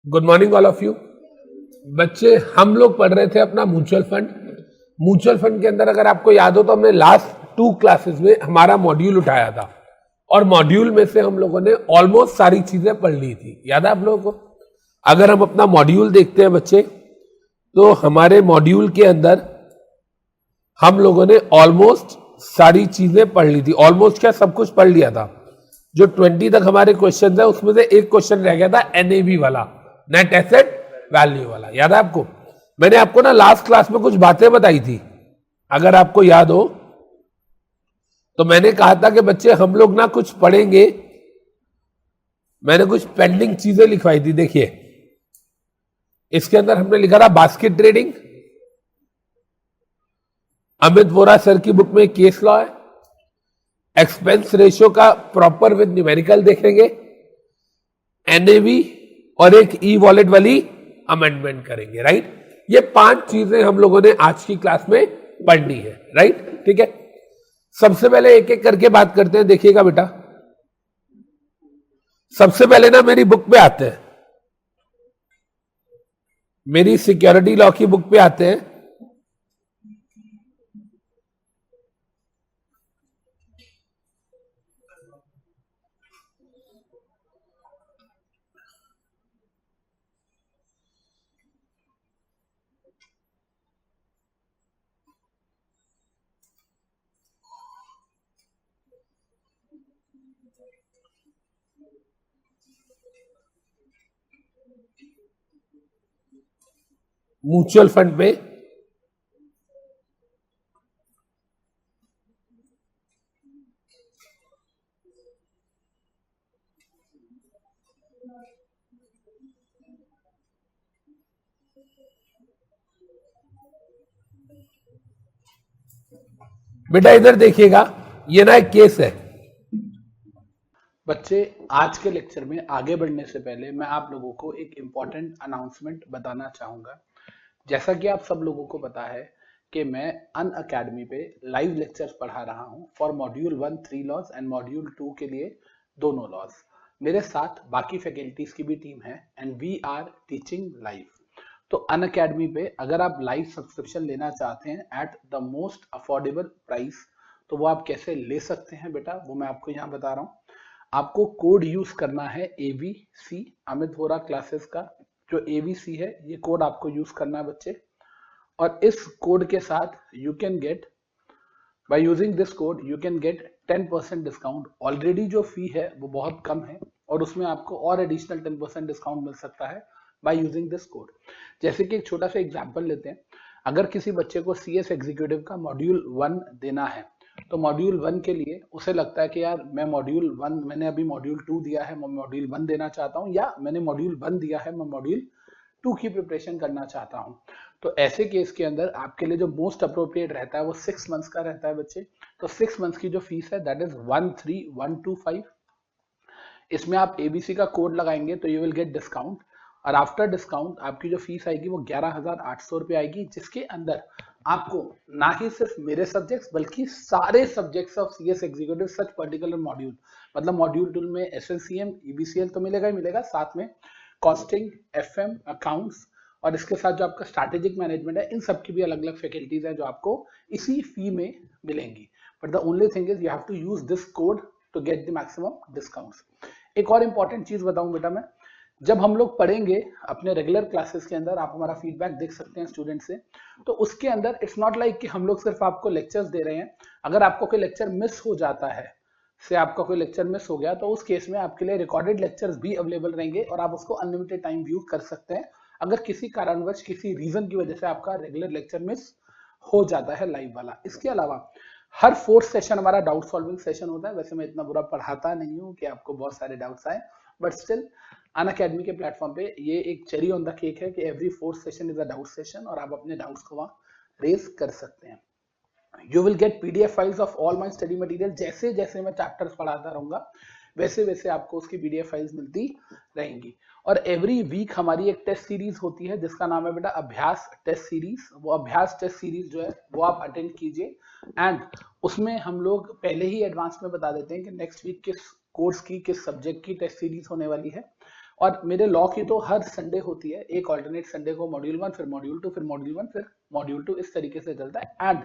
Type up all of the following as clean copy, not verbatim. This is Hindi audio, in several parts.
Good morning all of you. बच्चे, हम लोग पढ़ रहे थे अपना म्यूचुअल फंड। म्यूचुअल फंड के अंदर अगर आपको याद हो तो हमने लास्ट 2 क्लासेस में हमारा मॉड्यूल उठाया था और मॉड्यूल में से हम लोगों ने ऑलमोस्ट सारी चीजें पढ़ ली थी। याद है आप लोगों को? अगर हम अपना मॉड्यूल देखते हैं बच्चे, तो हमारे मॉड्यूल के अंदर हम लोगों ने ऑलमोस्ट सारी चीजें पढ़ ली थी। ऑलमोस्ट क्या, सब कुछ पढ़ लिया था। जो 20 तक हमारे क्वेश्चन है उसमें से एक क्वेश्चन रह गया था एनएवी वाला, नेट एसेट वैल्यू वाला। याद है आपको? मैंने आपको ना लास्ट क्लास में कुछ बातें बताई थी, अगर आपको याद हो तो। मैंने कहा था कि बच्चे हम लोग ना कुछ पढ़ेंगे। मैंने कुछ पेंडिंग चीजें लिखवाई थी। देखिए, इसके अंदर हमने लिखा था basket trading. Amit Vora sir की बुक में केस लॉ है। एक्सपेंस रेशियो का प्रॉपर विद न्यूमेरिकल देखेंगे, एनएवी और एक ई वॉलेट वाली अमेंडमेंट करेंगे। राइट? ये 5 चीजें हम लोगों ने आज की क्लास में पढ़नी है। राइट? ठीक है, सबसे पहले एक एक करके बात करते हैं। देखिएगा बेटा, सबसे पहले ना मेरी बुक पे आते हैं, मेरी सिक्योरिटी लॉ की बुक पे आते हैं। म्यूचुअल फंड में बेटा इधर देखिएगा, ये ना एक केस है। बच्चे, आज के लेक्चर में आगे बढ़ने से पहले मैं आप लोगों को एक इम्पॉर्टेंट अनाउंसमेंट बताना चाहूंगा। जैसा कि आप सब लोगों को पता है कि मैं अन अकेडमी पे लाइव लेक्चर्स पढ़ा रहा हूं for module 1 3 laws and module 2 के लिए दोनों लॉज। मेरे साथ बाकी फैकल्टीज की भी टीम है and we are teaching live. तो अन अकेडमी पे अगर आप लाइव सब्सक्रिप्शन लेना चाहते हैं at the most affordable price, तो वो आप कैसे ले सकते हैं बेटा, वो मैं आपको यहाँ बता रहा हूँ। आपको कोड यूज करना है एबीसी, अमित वोरा क्लासेस का जो एबीसी है, ये कोड आपको यूज करना है बच्चे। और इस कोड के साथ you can get, by using this code you can get 10% discount. Already जो फी है वो बहुत कम है और उसमें आपको और एडिशनल 10% डिस्काउंट मिल सकता है बाय यूजिंग दिस कोड। जैसे कि एक छोटा सा एग्जांपल लेते हैं। अगर किसी बच्चे को सीएस एग्जीक्यूटिव का मॉड्यूल 1 देना है, तो मॉड्यूल 1 के लिए उसे लगता है कि यार मैं मॉड्यूल 1, मैंने अभी मॉड्यूल 2 दिया है, मैं मॉड्यूल 1 देना चाहता हूँ, या मैंने मॉड्यूल 1 दिया है, मैं मॉड्यूल 2 की प्रिपरेशन करना चाहता हूँ। तो ऐसे केस के अंदर आपके लिए जो मोस्ट अप्रोप्रिएट रहता है वो 6 मंथ्स का रहता है बच्चे। तो 6 मंथ्स की जो फीस है दैट इज 13125। इसमें आप एबीसी का कोड लगाएंगे तो यू विल गेट डिस्काउंट, और आफ्टर डिस्काउंट आपकी जो फीस आएगी वो 11,800 रुपये आएगी, जिसके अंदर आपको ना ही सिर्फ मेरे सब्जेक्ट्स बल्कि सारे subjects of CS executive such particular module, मतलब मॉड्यूल 2 में एसएलसीएम ईबीसीएल तो मिलेगा ही मिलेगा, साथ में कॉस्टिंग, एफएम, अकाउंट्स, और इसके साथ जो आपका स्ट्रैटेजिक मैनेजमेंट है, इन सब की भी अलग अलग फैकल्टीज है जो आपको इसी फी में मिलेंगी। But the only thing is you have to use this code to get the maximum discounts. एक और इंपॉर्टेंट चीज बताऊं बेटा मैं, जब हम लोग पढ़ेंगे अपने रेगुलर क्लासेस के अंदर, आप हमारा फीडबैक देख सकते हैं स्टूडेंट से, तो उसके अंदर इट्स नॉट लाइक कि हम लोग सिर्फ आपको लेक्चर्स दे रहे हैं। अगर आपको कोई लेक्चर मिस हो जाता है, से आपका कोई लेक्चर मिस हो गया, तो उस केस में आपके लिए रिकॉर्डेड लेक्चर्स भी अवेलेबल रहेंगे और आप उसको अनलिमिटेड टाइम व्यू कर सकते हैं। अगर किसी कारणवश, किसी रीजन की वजह से आपका रेगुलर लेक्चर मिस हो जाता है लाइव वाला। इसके अलावा हर 4th सेशन हमारा डाउट सॉल्विंग सेशन होता है। वैसे मैं इतना बुरा पढ़ाता नहीं हूँ कि आपको बहुत सारे डाउट्स आए, बट स्टिल अन अकेडमी के प्लेटफॉर्म पे ये एक चेरी ऑन द केक है कि every 4th session is a doubt session और आप अपने डाउट्स को वहां रेज कर सकते हैं। You will get PDF files of all my study material. जैसे जैसे मैं चैप्टर्स पढ़ाता रहूंगा वैसे वैसे आपको उसकी पीडीएफ फाइल्स मिलती रहेंगी। और एवरी वीक हमारी एक टेस्ट सीरीज होती है जिसका नाम है बेटा अभ्यास टेस्ट सीरीज। वो अभ्यास टेस्ट सीरीज जो है वो आप अटेंड कीजिए, एंड उसमें हम लोग पहले ही एडवांस में बता देते हैं कि नेक्स्ट वीक किस कोर्स की, किस सब्जेक्ट की टेस्ट सीरीज होने वाली है। और मेरे लॉ की तो हर संडे होती है, एक ऑल्टरनेट संडे को मॉड्यूल 1, फिर मॉड्यूल 2, फिर मॉड्यूल 1, फिर मॉड्यूल 2, इस तरीके से चलता है। एंड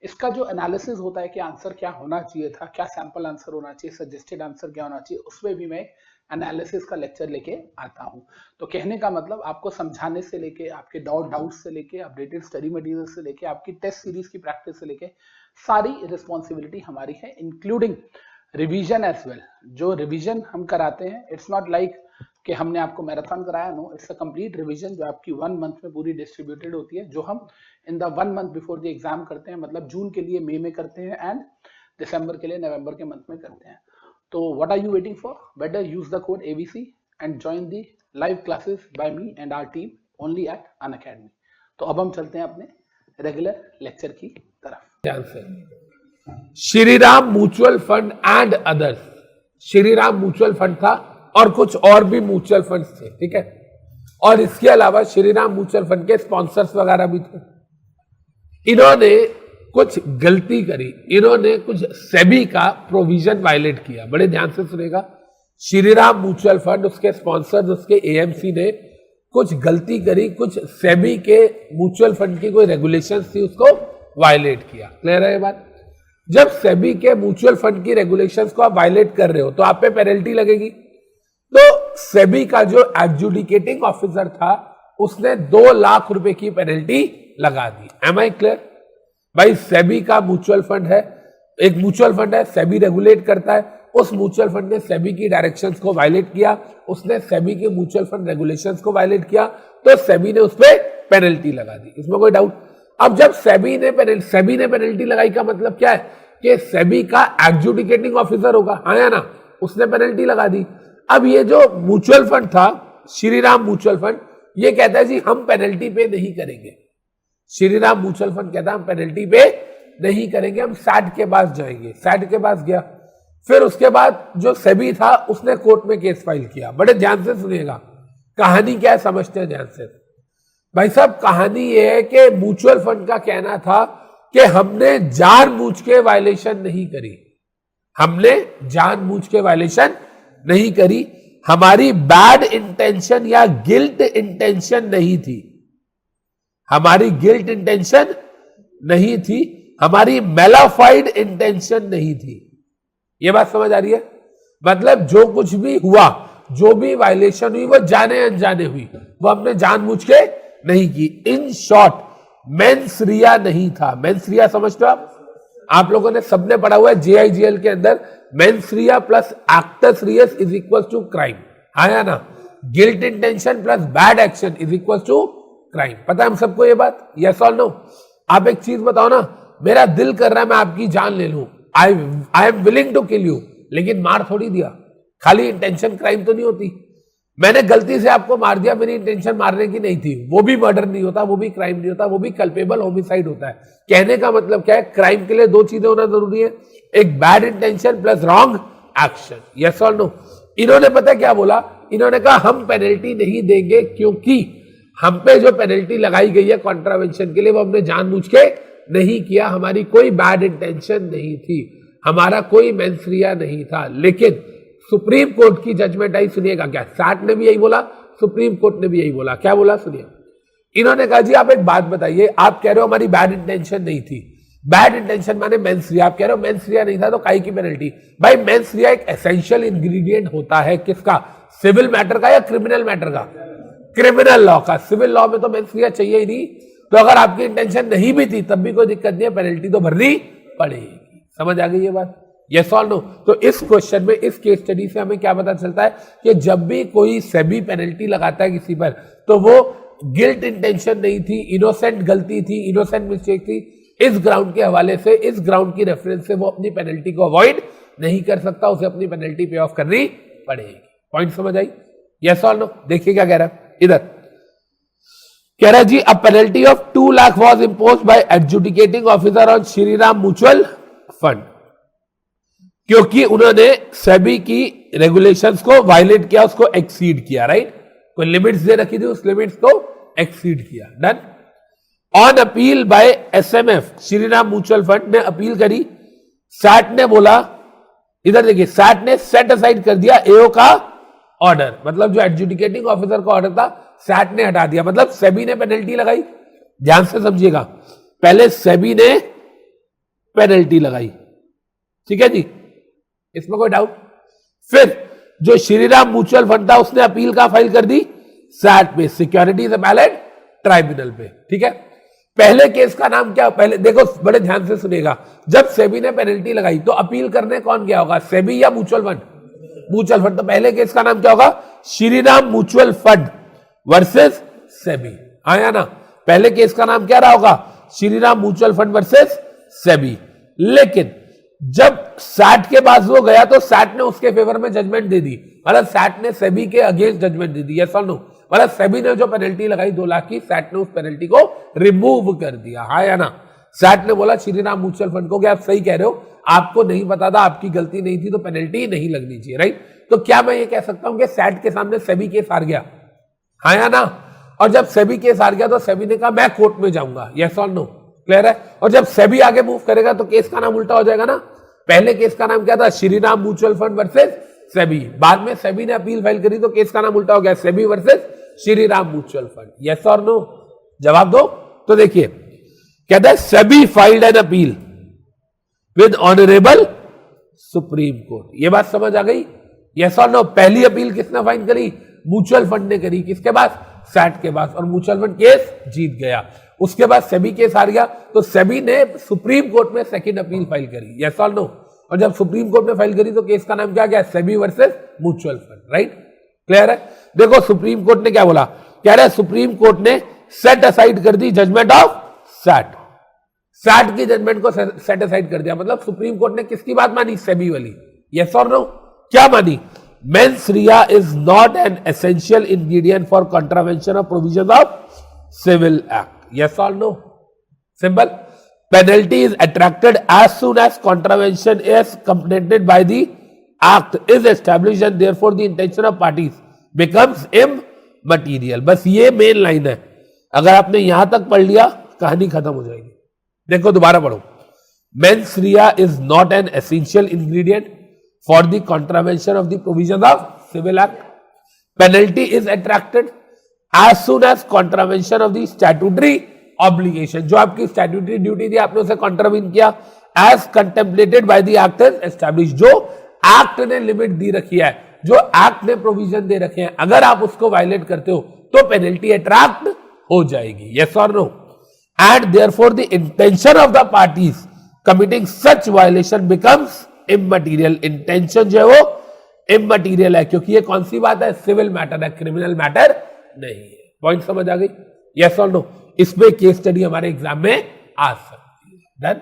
इसका जो एनालिसिस होता है कि आंसर क्या होना चाहिए था, क्या सैंपल आंसर होना चाहिए, सजेस्टेड आंसर क्या होना चाहिए, उसमें भी मैं एनालिसिस का लेक्चर लेके आता हूं। तो कहने का मतलब आपको समझाने से लेके, आपके डाउट से लेके, अपडेटेड स्टडी मटेरियल से लेके, आपकी टेस्ट सीरीज की प्रैक्टिस से लेके सारी रिस्पॉन्सिबिलिटी हमारी है, इंक्लूडिंग रिवीजन एज वेल। जो रिवीजन हम कराते हैं, इट्स नॉट लाइक कि हमने आपको मैराथन कराया, no, it's a complete revision जो आपकी 1 मंथ में पूरी डिस्ट्रीब्यूटेड होती है, जो हम in the 1 month before the exam करते हैं। मतलब जून के लिए मई में करते हैं एंड दिसंबर के लिए नवंबर के मंथ में करते हैं। तो what are you waiting for? Better use the code ABC and join the live classes by me and our team only at Unacademy. तो अब हम चलते हैं अपने रेगुलर लेक्चर की तरफ। Shriram mutual fund and others, Shriram mutual fund था और कुछ और भी म्यूचुअल फंड्स थे, ठीक है, और इसके अलावा श्रीराम म्यूचुअल फंड के स्पॉन्सर्स वगैरह भी थे। इन्होंने कुछ गलती करी, इन्होंने कुछ सेबी का प्रोविजन वायलेट किया। बड़े ध्यान से सुनेगा, श्रीराम म्यूचुअल फंड, उसके स्पॉन्सर्स, उसके AMC ने कुछ गलती करी, कुछ सेबी के म्यूचुअल फंड की कोई रेगुलेशंस थी, उसको वायलेट किया। क्लियर है ये बात? जब सेबी के म्यूचुअल फंड की रेगुलेशंस को आप वायलेट कर रहे हो तो आप पे पेनल्टी लगेगी। तो सेबी का जो एडजुडिकेटिंग ऑफिसर था उसने 2 लाख रुपए की पेनल्टी लगा दी। M I clear? भाई सेबी का म्यूचुअल फंड है, एक म्यूचुअल फंड है, सेबी रेगुलेट करता है, उस म्यूचुअल फंड ने सेबी की डायरेक्शंस को वायलेट किया, उसने सेबी के म्यूचुअल फंड रेगुलेशंस को वायलेट किया, तो सेबी ने उस पर पेनल्टी लगा दी। इसमें कोई डाउट? अब जब सेबी ने पेनल्टी लगाई का मतलब क्या है कि सेबी का एडजुडिकेटिंग ऑफिसर होगा, हाँ या ना, उसने पेनल्टी लगा दी। अब ये जो म्यूचुअल फंड था, श्रीराम म्यूचुअल फंड, ये कहता है जी हम पेनल्टी पे नहीं करेंगे। श्रीराम म्यूचुअल फंड कहता है हम पेनल्टी पे नहीं करेंगे, हम सैट के पास जाएंगे। सैट के पास गया, फिर उसके बाद जो सेबी था उसने कोर्ट में केस फाइल किया। बड़े ध्यान से सुनिएगा, कहानी क्या है समझते हैं ध्यान से। भाई साहब, कहानी ये है कि म्यूचुअल फंड का कहना था कि हमने जानबूझ के वायलेशन नहीं करी, हमने जानबूझ के वायलेशन नहीं करी, हमारी बैड इंटेंशन या गिल्ट इंटेंशन नहीं थी, हमारी गिल्ट इंटेंशन नहीं थी, हमारी मेलाफाइड इंटेंशन नहीं थी। यह बात समझ आ रही है? मतलब जो कुछ भी हुआ, जो भी वायलेशन हुई, वो जाने अनजाने हुई, वो हमने जानबूझ के नहीं की। इन शॉर्ट, मेंस रिया नहीं था। मेंस रिया समझते हो आप लोगों ने सबने पढ़ा हुआ है JIGL के अंदर, mens rea plus actus reus is equal to crime, आया ना? Guilt intention plus bad action is equal to crime. पता है हम सबको ये बात? यस और नो? आप एक चीज बताओ ना, मेरा दिल कर रहा है मैं आपकी जान ले लूं, I am willing to kill you, लेकिन मार थोड़ी दिया, खाली इंटेंशन क्राइम तो नहीं होती। मैंने गलती से आपको मार दिया, मेरी इंटेंशन मारने की नहीं थी, वो भी मर्डर नहीं होता, वो भी क्राइम नहीं होता, वो भी कल्पेबल होमिसाइड होता है। कहने का मतलब क्या है? क्राइम के लिए 2 चीजें होना जरूरी है, एक bad intention plus wrong action. Yes और नो? इन्होंने पता क्या बोला? इन्होंने कहा हम पेनल्टी नहीं देंगे क्योंकि हम पे जो पेनल्टी लगाई गई है कॉन्ट्रावेंशन के लिए, वो हमने जानबूझ के नहीं किया, हमारी कोई बैड इंटेंशन नहीं थी, हमारा कोई मेंस रिया नहीं था। लेकिन सुप्रीम कोर्ट की जजमेंट आई, सुनिएगा क्या, सैट ने भी यही बोला, सुप्रीम कोर्ट ने भी यही बोला। क्या बोला सुनिए, इन्होंने कहा जी आप एक बात बताइए, आप कह रहे हो हमारी बैड इंटेंशन नहीं थी, बैड इंटेंशन माने मेंस रिया, आप कह रहे हो मेंस रिया नहीं था तो काई की पेनल्टी? भाई मेंस रिया एक एसेंशियल इंग्रेडिएंट होता है, किसका? सिविल मैटर का या क्रिमिनल मैटर का? क्रिमिनल लॉ का। सिविल लॉ में तो मेंस रिया चाहिए ही नहीं, तो अगर आपकी इंटेंशन नहीं भी थी तब भी कोई दिक्कत नहीं है, पेनल्टी तो भरनी पड़ेगी। समझ आ गई ये बात? यस और नो? तो इस क्वेश्चन में, इस केस स्टडी से हमें क्या पता चलता है कि जब भी कोई सेबी पेनल्टी लगाता है किसी पर, तो वो गिल्ट इंटेंशन नहीं थी, इनोसेंट गलती थी, इनोसेंट मिस्टेक थी। इस ग्राउंड के हवाले से, इस ग्राउंड की रेफरेंस से वो अपनी पेनल्टी को अवॉइड नहीं कर सकता, उसे अपनी पेनल्टी पे ऑफ करनी पड़ेगी। पॉइंट समझ आई? यस और नो? देखिए क्या कह रहा है इधर, कह रहा है जी a penalty of 2 lakh was imposed by adjudicating officer on Shriram mutual fund, क्योंकि उन्होंने सेबी की रेगुलेशंस को वायलेट किया, उसको एक्सीड किया। राइट? कोई लिमिट्स दे रखी थी, उस लिमिट्स को एक्सीड किया। Done? On appeal bye SMF, Shriram mutual fund ने अपील करी, सैट ने बोला, इधर देखिए, सैट ने सेट असाइड कर दिया AO का ऑर्डर, मतलब जो एडजुडिकेटिंग ऑफिसर का ऑर्डर था सैट ने हटा दिया, मतलब सेबी ने पेनल्टी लगाई। ध्यान से समझिएगा, पहले सेबी ने पेनल्टी लगाई, ठीक है जी, इसमें कोई डाउट? फिर जो श्रीराम म्यूचुअल फंड था उसने अपील का फाइल कर दी सैट पे, सिक्योरिटीज अपीलेट ट्राइब्यूनल पे, ठीक है। पहले केस का नाम क्या, पहले देखो बड़े ध्यान से सुनिएगा, जब सेबी ने पेनल्टी लगाई तो अपील करने कौन गया होगा, सेबी या म्यूचुअल फंड? Mutual fund. तो पहले केस का नाम क्या होगा, Shriram mutual fund versus SEBI, आया ना? पहले केस का नाम क्या रहा होगा, Shriram mutual fund versus SEBI. लेकिन जब सैट के पास वो गया तो सैट ने उसके फेवर में जजमेंट दे दी, मतलब सैट ने सेबी के अगेंस्ट जजमेंट दे दी, यस और नो? मतलब सेबी ने जो पेनल्टी लगाई 2 लाख की, सैट ने उस पेनल्टी को रिमूव कर दिया, हाँ या ना? सैट ने बोला श्रीराम म्यूचुअल फंड को कि आप सही कह रहे हो, आपको नहीं पता था, आपकी गलती नहीं थी, तो पेनल्टी नहीं लगनी चाहिए, राइट? तो क्या मैं ये कह सकता हूं कि सैट के सामने सेबी केस हार गया, हाँ या ना? और जब सेबी केस हार गया तो सेबी ने कहा मैं कोर्ट में जाऊंगा, यस और नो? क्लियर है? और जब सेबी आगे मूव करेगा तो केस का नाम उल्टा हो जाएगा ना। पहले केस का नाम क्या था, Shriram mutual fund versus SEBI, बाद में सेबी ने अपील फाइल करी तो केस का नाम उल्टा हो गया, SEBI versus Shriram mutual fund, yes और नो? जवाब दो। तो देखिए कहता है SEBI filed an appeal with honourable supreme court, ये बात समझ आ गई, यस और नो? पहली अपील किसने फाइल करी, म्यूचुअल फंड ने करी, किसके पास, सैट के पास, और म्यूचुअल फंड केस जीत गया। उसके बाद सेबी केस हार गया तो सेबी ने सुप्रीम कोर्ट में सेकंड अपील फाइल करी, यस और नो? और जब सुप्रीम कोर्ट में फाइल करी तो केस का नाम क्या गया, SEBI versus mutual fund, right? Clear है? देखो सुप्रीम कोर्ट ने क्या बोला, कह रहा है सुप्रीम कोर्ट ने सेट असाइड कर दी जजमेंट ऑफ सैट, सैट की जजमेंट को सेट असाइड कर दिया, मतलब सुप्रीम कोर्ट ने किसकी बात मानी, सेबी वाली, यस और नो? क्या मानी, mens rea is not an essential ingredient for contravention of provision of civil act, yes or no? Simple. Penalty is attracted as soon as contravention is committed by the act is established and therefore the intention of parties becomes immaterial. बस ये मेन लाइन है, अगर आपने यहां तक पढ़ लिया कहानी खत्म हो जाएगी। देखो दोबारा पढ़ो, mens rea is not an essential ingredient for the contravention of the provision of civil act. Penalty is attracted as soon as contravention of the statutory obligation, जो आपकी statutory duty थी आपने उसे contravene किया, as contemplated by the act is established, जो act ने लिमिट दी रखी है, जो act ने प्रोविजन दे रखे हैं, अगर आप उसको वायलेट करते हो तो पेनल्टी अट्रैक्ट हो जाएगी, yes or no? And therefore the intention of the parties committing such violation becomes immaterial. intention जो है वो immaterial है, क्योंकि ये कौन सी बात है, सिविल मैटर है, क्रिमिनल मैटर नहीं है। पॉइंट समझ आ गई, यस और नो? इसमें केस स्टडी हमारे एग्जाम में आ सकती है, done,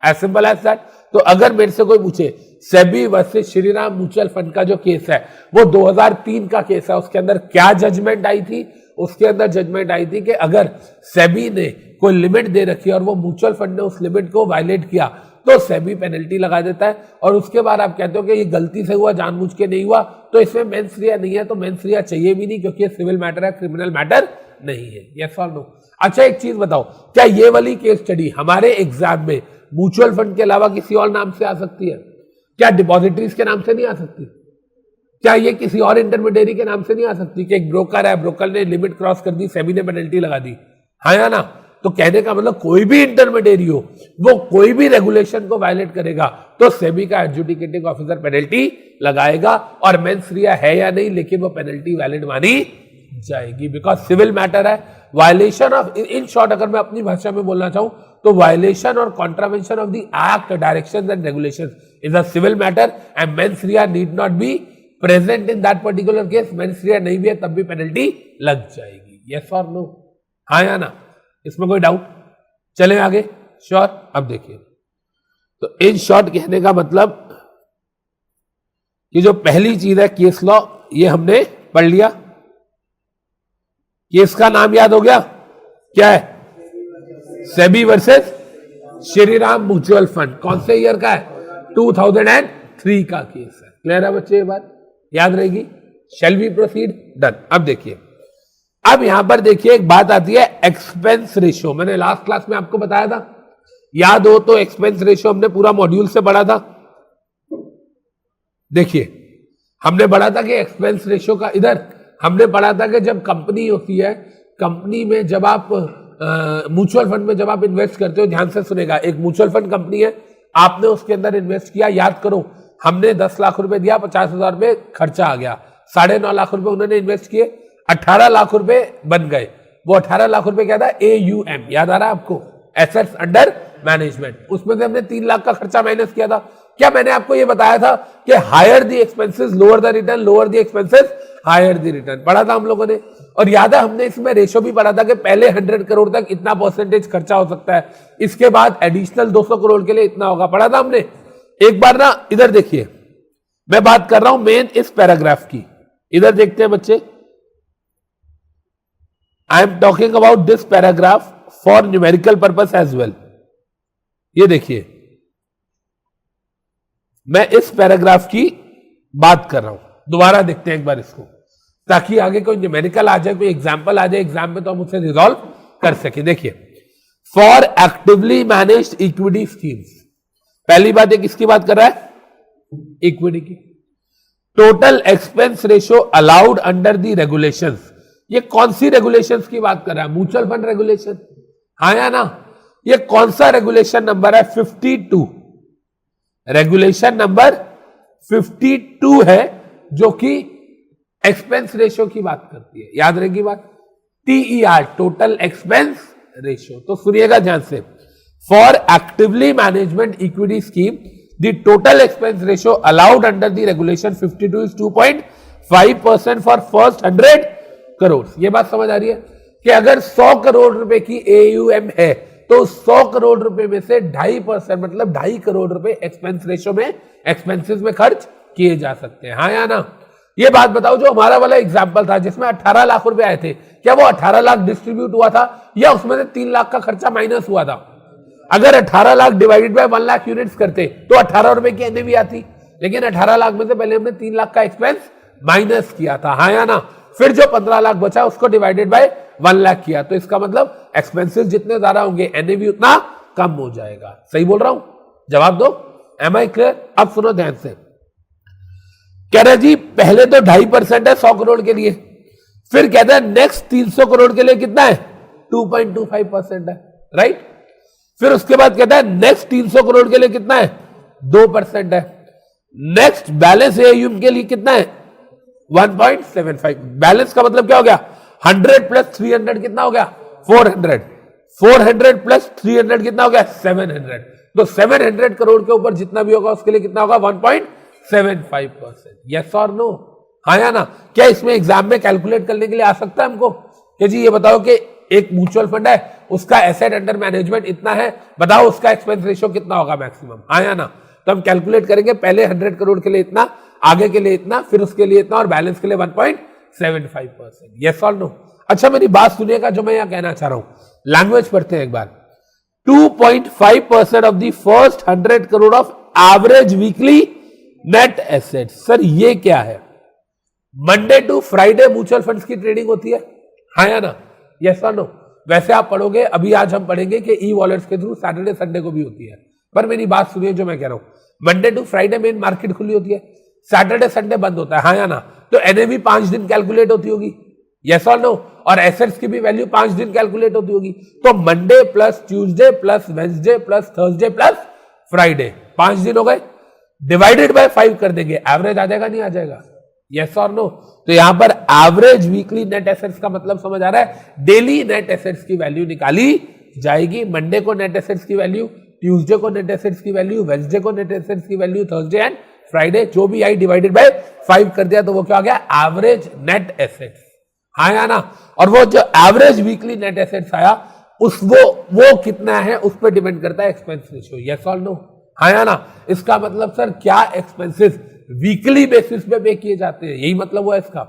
as simple as that. तो अगर मेरे से कोई पूछे SEBI versus Shriram mutual fund का जो केस है वो 2003 का केस है, उसके अंदर क्या जजमेंट आई थी, उसके अंदर जजमेंट आई थी कि अगर सेबी ने कोई लिमिट दे रखी है और वो म्यूचुअल फंड ने उस लिमिट को वायलेट किया तो सेबी पेनल्टी लगा देता है, और उसके बाद आप कहते हो कि ये गलती से हुआ, जानबूझ के नहीं हुआ, तो इसमें मेंस रिया नहीं है, तो मेंस रिया चाहिए भी नहीं, क्योंकि ये सिविल मैटर है, क्रिमिनल मैटर नहीं है, यस और नो? अच्छा एक चीज बताओ, क्या ये वाली केस स्टडी हमारे एग्जाम में म्यूचुअल फंड के अलावा किसी और नाम से आ सकती है? क्या डिपॉजिटरीज के नाम से नहीं आ सकती? क्या ये किसी और इंटरमीडियरी के नाम से नहीं आ सकती कि एक ब्रोकर है, ब्रोकर ने लिमिट क्रॉस कर दी, सेबी ने पेनल्टी लगा दी, हाँ या ना? तो कहने का मतलब कोई भी इंटरमीडियरी हो, वो कोई भी रेगुलेशन को वायलेट करेगा तो सेबी का एडजुडिकेटिंग ऑफिसर पेनल्टी लगाएगा, और मेंस रिया है या नहीं, लेकिन वो पेनल्टी वैलिड मानी जाएगी, बिकॉज सिविल मैटर है। वायलेशन ऑफ, इन शॉर्ट अगर मैं अपनी भाषा में बोलना चाहूं तो वायलेशन और contravention of the act, directions and regulations is a civil matter and mens rea need not be present in that particular case. Mens rea नहीं भी है तब भी पेनल्टी लग जाएगी, यस और नो? हाँ या ना? इसमें कोई डाउट? चले आगे, श्योर? अब देखिए, तो इन शॉर्ट कहने का मतलब कि जो पहली चीज है केस लॉ, ये हमने पढ़ लिया, केस का नाम याद हो गया, क्या है, SEBI versus Shriram mutual fund, कौन से ईयर का है, 2003 का केस है। क्लियर है बच्चे, ये बात याद रहेगी? Shall we proceed? डन। अब देखिए, अब यहां पर देखिए एक बात आती है एक्सपेंस रेशियो, मैंने लास्ट क्लास में आपको बताया था, याद हो तो एक्सपेंस रेशियो हमने पूरा मॉड्यूल से पढ़ा था। देखिए हमने पढ़ा था कि एक्सपेंस रेशियो का, इधर हमने पढ़ा था कि जब कंपनी होती है, कंपनी में जब आप म्यूचुअल फंड में जब आप इन्वेस्ट करते हो, ध्यान से सुनेगा, एक म्यूचुअल फंड कंपनी है, आपने उसके अंदर इन्वेस्ट किया, याद करो हमने 10 लाख रुपए दिया, 50,000 रुपए खर्चा आ गया, 9.5 लाख रुपए उन्होंने इन्वेस्ट किए, 18 लाख रुपए बन गए। वो 18 लाख रुपए क्या था? AUM, याद आ रहा है आपको? Assets under management. उसमें से हमने 3 लाख का खर्चा माइनस किया था। क्या मैंने आपको ये बताया था कि higher the expenses lower the return, lower the expenses higher the return? पढ़ा था हम लोगों ने। और याद है हमने इसमें रेशो भी पढ़ा था कि पहले 100 करोड़ तक इतना परसेंटेज खर्चा हो सकता है, इसके बाद एडिशनल 200 करोड़ के लिए इतना होगा, पढ़ा था हमने। एक बार ना इधर देखिए, मैं बात कर रहा हूं मेन इस पैराग्राफ की, इधर देखते हैं बच्चे। I am talking about this paragraph for numerical purpose as well. ये देखिए, मैं इस पैराग्राफ की बात कर रहा हूं, दोबारा देखते हैं एक बार इसको, ताकि आगे कोई न्यूमेरिकल आ जाए, कोई एग्जाम्पल आ जाए एग्जाम में, तो हम उसे रिजॉल्व कर सके। देखिए, for actively managed equity schemes, पहली बात है किसकी बात कर रहा है? इक्विटी की। Total expense ratio allowed under the regulations, ये कौन सी रेगुलेशंस की बात कर रहा है? म्यूचुअल फंड रेगुलेशन, हाँ या ना? ये कौन सा रेगुलेशन नंबर है? 52, रेगुलेशन नंबर 52 है, जो कि एक्सपेंस रेशियो की बात करती है। याद रहेगी बात? TER, total expense ratio. तो सुनिएगा ध्यान से, for actively management equity scheme the total expense ratio allowed under the regulation 52 is 2.5% for first 100 crore. ये बात समझ आ रही है कि अगर 100 करोड़ रुपए की AUM है, तो 100 करोड़ रुपए में से 2.5% मतलब 2.5 करोड़ रुपए एक्सपेंस रेशियो में, एक्सपेंसेस में खर्च किए जा सकते हैं, हाँ या ना? ये बात बताओ, जो हमारा वाला एग्जाम्पल था जिसमें 18 लाख रुपए आए थे, क्या वो 18 लाख डिस्ट्रीब्यूट हुआ था या उसमें से 3 लाख का खर्चा माइनस हुआ था? अगर 18 lakh divided by 1 lakh units करते तो 18 रुपए की NAV आती, लेकिन 18 लाख में से पहले हमने 3 लाख का एक्सपेंस माइनस किया था, हाँ या ना? फिर जो 15 लाख बचा उसको डिवाइडेड बाय 1 लाख किया, तो इसका मतलब एक्सपेंसेस जितने ज्यादा होंगे NAV उतना कम हो जाएगा। सही बोल रहा हूं? जवाब दो, एम आई क्लियर? अब सुनो ध्यान से, कह रहे जी पहले तो 2.5% है 100 करोड़ के लिए, फिर कहता है नेक्स्ट 300 करोड़ के लिए कितना है? 2.25% है, राइट? फिर उसके बाद कहता है नेक्स्ट 300 करोड़ के लिए कितना है? 2% है। नेक्स्ट बैलेंस AUM के लिए कितना है? 1.75। बैलेंस का मतलब क्या हो गया? 100 प्लस 300 कितना हो गया? 400। 400 प्लस 300 कितना हो गया? 700। तो 700 करोड़ के ऊपर जितना भी होगा उसके लिए कितना होगा? 1.75%। यस और नो, हाँ या ना? क्या इसमें एग्जाम में कैलकुलेट करने के लिए आ सकता है हमको कि जी ये बताओ कि एक म्यूचुअल फंड है, उसका एसेट अंडर मैनेजमेंट इतना है, बताओ उसका एक्सपेंस रेशियो कितना होगा मैक्सिमम, हाँ या ना? तो हम कैलकुलेट करेंगे, पहले 100 करोड़ के लिए इतना, आगे के लिए इतना, फिर उसके लिए इतना, और बैलेंस के लिए 1.75%। यस और नो? अच्छा मेरी बात सुनिएगा, जो मैं यहां कहना चाह रहा हूं, लैंग्वेज पढ़ते हैं एक बार। 2.5% of the first 100 crore of average weekly net asset. Sir ये क्या है? Monday to Friday mutual funds की ट्रेडिंग होती है, हाँ या ना? यस और नो? वैसे आप पढ़ोगे, अभी आज हम पढ़ेंगे कि ई वॉलेट्स के थ्रू सैटरडे संडे को भी होती है, पर मेरी बात सुनिए जो मैं कह रहा हूं, Monday to Friday main market खुली होती है, सैटरडे संडे बंद होता है, हाँ या ना? तो NAV 5 दिन कैलकुलेट होती होगी, यस और नो? और एसेट्स की भी वैल्यू 5 दिन कैलकुलेट होती होगी। तो Monday plus Tuesday plus Wednesday plus Thursday plus Friday, 5 दिन हो गए, डिवाइडेड बाय 5 कर देंगे, एवरेज आ जाएगा, नहीं आ जाएगा? यस और नो? तो यहां पर एवरेज वीकली नेट एसेट्स का मतलब समझ आ रहा है, डेली नेट एसेट्स की वैल्यू निकाली जाएगी। मंडे को नेट एसेट्स की वैल्यू, ट्यूसडे को नेट एसेट्स की वैल्यू, वेंसडे को नेट एसेट्स की वैल्यू, थर्सडे एंड फ्राइडे जो भी आई डिवाइडेड बाय 5 कर दिया, तो वो क्या आ गया? एवरेज नेट एसेट्स, हाँ या ना? और वो जो एवरेज वीकली नेट एसेट्स आया, वो कितना है उस पर डिपेंड करता है एक्सपेंस रेशियो। यस और नो, हाँ या ना? इसका मतलब सर क्या एक्सपेंसेस वीकली बेसिस पे किए जाते हैं, यही मतलब हुआ इसका।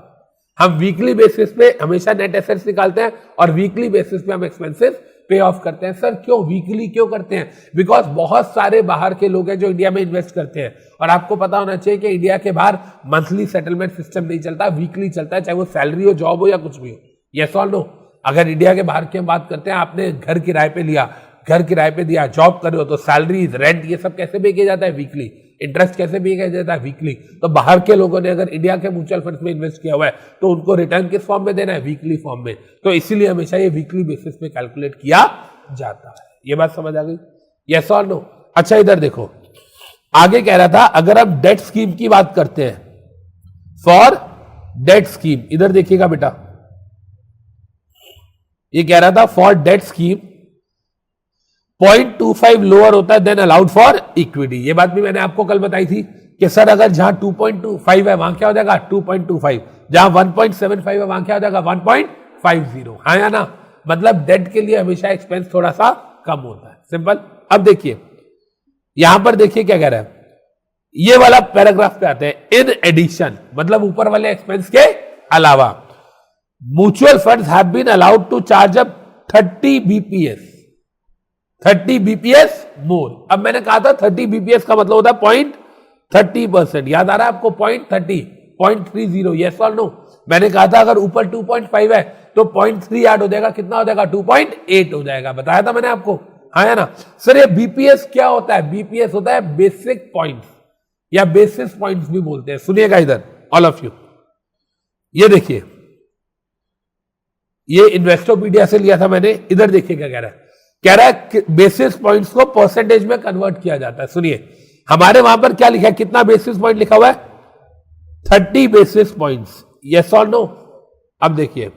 हम वीकली बेसिस पे हमेशा नेट एसेट्स निकालते हैं और वीकली बेसिस पे हम एक्सपेंसेस पे ऑफ करते हैं। सर क्यों वीकली क्यों करते हैं? बिकॉज बहुत सारे बाहर के लोग हैं जो इंडिया में इन्वेस्ट करते हैं, और आपको पता होना चाहिए कि इंडिया के बाहर मंथली सेटलमेंट सिस्टम नहीं चलता, वीकली चलता है, चाहे वो सैलरी हो, जॉब हो या कुछ भी हो। यस और नो? अगर इंडिया के बाहर की हम बात करते हैं, आपने घर किराए पे लिया, घर किराए पे दिया, जॉब कर रहे हो, तो सैलरीज, रेंट, ये सब कैसे पे किया जाता है? वीकली। इंटरेस्ट कैसे भी किया जाता है? वीकली। तो बाहर के लोगों ने अगर इंडिया के म्यूचुअल फंड्स में इन्वेस्ट किया हुआ है तो उनको रिटर्न किस फॉर्म में देना है? वीकली फॉर्म में। तो इसीलिए हमेशा ये वीकली बेसिस पे कैलकुलेट किया जाता है। ये बात समझ आ गई? यस और नो? अच्छा इधर देखो, आगे कह रहा था अगर हम डेट स्कीम की बात करते हैं, फॉर डेट स्कीम, इधर देखिएगा बेटा, ये कह रहा था फॉर डेट स्कीम 0.25 लोअर होता है देन अलाउड फॉर इक्विटी। ये बात भी मैंने आपको कल बताई थी कि सर अगर जहां 2.25 है वहां क्या हो जाएगा? 2.25। जहां 1.75 है वहां क्या हो जाएगा? 1.50। हाँ या ना? मतलब डेट के लिए हमेशा एक्सपेंस थोड़ा सा कम होता है। सिंपल। अब देखिए यहां पर देखिए क्या कह रहा है, ये वाला पैराग्राफ पे आते हैं। इन एडिशन मतलब ऊपर वाले एक्सपेंस के अलावा mutual funds have been allowed to charge up 30 bps more. अब मैंने कहा था 30 बीपीएस का मतलब होता है 0.30%। याद आ रहा है आपको? 0.30। यस और नो? मैंने कहा था अगर ऊपर 2.5 है तो 0.3 ऐड हो जाएगा, कितना हो जाएगा? 2.8 हो जाएगा। बताया था मैंने आपको, हाँ है ना? सर ये बीपीएस क्या होता है? बीपीएस होता है बेसिक पॉइंट्स या बेसिस पॉइंट्स भी बोलते हैं। सुनिएगा इधर ऑल ऑफ यू, ये देखिए, ये इन्वेस्टोपीडिया से लिया था मैंने। इधर देखिए क्या कह रहा है, कह रहा है कि बेसिस पॉइंट्स को परसेंटेज में कन्वर्ट किया जाता है। सुनिए हमारे वहां पर क्या लिखा है, कितना बेसिस पॉइंट लिखा हुआ है? 30 बेसिस पॉइंट्स। यस और नो? अब देखिए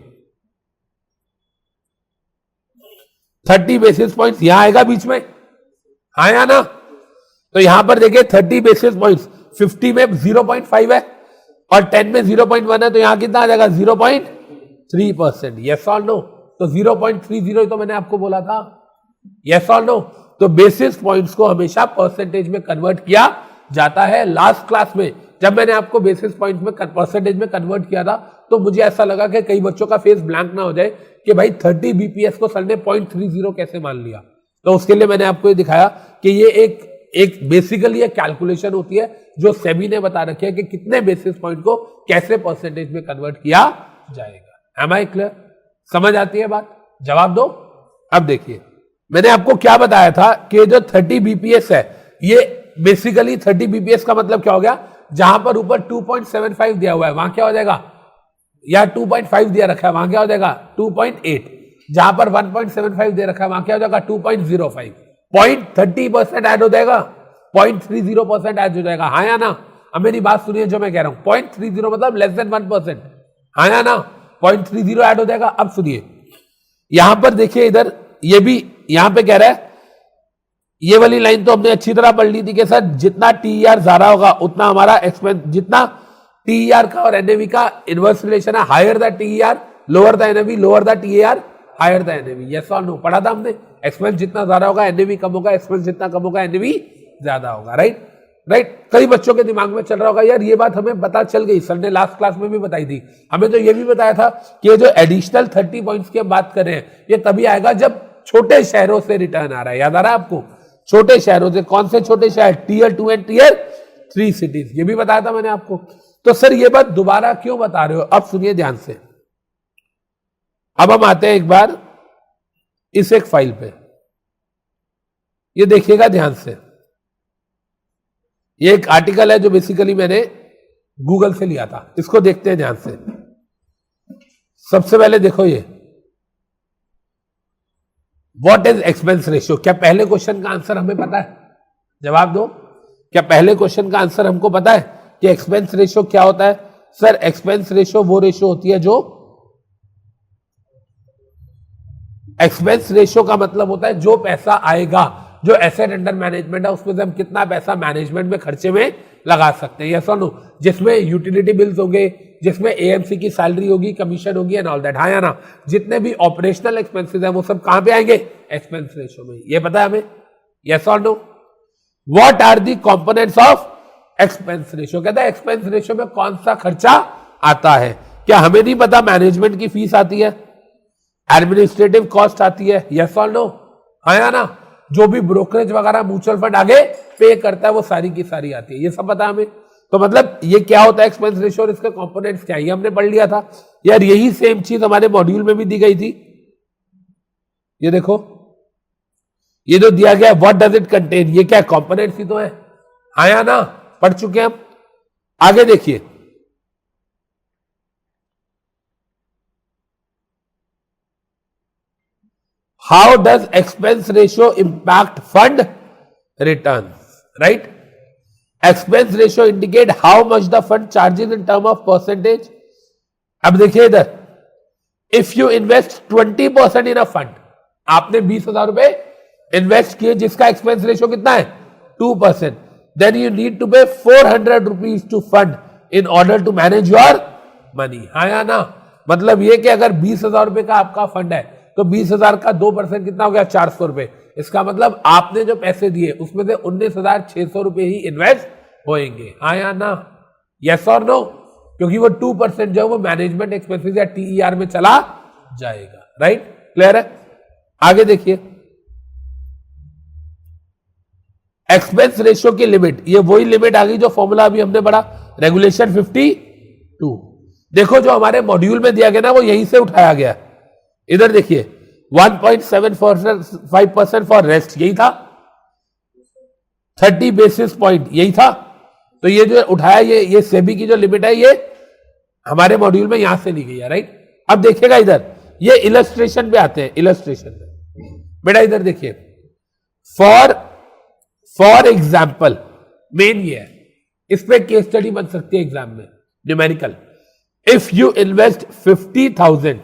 30 बेसिस पॉइंट्स यहां आएगा बीच में, हाँ या ना? तो यहां पर देखिए 30 बेसिस पॉइंट्स, 50 में 0.5 है और 10 में 0.1 है, तो यहां कितना आ जाएगा? 0.3%। यस और नो? तो 0.30 तो मैंने आपको बोला था। यस और नो? तो बेसिस पॉइंट्स को हमेशा परसेंटेज में कन्वर्ट किया जाता है। लास्ट क्लास में जब मैंने आपको बेसिस पॉइंट में परसेंटेज में कन्वर्ट किया था तो मुझे ऐसा लगा कि कई बच्चों का फेस ब्लैंक ना हो जाए कि भाई 30 बीपीएस को सर ने 0.30 कैसे मान लिया। तो उसके लिए मैंने आपको ये दिखाया कि ये एक बेसिकली एक कैलकुलेशन होती है जो सेबी ने बता रखी है कि कितने बेसिस पॉइंट को कैसे परसेंटेज में कन्वर्ट किया जाएगा। Am I clear? समझ आती है बात? जवाब दो। अब देखिए मैंने आपको क्या बताया था कि जो 30 बीपीएस है ये बेसिकली 30 बीपीएस का मतलब क्या हो गया? जहां पर ऊपर 2.75 दिया हुआ है वहां क्या हो जाएगा? या 2.5 दिया रखा है वहां क्या हो जाएगा? 2.8। जहां पर 1.75 दे रखा है वहां क्या हो जाएगा? 2.05। 0.30% ऐड हो जाएगा, 0.30% ऐड हो जाएगा, हाँ या ना? अब मेरी बात सुनिए जो मैं कह रहा हूं, 0.30 मतलब लेस देन 1%, हाँ या ना? 0.30 ऐड हो जाएगा। अब सुनिए यहां पर देखिए, इधर ये भी यहां पे कह रहा है, ये वाली लाइन तो हमने अच्छी तरह पढ़ ली थी कि सर जितना टीईआर ज्यादा होगा उतना हमारा एक्सपेंस, जितना टीईआर का और एनएवी का इनवर्स रिलेशन है, higher the TER lower the NAV, lower the TER higher the NAV. Yes और नो? पढ़ा था हमने। एक्सपेंस जितना ज्यादा होगा एनएवी कम होगा, एक्सपेंस जितना कम होगा एनएवी ज्यादा होगा। Right right. कई बच्चों के दिमाग में चल रहा होगा यार ये बात हमें पता चल गई, सर ने लास्ट क्लास में भी बताई थी। हमें तो ये भी बताया था कि ये जो एडिशनल 30 पॉइंट्स की हम बात कर रहे हैं ये तभी आएगा जब छोटे शहरों से रिटर्न आ रहा है। याद आ रहा है आपको? छोटे शहरों से। कौन से छोटे शहर? Tier 2 and tier 3 cities. ये भी बताया था मैंने आपको। तो सर ये बात दोबारा क्यों बता रहे हो? अब सुनिए ध्यान से। अब हम आते हैं एक बार इस एक फाइल पे, ये देखिएगा ध्यान से। ये एक आर्टिकल है जो बेसिकली मैंने गूगल से लिया था, इसको देखते हैं ध्यान से। सबसे पहले देखो ये व्हाट इज एक्सपेंस रेशियो। क्या पहले क्वेश्चन का आंसर हमें पता है? जवाब दो। क्या पहले क्वेश्चन का आंसर हमको पता है कि एक्सपेंस रेशियो क्या होता है? सर एक्सपेंस रेशियो वो रेशियो होती है जो, एक्सपेंस रेशियो का मतलब होता है जो पैसा आएगा, जो एसेट अंडर मैनेजमेंट है उसमें से हम कितना पैसा मैनेजमेंट में खर्चे में लगा सकते हैं। यस और नो? जिसमें यूटिलिटी बिल्स होंगे, जिसमें एएमसी की सैलरी होगी, कमीशन होगी एंड ऑल दैट, हाँ या ना? जितने भी ऑपरेशनल एक्सपेंसेस हैं वो सब कहां पे आएंगे? एक्सपेंस रेशियो में। ये पता है हमें? यस और no? What are the components of expense ratio. कहता है एक्सपेंस रेशियो में कौन सा खर्चा आता है। क्या हमें नहीं पता? मैनेजमेंट की फीस आती है, एडमिनिस्ट्रेटिव कॉस्ट आती है, यस और नो? हाँ या ना? जो भी ब्रोकरेज वगैरह म्यूचुअल फंड आगे पे करता है वो सारी की सारी आती है। ये सब पता हमें। तो मतलब ये क्या होता है एक्सपेंस रेशियो और इसके कंपोनेंट्स क्या है, ये हमने पढ़ लिया था यार। यही सेम चीज हमारे मॉड्यूल में भी दी गई थी। ये देखो ये जो दिया गया है व्हाट डज इट कंटेन, ये क्या कंपोनेंट्स ही तो है, हाँ या ना? पढ़ चुके हम। आगे देखिए, how does expense ratio impact fund return, right? Expense ratio indicate how much the fund charges in term of percentage. अब देखिए इधर, if you invest 20% in a fund, आपने 20,000 रुपए इन्वेस्ट किए जिसका एक्सपेंस रेशियो कितना है 2%, then you need to pay 400 rupees to fund in order to manage your money. हाँ या ना? मतलब ये कि अगर 20,000 रुपए का आपका फंड है तो 20,000 का 2% कितना हो गया 400 रुपए। इसका मतलब आपने जो पैसे दिए उसमें से 19,600 रुपए ही इन्वेस्ट होंगे। हाँ या ना? यस और नो? क्योंकि वो 2% जो है वो मैनेजमेंट एक्सपेंसेस या टीईआर में चला जाएगा। राइट? क्लियर है? आगे देखिए, एक्सपेंस रेशियो की लिमिट, ये वही लिमिट आ गई जो फॉर्मूला अभी हमने पढ़ा, रेगुलेशन 52। देखो जो हमारे मॉड्यूल में दिया गया ना वो यहीं से उठाया गया। इधर देखिए 1.75% फॉर रेस्ट, यही था। 30 बेसिस पॉइंट, यही था। तो ये जो उठाया, ये सेबी की जो लिमिट है ये हमारे मॉड्यूल में यहां से ली गई है। राइट? अब देखिएगा इधर, ये इलस्ट्रेशन पे आते हैं। इलस्ट्रेशन पे बेटा इधर देखिए, फॉर एग्जाम्पल, मेन ये है, इस पे केस स्टडी बन सकती है एग्जाम में, numerical. If you invest 50,000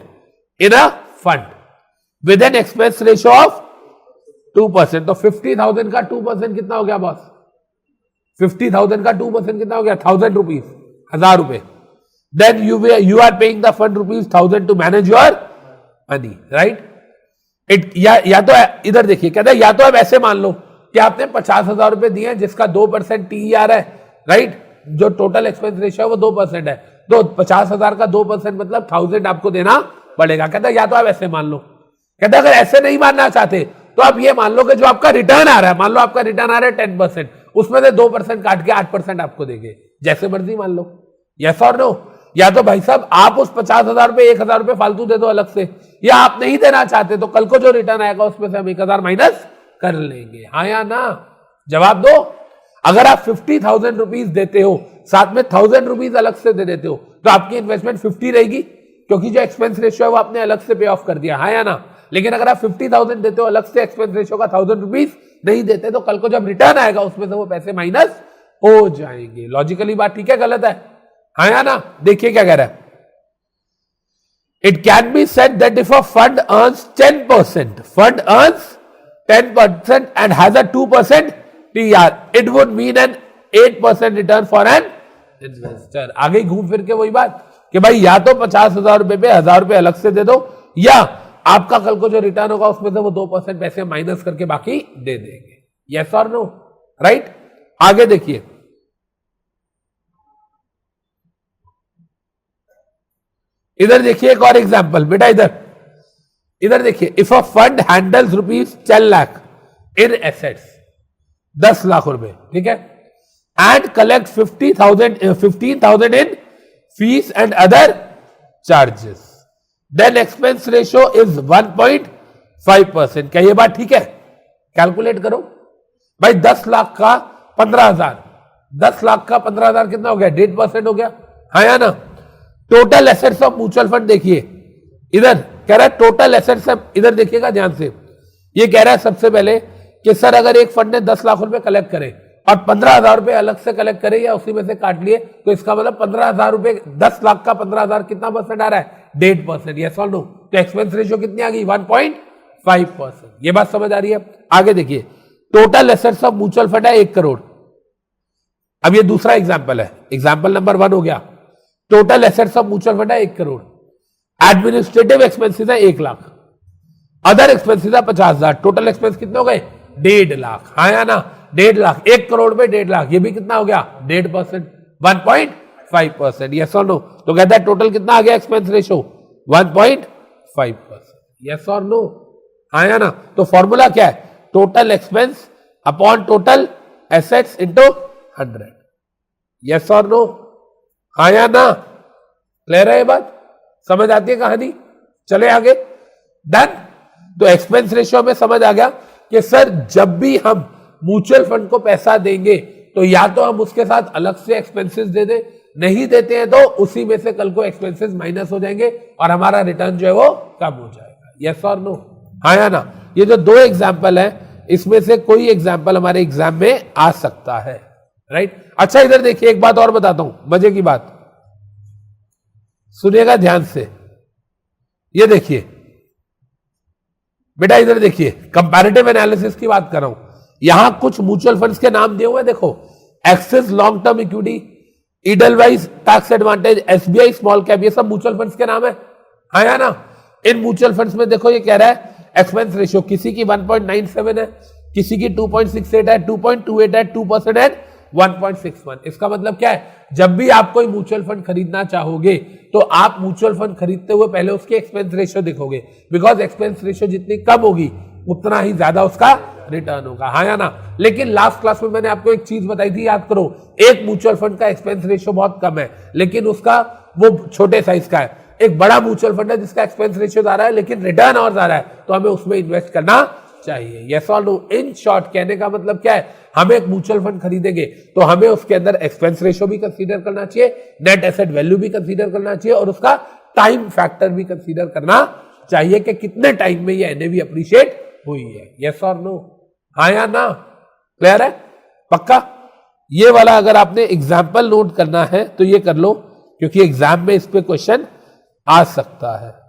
in a fund with an expense ratio of 2%, तो 50,000 का 2% कितना हो गया बॉस? 50,000 का 2% कितना हो गया? 1,000 रुपीज, 1,000 रुपए। Then you are paying the fund rupees 1,000 to manage your money. Right? या तो इधर देखिए, कहते हैं या तो अब ऐसे मान लो कि आपने 50,000 रुपए दिए जिसका 2% टीईआर है। राइट? जो टोटल एक्सपेंस रेशियो है वो 2% है, तो 50,000 का 2% मतलब 1,000 आपको देना पड़ेगा। कहता है या तो आप ऐसे मान लो। कहता है अगर ऐसे नहीं मानना चाहते तो आप ये मान लो कि जो आपका रिटर्न आ रहा है, मान लो आपका रिटर्न आ रहा है 10%, उसमें से 2% काट के 8% आपको देंगे, जैसे मर्जी मान लो। यस और नो? या तो भाई साहब आप उस 50,000 रुपए 1,000 रुपए फालतू दे दो अलग से, या आप नहीं देना चाहते तो कल को जो रिटर्न आएगा उसमें से हम 1,000 माइनस कर लेंगे। हाँ या ना? जवाब दो। अगर आप 50,000 रुपीज देते हो, साथ में 1,000 रुपीज अलग से दे देते हो, तो आपकी इन्वेस्टमेंट 50 रहेगी, क्योंकि जो एक्सपेंस रेशियो है वो आपने अलग से पे ऑफ कर दिया। हाँ या ना? लेकिन अगर आप 50,000 देते हो अलग से, एक्सपेंस रेशियो का 1,000 रुपीज नहीं देते, तो कल को जब रिटर्न आएगा उसमें से वो पैसे माइनस हो जाएंगे। लॉजिकली बात ठीक है गलत है? हाँ या ना? देखिए क्या कह रहा है, it can be said that if a fund earns 10%, fund earns 10% and has a 2% TR, it would mean an 8% return for an investor। आगे घूम फिर के वही बात कि भाई या तो 50,000 रुपए पे 1,000 रुपए अलग से दे दो, या आपका कल को जो रिटर्न होगा उसमें से वो 2% पैसे माइनस करके बाकी दे देंगे। यस और नो? राइट? आगे देखिए, इधर देखिए एक और एग्जांपल बेटा, इधर देखिए, if a fund handles rupees 10 lakh in assets, 10 lakh रुपए, ठीक है, and collect 15,000 in fees and other charges, then expense ratio is 1.5%। क्या ये बात ठीक है? कैलकुलेट करो भाई, 10 लाख का 15,000, 10 लाख का 15,000 कितना हो गया? 1.5% हो गया। हाँ या ना? Total assets of mutual fund देखिए, इधर कह रहा है टोटल एसेट्स, इधर देखिएगा ध्यान से, ये कह रहा है सबसे पहले कि सर अगर एक फंड ने 10 लाख रुपए कलेक्ट करे और 15,000 रुपए अलग से कलेक्ट करे या उसी में से काट लिए, तो इसका मतलब 15,000 रुपए, 10 लाख का 15,000 कितना परसेंट आ रहा है? 1.5%। यस और नो? तो एक्सपेंस रेशियो कितनी आ गई? 1.5%। ये बात समझ आ रही है? आगे देखिए, total assets of mutual fund है 1 करोड़। अब ये दूसरा एग्जाम्पल है, एग्जाम्पल नंबर 1 हो गया, total assets of mutual fund है 1 करोड़, एडमिनिस्ट्रेटिव एक्सपेंसेस है 1 लाख, अदर एक्सपेंसेस है 50,000, टोटल एक्सपेंस कितने हो गए? 1.5 लाख। हाँ या ना? 1.5 लाख, 1 करोड़ में 1.5 लाख, ये भी कितना हो गया? 1.5%, 1.5%। यस और नो? तो कहता है टोटल कितना आ गया एक्सपेंस रेशियो? 1.5%। यस और नो? हाँ या ना? तो फॉर्मूला क्या है? Total expense upon total assets into 100। Yes और नो? हाँ या ना? क्लियर है ये बात? समझ आती है कहानी? चले आगे। डन? तो एक्सपेंस रेशियो में समझ आ गया कि सर जब भी हम म्यूचुअल फंड को पैसा देंगे तो या तो हम उसके साथ अलग से एक्सपेंसेस दे दें, नहीं देते हैं तो उसी में से कल को एक्सपेंसेस माइनस हो जाएंगे और हमारा रिटर्न जो है वो कम हो जाएगा। यस और नो, हाँ या ना। ये जो दो एग्जाम्पल है इसमें से कोई एग्जाम्पल हमारे एग्जाम में आ सकता है, राइट। अच्छा इधर देखिए, एक बात और बताता हूं, मजे की बात, सुनिएगा ध्यान से। ये देखिए बेटा, इधर देखिए, कंपैरेटिव एनालिसिस की बात कर रहा हूं। यहां कुछ म्यूचुअल फंड्स के नाम दिए हुए हैं, देखो, axis long term equity, Edelweiss tax advantage, SBI small cap, ये सब म्यूचुअल फंड्स के नाम है, हाँ या ना। इन म्यूचुअल फंड्स में देखो ये कह रहा है एक्सपेंस रेशियो किसी की 1.97 है, किसी की 2.68 है, 2.28 है, 2% है, 1.61। इसका मतलब क्या है, जब भी आप कोई म्यूचुअल फंड खरीदना चाहोगे तो आप म्यूचुअल फंड खरीदते हुए पहले उसके एक्सपेंस रेशियो देखोगे, बिकॉज एक्सपेंस रेशियो जितनी कम होगी उतना ही ज्यादा उसका रिटर्न होगा, हाँ या ना। लेकिन लास्ट क्लास में मैंने आपको एक चीज बताई थी, याद करो, एक म्यूचुअल फंड का एक्सपेंस रेशियो बहुत कम है लेकिन उसका वो छोटे साइज का है। एक बड़ा म्यूचुअल फंड है जिसका एक्सपेंस रेशियो ज्यादा है लेकिन रिटर्न और ज्यादा है, तो हमें उसमें इन्वेस्ट करना चाहिए। यस और नो। इन शॉर्ट कहने का मतलब क्या है, हम एक म्यूचुअल फंड खरीदेंगे तो हमें उसके अंदर एक्सपेंस रेशियो भी कंसीडर करना चाहिए, नेट एसेट वैल्यू भी कंसीडर करना चाहिए और उसका टाइम फैक्टर भी कंसीडर करना चाहिए कि कितने टाइम में ये एनएवी अप्रिशिएट हुई है। यस और नो, हाँ या ना, क्लियर है, पक्का। ये वाला अगर आपने एग्जाम्पल नोट करना है तो ये कर लो, क्योंकि एग्जाम में इस पे क्वेश्चन आ सकता है।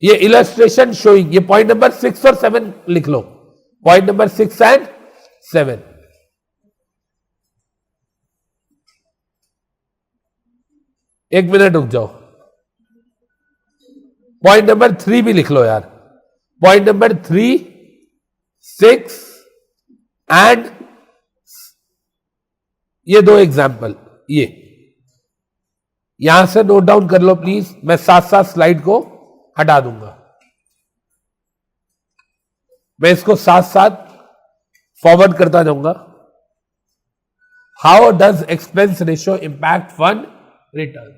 ये इलस्ट्रेशन शोइंग, ये पॉइंट नंबर 6 और 7 लिख लो, पॉइंट नंबर 6 एंड 7। एक मिनट रुक जाओ, पॉइंट नंबर 3 भी लिख लो यार, पॉइंट नंबर 3, 6 एंड ये दो एग्जाम्पल, ये यहां से नोट डाउन कर लो प्लीज, मैं साथ साथ स्लाइड को हटा दूंगा, मैं इसको साथ साथ फॉरवर्ड करता जाऊंगा। How does expense ratio impact fund return.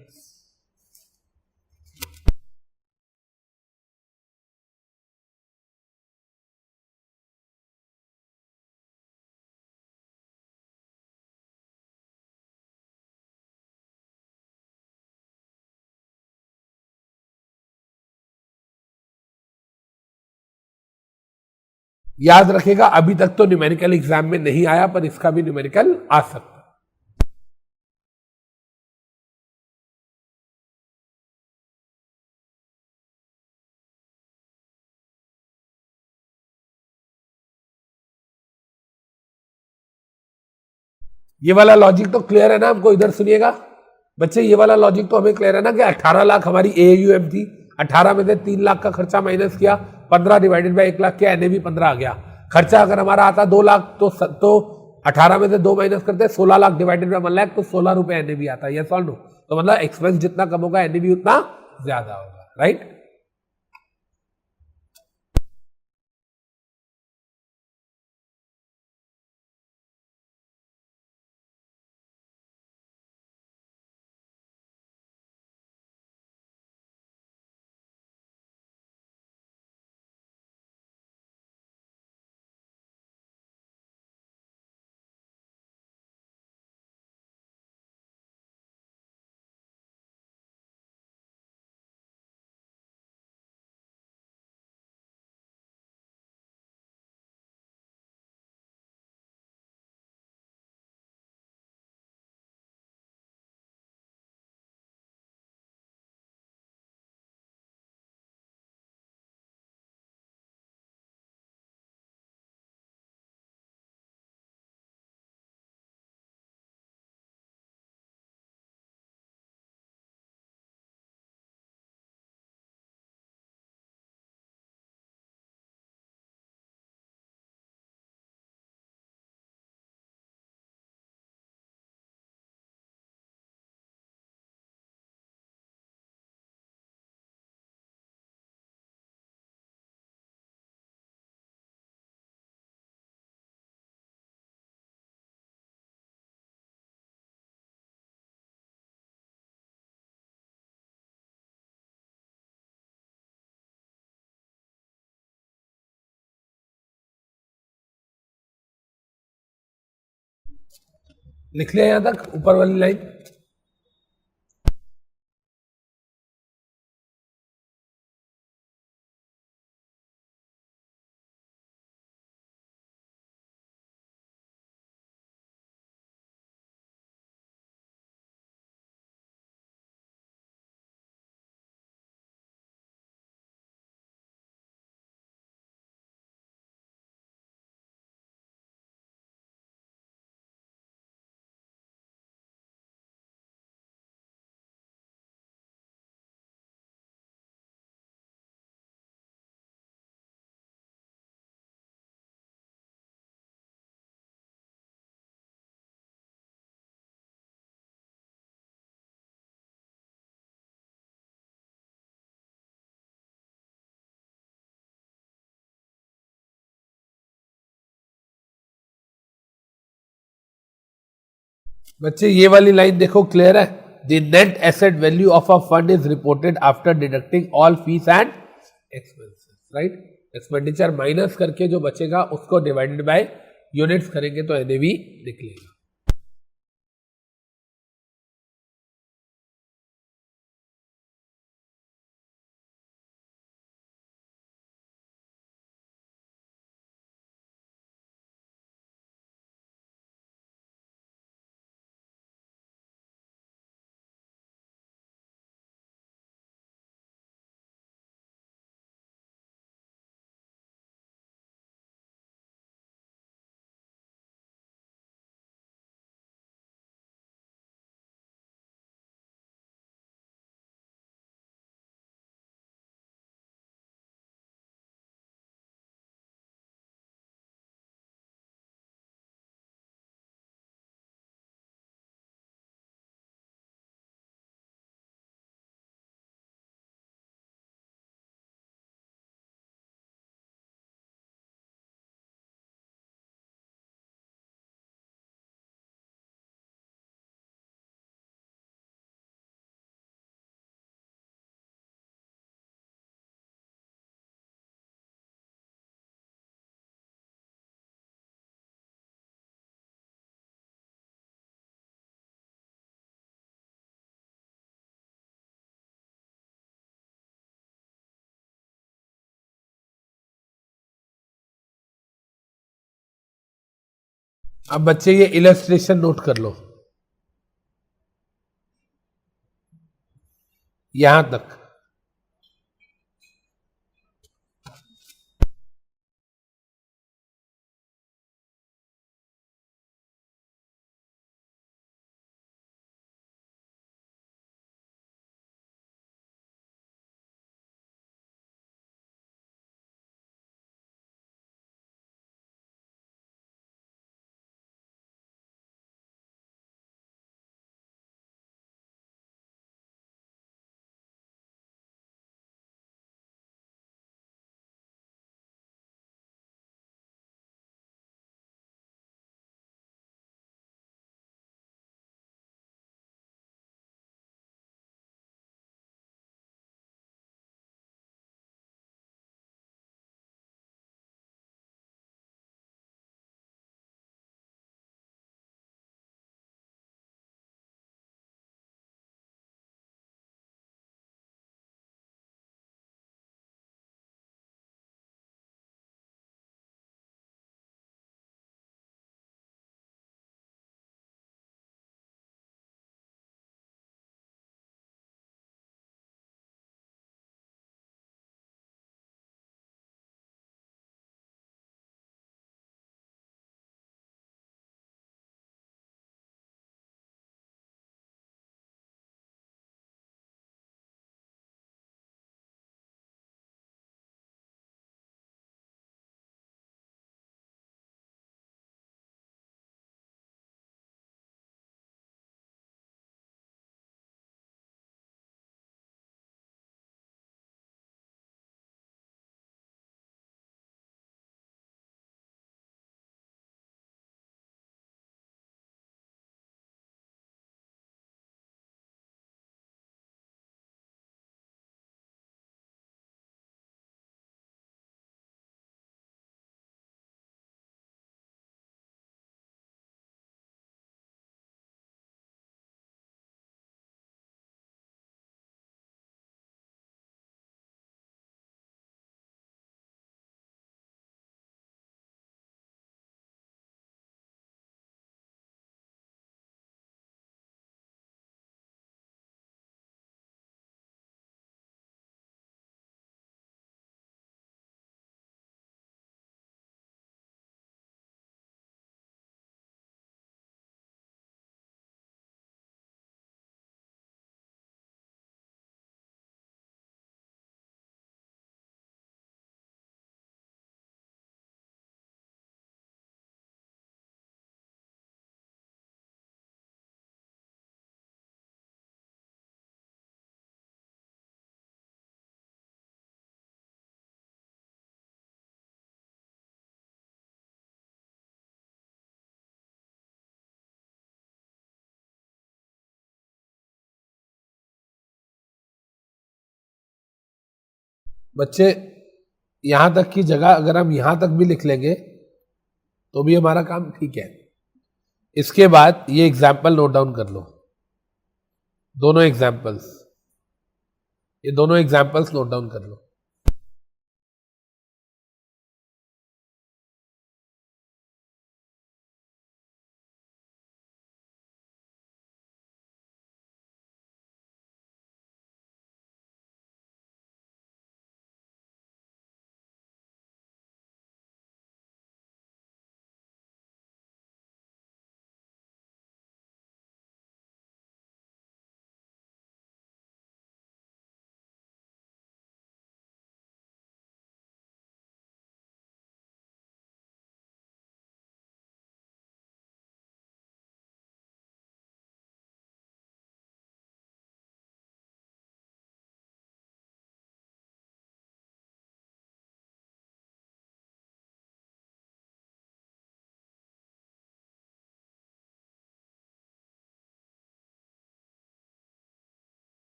याद रखेगा, अभी तक तो न्यूमेरिकल एग्जाम में नहीं आया पर इसका भी न्यूमेरिकल आ सकता है। ये वाला लॉजिक तो क्लियर है ना हमको, इधर सुनिएगा बच्चे, ये वाला लॉजिक तो हमें क्लियर है ना कि 18 लाख हमारी एयूएम थी, 18 में से 3 लाख का खर्चा माइनस किया, 15 डिवाइडेड बाय 1 लाख किया, एनएवी 15 आ गया। खर्चा अगर हमारा आता 2 लाख तो 18 में से 2 माइनस करते 16 लाख डिवाइडेड बाय 1 लाख, तो 16 रुपए एनएवी आता है। ये सॉल्व नो, तो मतलब एक्सपेंस जितना कम होगा एनएवी उतना ज्यादा होगा, राइट। लिख लिया यहां तक ऊपर वाली लाइन? बच्चे ये वाली लाइन देखो, क्लियर है? The net asset value of a fund is reported after deducting all fees and expenses, right? Expenditure minus करके जो बचेगा उसको डिवाइडेड बाय यूनिट्स करेंगे तो एनएवी निकलेगा। अब बच्चे ये इलस्ट्रेशन नोट कर लो यहां तक। बच्चे यहां तक की जगह अगर हम यहां तक भी लिख लेंगे तो भी हमारा काम ठीक है। इसके बाद ये एग्जाम्पल नोट डाउन कर लो, दोनों एग्जाम्पल्स, ये दोनों एग्जाम्पल्स नोट डाउन कर लो।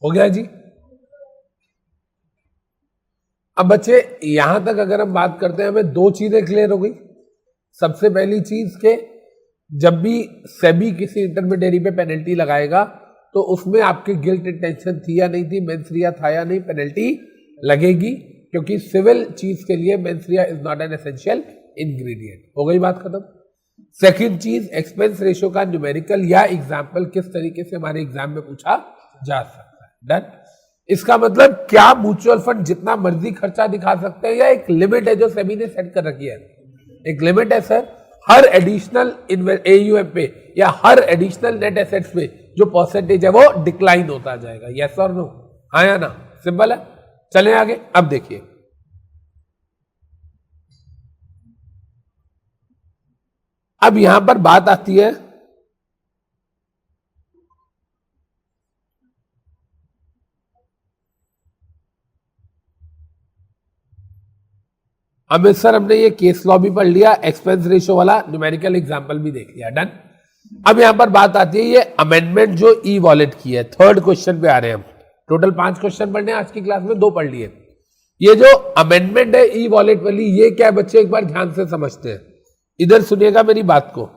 हो गया जी। अब बच्चे यहां तक अगर हम बात करते हैं, हमें दो चीजें क्लियर हो गई। सबसे पहली चीज के जब भी सेबी किसी इंटरमीडियरी पे पेनल्टी लगाएगा तो उसमें आपके गिल्ट इंटेंशन थी या नहीं थी, मेंस रिया था या नहीं, पेनल्टी लगेगी, क्योंकि सिविल चीज के लिए mains rea is not an essential ingredient. हो गई बात खत्म। सेकंड चीज, एक्सपेंस रेशियो का न्यूमेरिकल या एग्जाम्पल किस तरीके से हमारे एग्जाम में पूछा जा सकता है। डन। इसका मतलब क्या म्यूचुअल फंड जितना मर्जी खर्चा दिखा सकते हैं या एक लिमिट है जो सेबी ने सेट कर रखी है? एक लिमिट है सर। हर एडिशनल AUM पे या हर एडिशनल नेट एसेट्स पे जो परसेंटेज है वो डिक्लाइन होता जाएगा। यस और नो? हाँ या ना? सिंपल है। चलें आगे। अब देखिए, अब यहां पर बात आती है अब सर हमने ये केस लॉ भी पढ़ लिया, एक्सपेंस रेशियो वाला न्यूमेरिकल एग्जांपल भी देख लिया। डन। अब यहां पर बात आती है ये अमेंडमेंट जो ई वॉलेट की है। थर्ड क्वेश्चन पे आ रहे हैं हम। टोटल 5 क्वेश्चन पढ़ने आज की क्लास में, 2 पढ़ लिए। ये जो अमेंडमेंट है ई वॉलेट वाली, ये क्या है बच्चे, एक बार ध्यान से समझते हैं। इधर सुनिएगा मेरी बात को।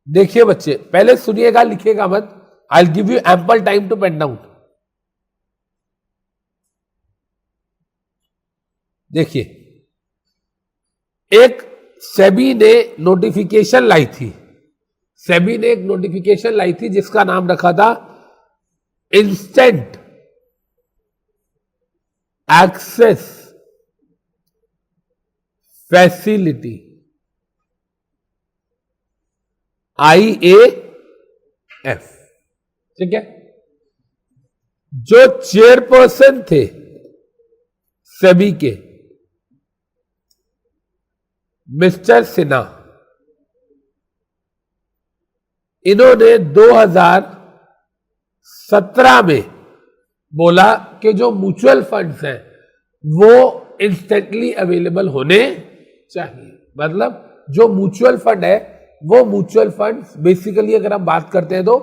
देखिए बच्चे, पहले सुनिएगा, लिखिएगा मत। I will give you ample time to pen down. देखिए, एक सेबी ने नोटिफिकेशन लाई थी, सेबी ने एक नोटिफिकेशन लाई थी जिसका नाम रखा था इंस्टेंट एक्सेस फैसिलिटी, IAF। ठीक है। जो चेयरपर्सन थे सेबी के, मिस्टर सिन्हा, इन्होंने 2017 में बोला कि जो म्यूचुअल फंड्स हैं वो इंस्टेंटली अवेलेबल होने चाहिए। मतलब जो म्यूचुअल फंड है वो म्यूचुअल फंड्स बेसिकली अगर हम बात करते हैं तो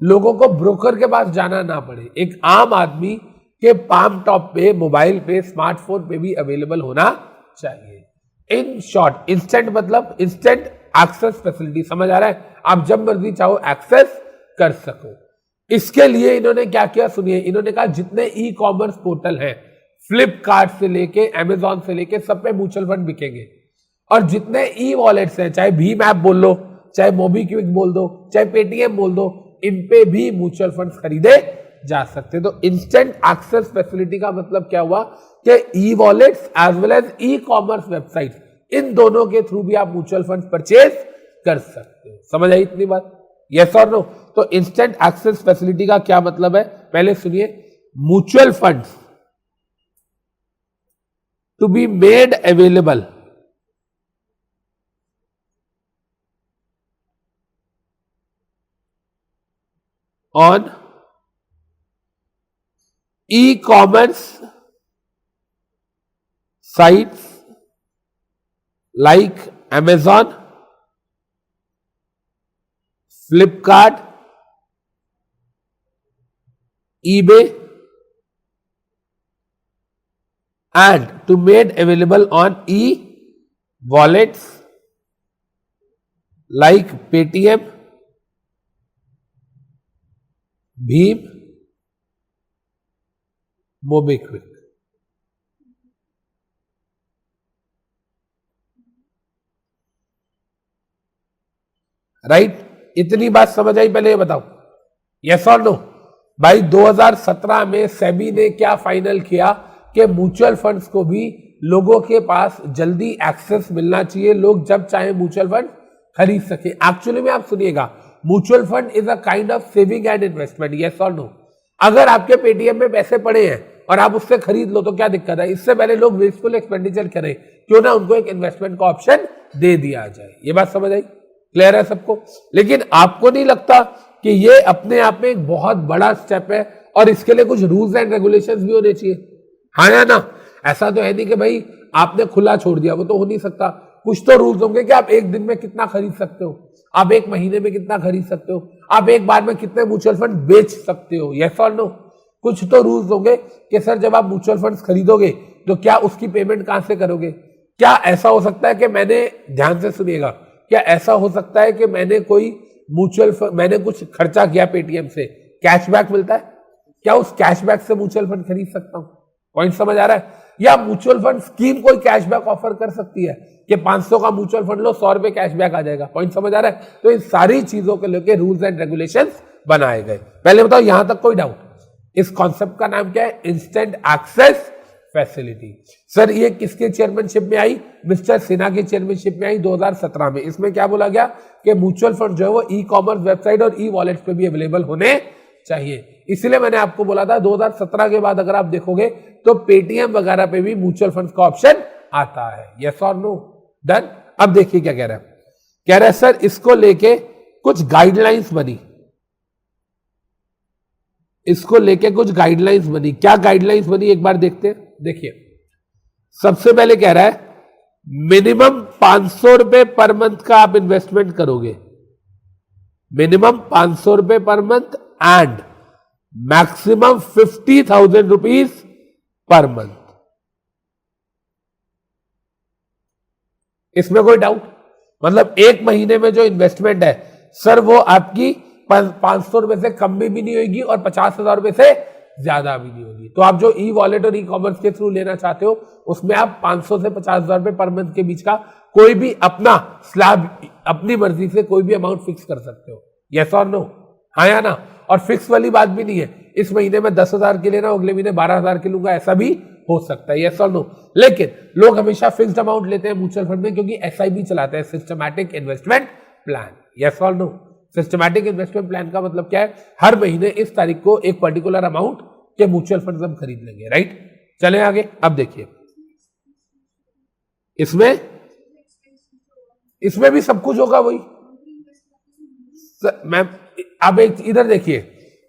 लोगों को ब्रोकर के पास जाना ना पड़े, एक आम आदमी के पाम टॉप पे, मोबाइल पे, स्मार्टफोन पे भी अवेलेबल होना चाहिए। इन शॉर्ट, इंस्टेंट मतलब इंस्टेंट एक्सेस फैसिलिटी, समझ आ रहा है? आप जब मर्जी चाहो एक्सेस कर सको। इसके लिए इन्होंने क्या किया सुनिए, इन्होंने कहा जितने ई कॉमर्स पोर्टल हैं, फ्लिपकार्ट से लेके अमेजॉन से लेके सब पे म्यूचुअल फंड बिकेंगे, और जितने ई वॉलेट्स हैं, चाहे भीम ऐप बोल लो, चाहे मोबीक्विक बोल दो, चाहे पेटीएम बोल दो, इन पे भी म्यूचुअल फंड खरीदे जा सकते हैं। तो इंस्टेंट एक्सेस फैसिलिटी का मतलब क्या हुआ कि e wallets as well as e commerce website, इन दोनों के थ्रू भी आप म्यूचुअल फंड परचेज कर सकते हो। समझ आई इतनी बात? यस और नो? तो इंस्टेंट एक्सेस फैसिलिटी का क्या मतलब है, पहले सुनिए। Mutual funds to be made available on e-commerce sites like Amazon, Flipkart, eBay, and to made available on e-wallets like Paytm, Bheem, MobiKwik. Right? इतनी बात समझ आई? पहले ये बताओ यस और नो? भाई 2017 में सेबी ने क्या फाइनल किया कि म्यूचुअल फंड्स को भी लोगों के पास जल्दी एक्सेस मिलना चाहिए, लोग जब चाहे म्यूचुअल फंड खरीद सके। एक्चुअली में आप सुनिएगा, mutual fund is a kind of saving and investment. Yes और नो? अगर आपके पेटीएम में पैसे पड़े हैं और आप उससे खरीद लो तो क्या दिक्कत है? इससे पहले लोग वेस्टफुल एक्सपेंडिचर करें, क्यों ना उनको एक इन्वेस्टमेंट का ऑप्शन दे दिया जाए। ये बात समझ आई? क्लियर है सबको? लेकिन आपको नहीं लगता कि ये अपने आप में एक बहुत बड़ा स्टेप है और इसके लिए कुछ रूल्स एंड रेगुलेशंस भी होने चाहिए? हाँ या ना? ऐसा तो है नहीं कि भाई आपने खुला छोड़ दिया, वो तो हो नहीं सकता। कुछ तो रूल्स होंगे कि आप एक दिन में कितना खरीद सकते हो, आप एक महीने में कितना खरीद सकते हो, आप एक बार में कितने म्यूचुअल फंड बेच सकते हो। यस और नो? कुछ तो रूल्स होंगे कि सर जब आप म्यूचुअल फंड्स खरीदोगे तो क्या उसकी पेमेंट कहां से करोगे? क्या ऐसा हो सकता है कि मैंने, ध्यान से सुनिएगा, क्या ऐसा हो सकता है कि मैंने कोई म्यूचुअल फंड, मैंने कुछ खर्चा किया पेटीएम से, कैशबैक मिलता है, क्या उस कैशबैक से म्यूचुअल फंड खरीद सकता हूं? पॉइंट समझ आ रहा है? या म्यूचुअल फंड स्कीम कोई कैशबैक ऑफर कर सकती है कि 500 का म्यूचुअल फंड लो, 100 रुपए कैशबैक आ जाएगा। पॉइंट समझ आ रहा है? तो इन सारी चीजों के लेके रूल्स एंड रेगुलेशंस बनाए गए। पहले बताओ यहां तक कोई डाउट? इस कॉन्सेप्ट का नाम क्या है? Instant access facility. सर ये किसके चेयरमैनशिप में आई? मिस्टर सिन्हा की चेयरमैनशिप में आई 2017 में। इसमें क्या बोला गया कि म्यूचुअल फंड जो है वो ई कॉमर्स वेबसाइट और ई वॉलेट पे भी अवेलेबल होने चाहिए। इसलिए मैंने आपको बोला था 2017 के बाद अगर आप देखोगे तो पेटीएम वगैरह पे भी म्यूचुअल फंड का ऑप्शन आता है। यस और नो? डन? अब देखिए क्या कह रहा है। कह रहा है सर इसको लेके कुछ गाइडलाइंस बनी, इसको लेके कुछ गाइडलाइंस बनी। क्या गाइडलाइंस बनी एक बार देखते हैं। देखिए सबसे पहले कह रहा है मिनिमम 500 रुपए पर मंथ का आप इन्वेस्टमेंट करोगे, मिनिमम 500 रुपए per month and maximum 50,000 rupees per month. इसमें कोई डाउट? मतलब एक महीने में जो इन्वेस्टमेंट है सर वो आपकी 500 रुपए से कम में भी नहीं होगी और 50,000 रुपए से ज्यादा भी नहीं होगी। तो आप जो ई वॉलेट और ई कॉमर्स के थ्रू लेना चाहते हो उसमें आप 500 से 50,000 रुपए पर मंथ के बीच का कोई भी अपना स्लैब, अपनी मर्जी से कोई भी अमाउंट फिक्स कर सकते हो। यस और नो? हाँ या ना? और फिक्स वाली बात भी नहीं है, इस महीने में 10,000 के लेना, अगले महीने 12,000 के लूंगा, ऐसा भी हो सकता है। यस और नो? लेकिन लोग हमेशा फिक्स्ड अमाउंट लेते हैं म्यूचुअल फंड में क्योंकि एसआईपी चलाते हैं, सिस्टमैटिक इन्वेस्टमेंट प्लान। यस और नो? सिस्टमैटिक इन्वेस्टमेंट प्लान का मतलब क्या है? हर महीने इस तारीख को एक पर्टिकुलर अमाउंट के म्यूचुअल फंड हम खरीद लेंगे। राइट? चलें आगे। अब देखिए इसमें भी सब कुछ होगा वही। मैम अब एक इधर देखिए,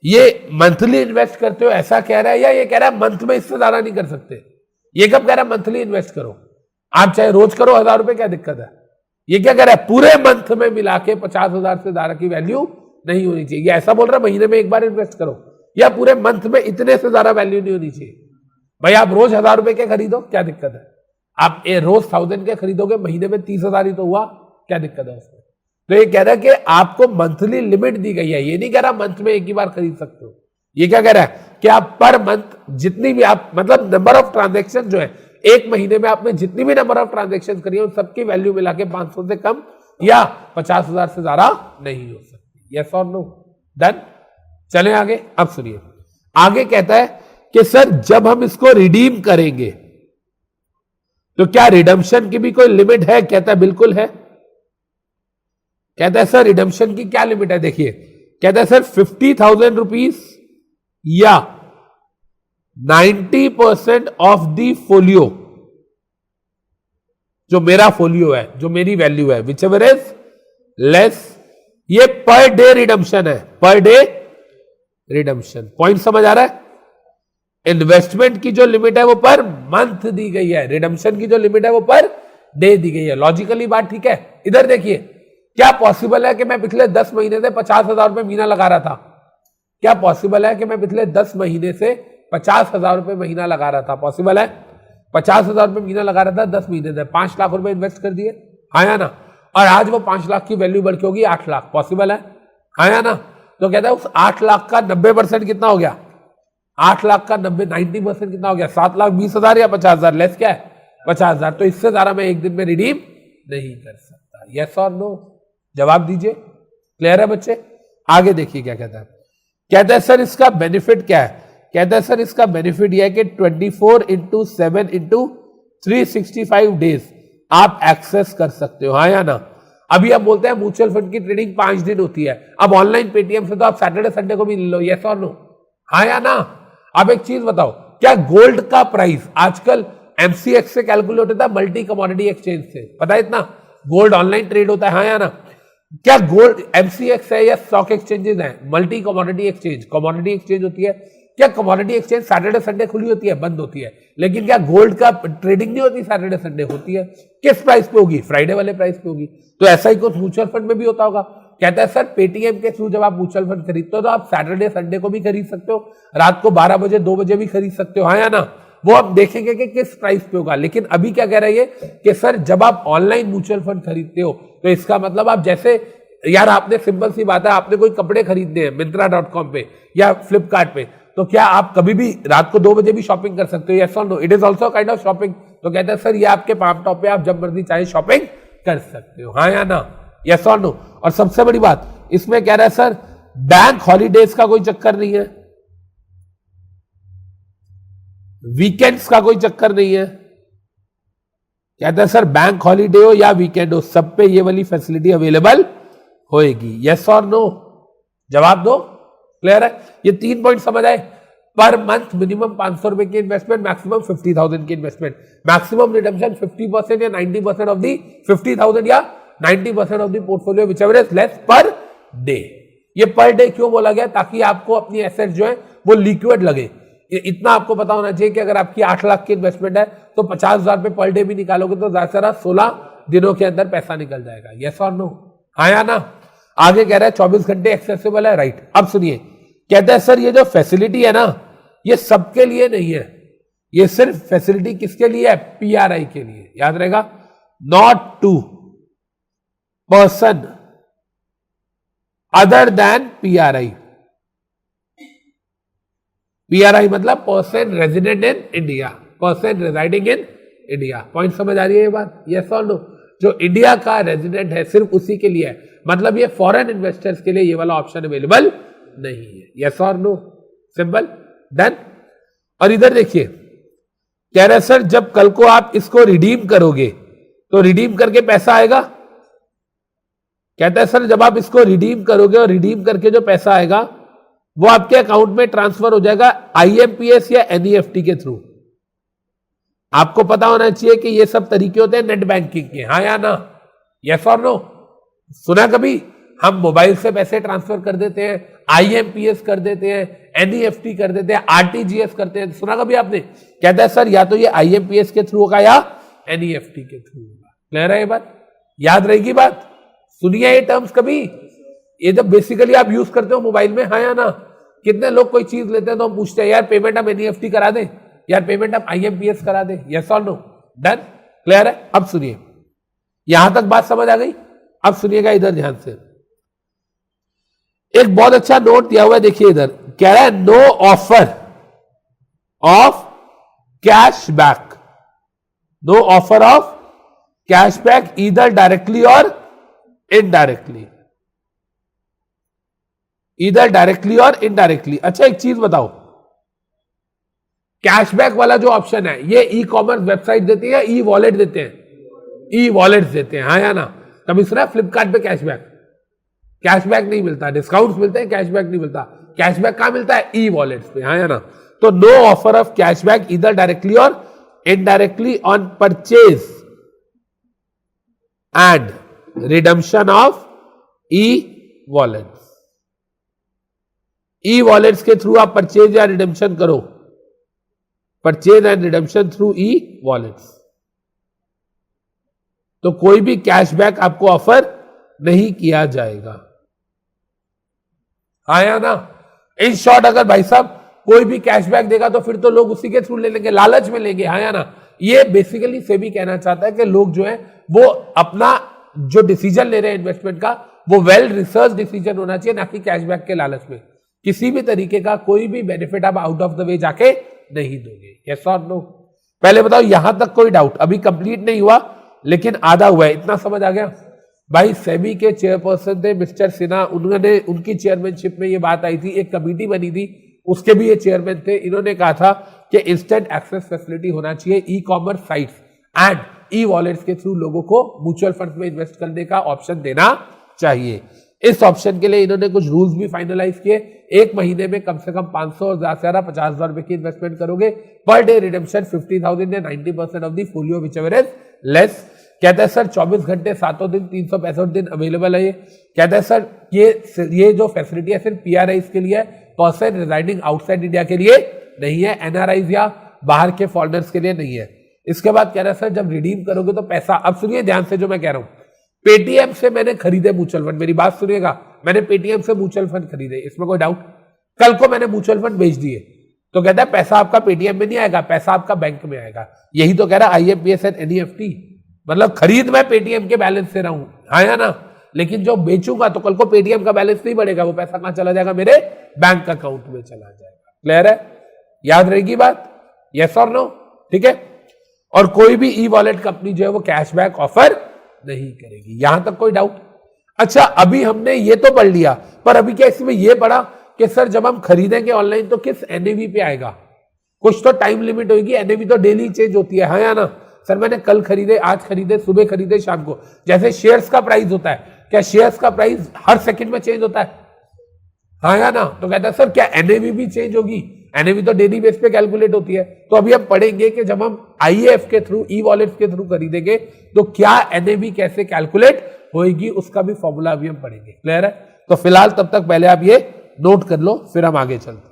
ये मंथली इन्वेस्ट करते हो ऐसा कह रहा है या ये कह रहा है मंथ में इससे ज्यादा नहीं कर सकते? ये कब कह रहा है मंथली इन्वेस्ट करो? आप चाहे रोज करो 1,000 रुपए, क्या दिक्कत है? ये क्या कह रहा है? पूरे मंथ में मिला के 50,000 से ज्यादा की वैल्यू नहीं होनी चाहिए। ये ऐसा बोल रहा है महीने में एक बार इन्वेस्ट करो या पूरे मंथ में इतने से ज्यादा वैल्यू नहीं होनी चाहिए। भाई आप रोज 1000 रुपए के खरीदो, क्या दिक्कत है? आप रोज 1000 के खरीदोगे, महीने में 30,000 ही तो हुआ, क्या दिक्कत है उसमें? तो ये कह रहा है कि आपको मंथली लिमिट दी गई है। ये नहीं कह रहा मंथ में एक ही बार खरीद सकते हो। ये क्या कह रहा है कि आप पर मंथ जितनी भी आप मतलब नंबर ऑफ ट्रांजेक्शन जो है, एक महीने में आपने जितनी भी नंबर ऑफ ट्रांजेक्शन करी है उन सबकी वैल्यू मिला के 500 से कम या 50,000 से ज्यादा नहीं हो सकती। यस और नो? डन। चलें आगे। अब सुनिए, आगे कहता है कि सर जब हम इसको रिडीम करेंगे तो क्या रिडम्पशन की भी कोई लिमिट है? कहता है बिल्कुल है। कहता है सर रिडम्पशन की क्या लिमिट है? देखिए, कहता है सर 50,000 रुपीज या 90% ऑफ दी फोलियो, जो मेरा फोलियो है, जो मेरी वैल्यू है, विच एवर इज लेस, ये पर डे रिडम्पशन है। Per day redemption. पॉइंट समझ आ रहा है? इन्वेस्टमेंट की जो लिमिट है वो पर मंथ दी गई है, रिडम्पशन की जो लिमिट है वो पर डे दी गई है। लॉजिकली बात ठीक है। इधर देखिए, क्या पॉसिबल है कि मैं पिछले 10 महीने से 50,000 रुपए महीना लगा रहा था? क्या पॉसिबल है कि मैं पिछले 10 महीने से 50,000 रुपए महीना लगा रहा था? पॉसिबल है। 50,000 रुपए महीना लगा रहा था 10 महीने से, 5 लाख रुपए इन्वेस्ट कर दिए, हाँ या ना? और आज वो 5 लाख की वैल्यू बढ़ के होगी 8 लाख। पॉसिबल है, हाँ या ना? तो कहता है उस 8 लाख का 90% कितना हो गया? 8 लाख का 90% कितना हो गया? 7,20,000 या 50,000? लेस क्या है? 50,000। तो इससे ज्यादा मैं एक दिन में रिडीम नहीं कर सकता। यस और नो? जवाब दीजिए। क्लियर है बच्चे? आगे देखिए क्या कहता है। कहता है सर इसका बेनिफिट क्या है? कहता है सर इसका बेनिफिट यह है कि 24/7/365 डेज आप एक्सेस कर सकते हो, हाँ या ना? अभी आप बोलते हैं म्यूचुअल फंड की ट्रेडिंग 5 दिन होती है, अब ऑनलाइन पेटीएम से तो आप सैटरडे संडे को भी ले लो। यस और नो? हाँ या ना? अब एक चीज बताओ, क्या गोल्ड का प्राइस आजकल एमसीएक्स से कैलकुलेट होता है, मल्टी कमोडिटी एक्सचेंज से? पता है इतना? गोल्ड ऑनलाइन ट्रेड होता है, हाँ या ना? क्या गोल्ड एमसीएक्स है या स्टॉक एक्सचेंजेस है? Multi commodity exchange, commodity exchange होती है। क्या कमोडिटी एक्सचेंज सैटरडे संडे खुली होती है? बंद होती है। लेकिन क्या गोल्ड का ट्रेडिंग नहीं होती सैटरडे संडे? होती है। किस प्राइस पे होगी? फ्राइडे वाले प्राइस पे होगी। तो ऐसा ही कुछ म्यूचुअल फंड में भी होता होगा। कहता है सर पेटीएम के थ्रू जब आप म्यूचुअल फंड खरीदते हो तो आप सैटरडे संडे को भी खरीद सकते हो, रात को 12 बजे 2 बजे भी खरीद सकते हो, हाँ या ना? वो आप देखेंगे कि किस प्राइस पे होगा। लेकिन अभी क्या कह रहा है ये कि सर जब आप ऑनलाइन म्यूचुअल फंड खरीदते हो तो इसका मतलब आप जैसे, यार आपने सिंपल सी बात है, आपने कोई कपड़े खरीदने हैं Myntra.com पे या फ्लिपकार्ट पे, तो क्या आप कभी भी रात को 2 बजे भी शॉपिंग कर सकते हो? यस और no? It is also kind of shopping. तो कहता है सर ये आपके पाम टॉप पे आप जब मर्जी चाहे शॉपिंग कर सकते हो, हाँ या ना? यस और नो? और सबसे बड़ी बात इसमें कह रहा है सर बैंक हॉलीडेज का कोई चक्कर नहीं है, वीकेंड्स का कोई चक्कर नहीं है। कहता है सर बैंक हॉलीडे हो या वीकेंड हो, सब पे ये वाली फैसिलिटी अवेलेबल होएगी। यस और नो? जवाब दो। क्लियर है? ये 3 पॉइंट समझ आए। पर मंथ मिनिमम 500 रुपए की इन्वेस्टमेंट, मैक्सिमम 50,000 की इन्वेस्टमेंट, मैक्सिमम रिडम्पशन 50% या 90% ऑफ दी 50,000 या 90% of the portfolio whichever is less per day. ये पर डे क्यों बोला गया? ताकि आपको अपनी एसेट जो है वो लिक्विड लगे। इतना आपको पता होना चाहिए कि अगर आपकी 8 लाख की इन्वेस्टमेंट है तो 50,000 रुपए पर डे भी निकालोगे तो ज्यादा से ज्यादा 16 दिनों के अंदर पैसा निकल जाएगा। यस और नो? हाँ या ना? आगे कह रहा है 24 घंटे एक्सेसिबल है, राइट। अब सुनिए, कहता है सर ये जो फैसिलिटी है ना ये सबके लिए नहीं है, ये सिर्फ फैसिलिटी किसके लिए है? पीआरआई के लिए। याद रहेगा, not to person other than PRI. PRI मतलब person resident in India, person residing in India. Point समझ आ रही है ये बात? यस और नो? जो इंडिया का रेजिडेंट है सिर्फ उसी के लिए है, मतलब ये फॉरेन इन्वेस्टर्स के लिए ये वाला ऑप्शन अवेलेबल नहीं है। यस और नो? Simple, done. और इधर देखिए, कह रहे सर जब कल को आप इसको रिडीम करोगे तो रिडीम करके पैसा आएगा। कहता है सर जब आप इसको रिडीम करोगे और रिडीम करके जो पैसा आएगा वो आपके अकाउंट में ट्रांसफर हो जाएगा आईएमपीएस या एनईएफटी के थ्रू। आपको पता होना चाहिए कि ये सब तरीके होते हैं नेट बैंकिंग के, हाँ या ना? यस और नो? सुना कभी? हम मोबाइल से पैसे ट्रांसफर कर देते हैं, आईएमपीएस कर देते हैं, एनईएफटी कर देते हैं, आरटीजीएस करते हैं। सुना कभी आपने? कहता है सर या तो ये आईएमपीएस के थ्रू होगा या एनईएफटी के थ्रू होगा। क्लियर है ये बात? याद रहेगी बात? सुनिए ये टर्म्स कभी, ये जब बेसिकली आप यूज करते हो मोबाइल में, हाँ या ना? कितने लोग कोई चीज लेते हैं तो हम पूछते हैं यार पेमेंट हम एनईएफटी करा दें, यार पेमेंट हम आईएमपीएस करा दें, यस और नो? डन? क्लियर है? अब सुनिए, यहां तक बात समझ आ गई? अब सुनिएगा इधर ध्यान से, एक बहुत अच्छा नोट दिया हुआ है, देखिए इधर कह रहा है no offer of cashback, no offer of cashback either directly और इनडायरेक्टली, ईदर डायरेक्टली और इनडायरेक्टली। अच्छा एक चीज बताओ, कैशबैक वाला जो ऑप्शन है ये ई कॉमर्स वेबसाइट देती है या ई वॉलेट देते हैं? ई वॉलेट देते हैं, हाँ या ना? कभी सुना फ्लिपकार्ट पे कैशबैक? कैशबैक नहीं मिलता, डिस्काउंट्स मिलते हैं, कैशबैक नहीं मिलता। कैशबैक कहां मिलता है? ई वॉलेट्स पे, हाँ या ना? तो नो ऑफर ऑफ कैशबैक इधर डायरेक्टली और indirectly on purchase and redemption of e wallets. E wallets के थ्रू आप परचेज या रिडम्पशन करो, purchase and redemption through e wallets, तो कोई भी कैशबैक आपको ऑफर नहीं किया जाएगा, हाँ या ना? इन शॉर्ट अगर भाई साहब कोई भी कैशबैक देगा तो फिर तो लोग उसी के थ्रू ले लेंगे, लालच में लेंगे, हाँ या ना? ये बेसिकली सेबी कहना चाहता है कि लोग जो है वो अपना जो डिसीजन ले रहे हैं इन्वेस्टमेंट का वो वेल रिसर्च डिसीजन होना चाहिए, ना कि कैशबैक के लालच में। किसी भी तरीके का कोई भी बेनिफिट आप आउट ऑफ द वे जाके नहीं दोगे, यस और नो? पहले बताओ यहां तक कोई डाउट? अभी कंप्लीट नहीं हुआ लेकिन आधा हुआ है, इतना समझ आ गया? भाई सेबी के चेयरपर्सन थे मिस्टर सिन्हा, उन्होंने उनकी चेयरमैनशिप में ये बात आई थी, एक कमेटी बनी थी, उसके भी ये चेयरमैन थे, इन्होंने कहा था कि इंस्टेंट एक्सेस फैसिलिटी होना चाहिए e commerce sites and e wallets के थ्रू लोगों को म्यूचुअल फंड में इन्वेस्ट करने का ऑप्शन देना चाहिए। इस ऑप्शन के लिए इन्होंने कुछ रूल्स भी फाइनलाइज किए, एक महीने में कम से कम 500 और ज्यादा से ज्यादा 50,000 रुपए की इन्वेस्टमेंट करोगे, पर डे रिडेम्पशन 50,000 या 90% of the folio whichever is less. कहता है सर 24 घंटे 7 दिन 365 दिन अवेलेबल है ये। कहता है सर ये जो फैसिलिटी है सिर्फ पीआरआईज के लिए है, पर्सन रिजाइडिंग आउटसाइड इंडिया के लिए नहीं है, एनआरआईज या बाहर के फॉरेनर्स के लिए नहीं है। इसके बाद कह रहा है सर जब रिडीम करोगे तो पैसा, अब सुनिए ध्यान से जो मैं कह रहा हूं, पेटीएम से मैंने खरीदे म्यूचुअल फंड, मेरी बात सुनिएगा, मैंने पेटीएम से म्यूचुअल फंड खरीदे, इसमें कोई डाउट? कल को मैंने म्यूचुअल फंड बेच दिए तो कहता है पैसा आपका पेटीएम में नहीं आएगा, पैसा आपका बैंक में आएगा। यही तो कह रहा है आईएमपीएस एंड एनईएफटी, मतलब खरीद मैं पेटीएम के बैलेंस से रहा हूं, हाँ या ना? लेकिन जो बेचूंगा तो कल को पेटीएम का बैलेंस नहीं बढ़ेगा, वो पैसा कहां चला जाएगा? मेरे बैंक अकाउंट में चला जाएगा। क्लियर है? याद रहेगी बात? यस और नो? ठीक है। और कोई भी ई वॉलेट कंपनी जो है वो कैशबैक ऑफर नहीं करेगी, यहां तक कोई डाउट? अच्छा अभी हमने ये तो पढ़ लिया, पर अभी क्या इसमें ये पढ़ा कि सर जब हम खरीदेंगे ऑनलाइन तो किस एनएवी पे आएगा? कुछ तो टाइम लिमिट होगी, एनएवी तो डेली चेंज होती है, हाँ या ना? सर मैंने कल खरीदे, आज खरीदे, सुबह खरीदे, शाम को, जैसे शेयर्स का प्राइस होता है, क्या शेयर्स का प्राइस हर सेकंड में चेंज होता है, हाँ या ना? तो कहता है सर क्या एनएवी भी चेंज होगी? एनएवी तो डेली बेस पे कैलकुलेट होती है। तो अभी हम पढ़ेंगे कि जब हम आईएएफ के थ्रू, ई वॉलेट्स के थ्रू खरीदेंगे तो क्या एनएवी कैसे कैलकुलेट होगी, उसका भी फॉर्मूला अभी हम पढ़ेंगे। क्लियर है? तो फिलहाल तब तक पहले आप ये नोट कर लो, फिर हम आगे चलते हैं।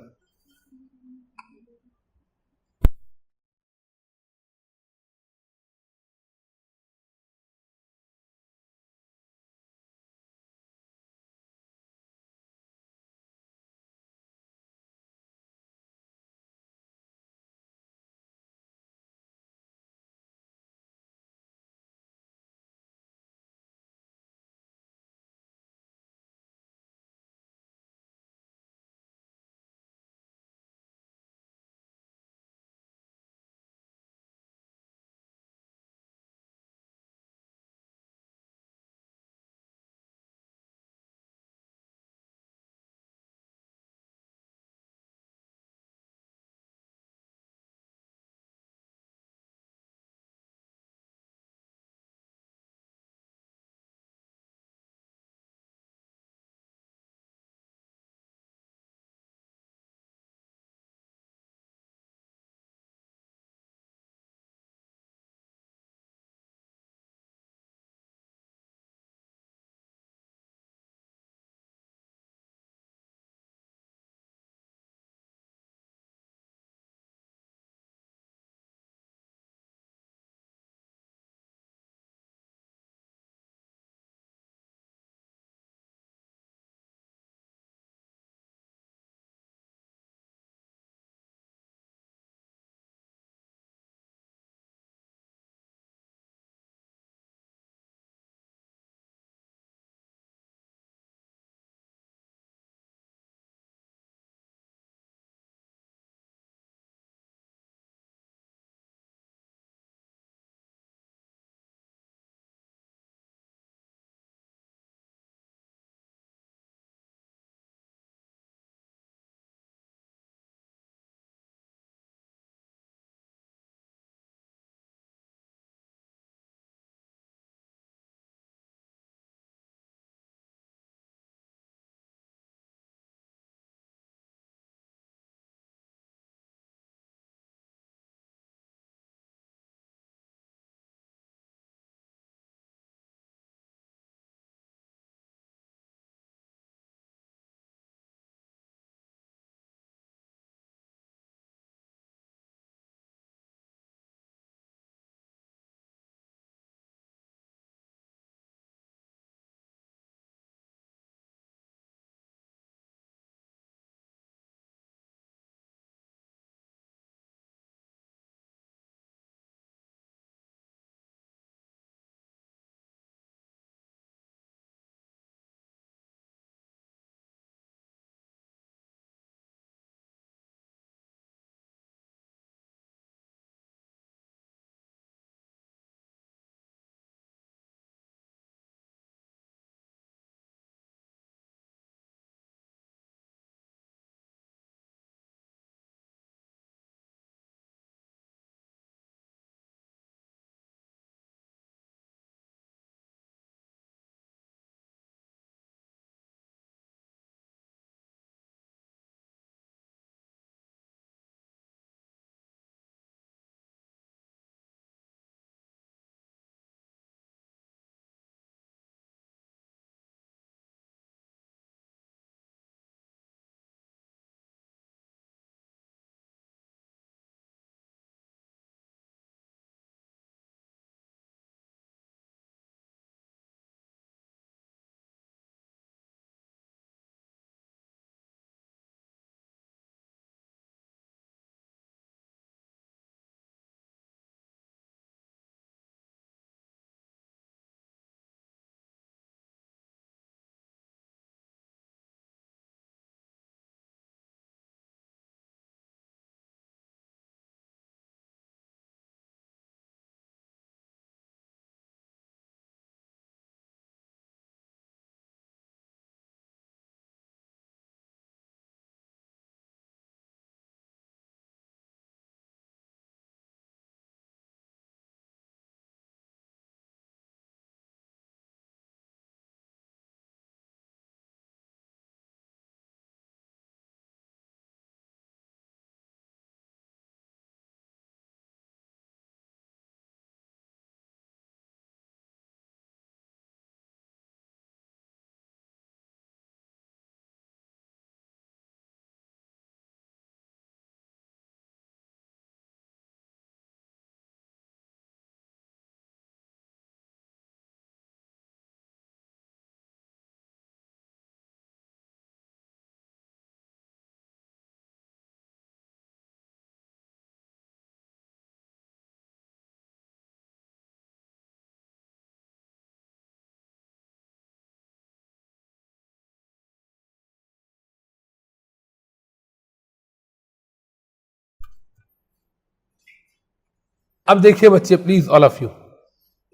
अब देखिए बच्चे प्लीज ऑल ऑफ यू,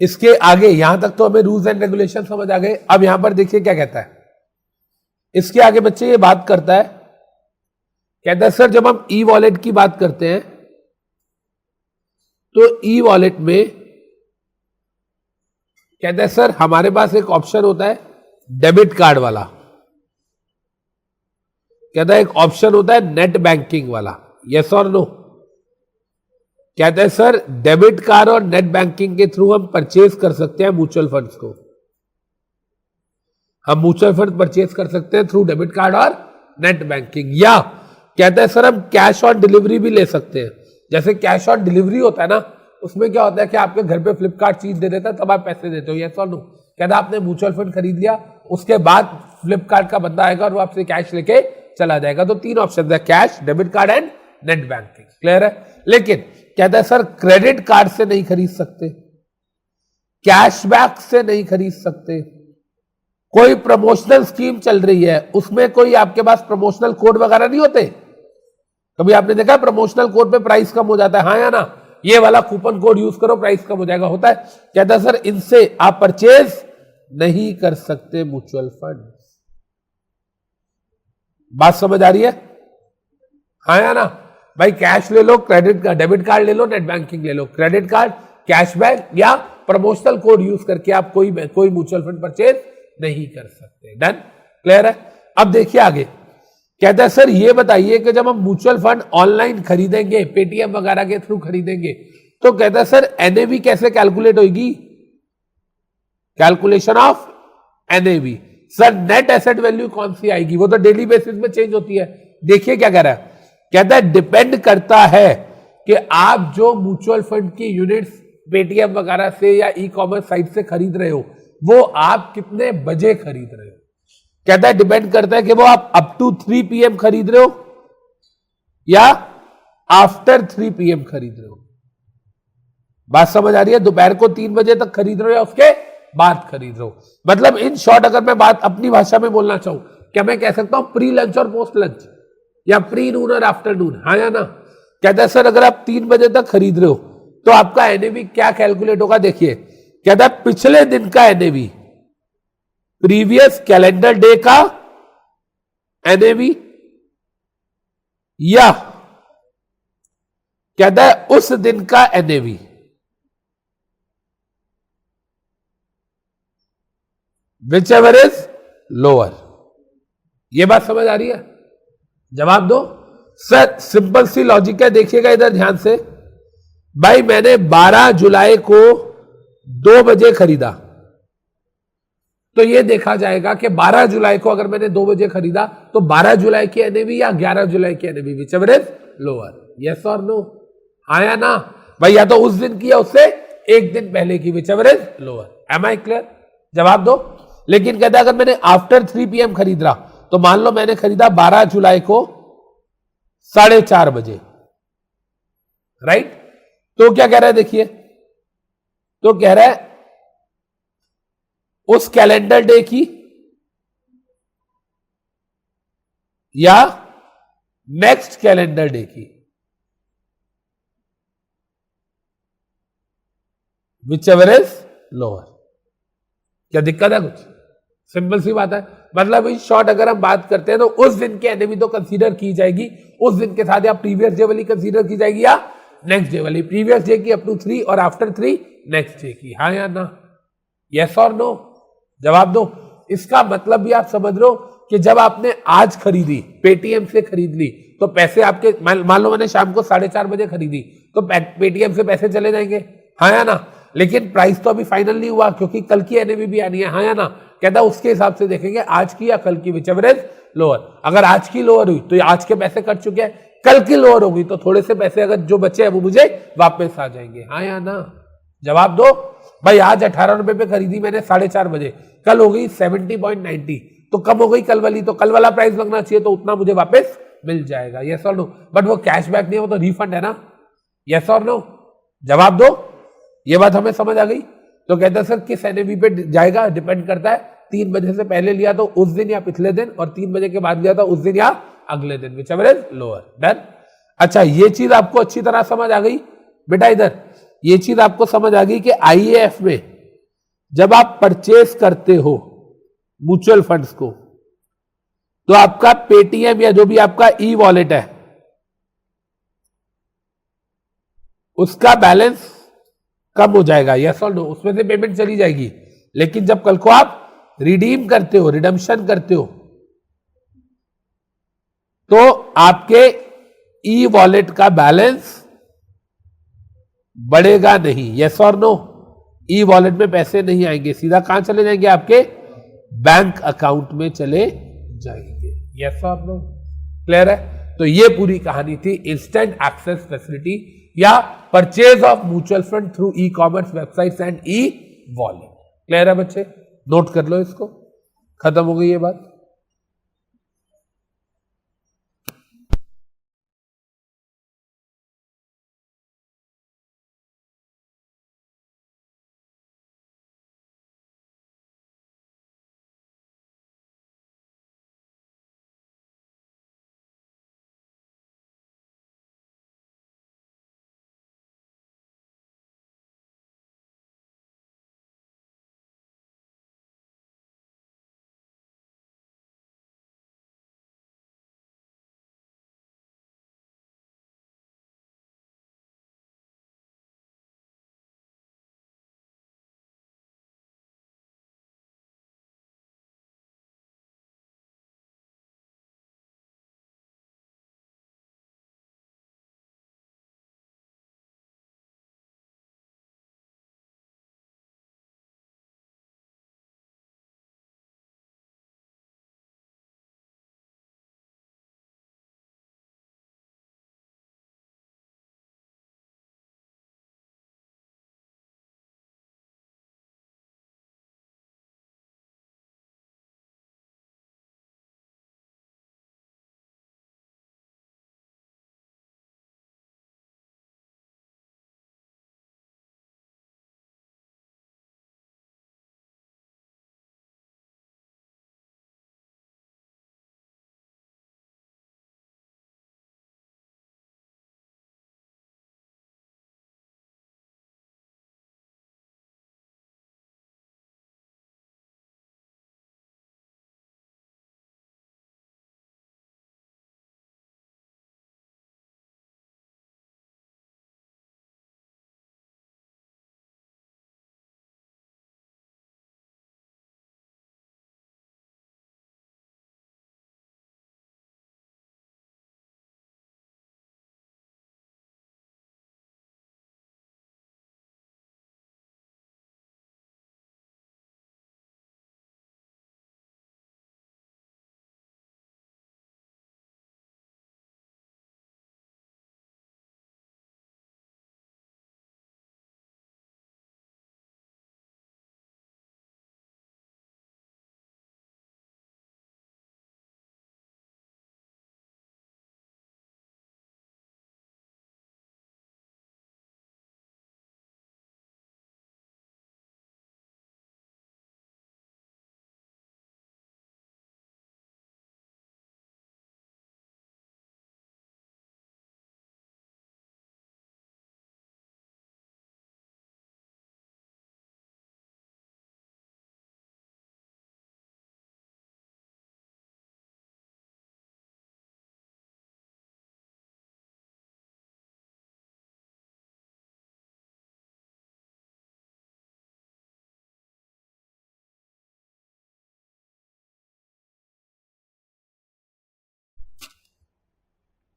इसके आगे यहां तक तो हमें रूल्स एंड रेगुलेशन समझ आ गए। अब यहां पर देखिए क्या कहता है, इसके आगे बच्चे ये बात करता है, कहता है सर जब हम ई वॉलेट की बात करते हैं तो ई वॉलेट में कहता है सर हमारे पास एक ऑप्शन होता है डेबिट कार्ड वाला, कहता है एक ऑप्शन होता है नेट बैंकिंग वाला, यस और नो। कहता है सर डेबिट कार्ड और नेट बैंकिंग के थ्रू हम परचेज कर सकते हैं म्यूचुअल फंड्स को, हम म्यूचुअल फंड परचेज कर सकते हैं थ्रू डेबिट कार्ड और नेट बैंकिंग, या कहता है सर हम कैश ऑन डिलीवरी भी ले सकते हैं। जैसे कैश ऑन डिलीवरी होता है ना, उसमें क्या होता है कि आपके घर पे फ्लिपकार्ट चीज दे देता है तब आप पैसे देते हो, यस और नो। कहता है आपने म्यूचुअल फंड खरीद लिया, उसके बाद फ्लिपकार्ट का बंदा आएगा और वो आपसे कैश लेके चला जाएगा। तो तीन ऑप्शन है, cash, debit card and net banking, clear है। लेकिन कहता है सर क्रेडिट कार्ड से नहीं खरीद सकते, कैशबैक से नहीं खरीद सकते, कोई प्रमोशनल स्कीम चल रही है उसमें कोई आपके पास प्रमोशनल कोड वगैरह नहीं होते, कभी आपने देखा प्रमोशनल कोड पे प्राइस कम हो जाता है, हाँ या ना, ये वाला कूपन कोड यूज करो प्राइस कम हो जाएगा, होता है। कहता है सर इनसे आप परचेज नहीं कर सकते म्यूचुअल फंड। बात समझ आ रही है, हाँ या ना भाई, कैश ले लो, क्रेडिट कार्ड, डेबिट कार्ड ले लो, नेट बैंकिंग ले लो, क्रेडिट कार्ड, कैशबैक या प्रमोशनल कोड यूज करके आप कोई म्यूचुअल फंड परचेज नहीं कर सकते। डन, क्लियर है। अब देखिए आगे कहता है सर ये बताइए कि जब हम म्यूचुअल फंड ऑनलाइन खरीदेंगे, पेटीएम वगैरह के थ्रू खरीदेंगे, तो कहता है सर एनएवी कैसे कैलकुलेट होगी, calculation of NAV. Sir net asset value कौन सी आएगी, वो तो डेली बेसिस में चेंज होती है। देखिए क्या कह रहा है, कहता है डिपेंड करता है कि आप जो म्यूचुअल फंड की यूनिट्स पेटीएम वगैरह से या ई कॉमर्स साइट से खरीद रहे हो वो आप कितने बजे खरीद रहे हो। कहता है डिपेंड करता है कि वो आप अप टू 3 PM खरीद रहे हो या आफ्टर 3 PM खरीद रहे हो। बात समझ आ रही है, दोपहर को 3 बजे तक खरीद रहे हो या उसके बाद खरीद रहे हो। मतलब इन शॉर्ट अगर मैं बात अपनी भाषा में बोलना चाहूं, क्या मैं कह सकता हूं प्री लंच और पोस्ट लंच, या प्री नून और आफ्टरनून, हाँ या ना। कहता है सर अगर आप 3 बजे तक खरीद रहे हो तो आपका एनएवी क्या कैलकुलेट होगा, देखिए कहता है पिछले दिन का एनएवी, प्रीवियस कैलेंडर डे का एनएवी, या कहता है उस दिन का NAV. Which ever is lower. यह बात समझ आ रही है, जवाब दो। सर सिंपल सी लॉजिक है, देखिएगा इधर ध्यान से। भाई मैंने 12 जुलाई को 2 बजे खरीदा, तो यह देखा जाएगा कि 12 जुलाई को अगर मैंने 2 बजे खरीदा तो 12 जुलाई की एनएवी या 11 जुलाई की NAV, which ever is lower, yes और नो, हाँ या ना। भाई या तो उस दिन की या उससे एक दिन पहले की, whichever is lower. Am I clear, जवाब दो। लेकिन कहता है अगर मैंने आफ्टर 3 PM खरीद रहा, तो मान लो मैंने खरीदा 12 जुलाई को 4:30 बजे, राइट। तो क्या कह रहा है देखिए, तो कह रहा है उस कैलेंडर डे की या नेक्स्ट कैलेंडर डे की, विच एवर इज लोअर। क्या दिक्कत है कुछ, सिंपल सी बात है। मतलब इन शॉर्ट अगर हम बात करते हैं तो उस दिन की एनएवी तो कंसीडर की जाएगी, उस दिन के साथ या प्रीवियस डे वाली कंसीडर की जाएगी या नेक्स्ट डे वाली, प्रीवियस डे की अप टू 3 और आफ्टर 3 नेक्स्ट डे की, हाँ या ना, यस और नो, जवाब दो। इसका मतलब भी आप समझ रहे हो कि जब आपने आज खरीदी, पेटीएम से खरीद ली, तो पैसे आपके, मान लो मैंने शाम को 4:30 बजे खरीदी, तो पेटीएम से पैसे चले जाएंगे, हाँ या ना। लेकिन प्राइस तो अभी फाइनल नहीं हुआ क्योंकि कल की एनएवी भी आनी है, हाँ या ना। कहता है उसके हिसाब से देखेंगे आज की या कल की, विच एवर इज लोअर। अगर आज की लोअर हुई तो आज के पैसे कट चुके हैं, कल की लोअर होगी तो थोड़े से पैसे अगर जो बचे हैं वो मुझे वापस आ जाएंगे, हाँ या ना, जवाब दो। भाई आज 18 रुपए पे खरीदी मैंने 4:30 बजे, कल हो गई 70.90, तो कम हो गई कल वाली, तो कल वाला प्राइस लगना चाहिए, तो उतना मुझे वापस मिल जाएगा, यस और नो। बट वो कैशबैक नहीं है, वो तो रिफंड है ना, यस और नो, जवाब दो। ये बात हमें समझ आ गई। तो कहता है सर किस एनएवी पे जाएगा, डिपेंड करता है 3 बजे से पहले लिया तो उस दिन या पिछले दिन, और 3 बजे के बाद लिया तो उस दिन या अगले दिन, which ever is lower. Done. अच्छा ये चीज आपको अच्छी तरह समझ आ गई बेटा। इधर ये चीज आपको समझ आ गई कि आईएएफ में जब आप परचेस करते हो म्यूचुअल फंड्स को, तो आपका पेटीएम या जो भी आपका ई वॉलेट है उसका बैलेंस कम हो जाएगा, यस और नो, उसमें से पेमेंट चली जाएगी। लेकिन जब कल को आप रिडीम करते हो, रिडम्पशन करते हो, तो आपके ई वॉलेट का बैलेंस बढ़ेगा नहीं, यस और नो। ई वॉलेट में पैसे नहीं आएंगे, सीधा कहां चले जाएंगे? आपके बैंक अकाउंट में चले जाएंगे, यस और नो। क्लियर है? तो ये पूरी कहानी थी इंस्टेंट एक्सेस फैसिलिटी या purchase of mutual fund through e commerce websites and e wallet. Clear है बच्चे? नोट कर लो इसको, खत्म हो गई ये बात।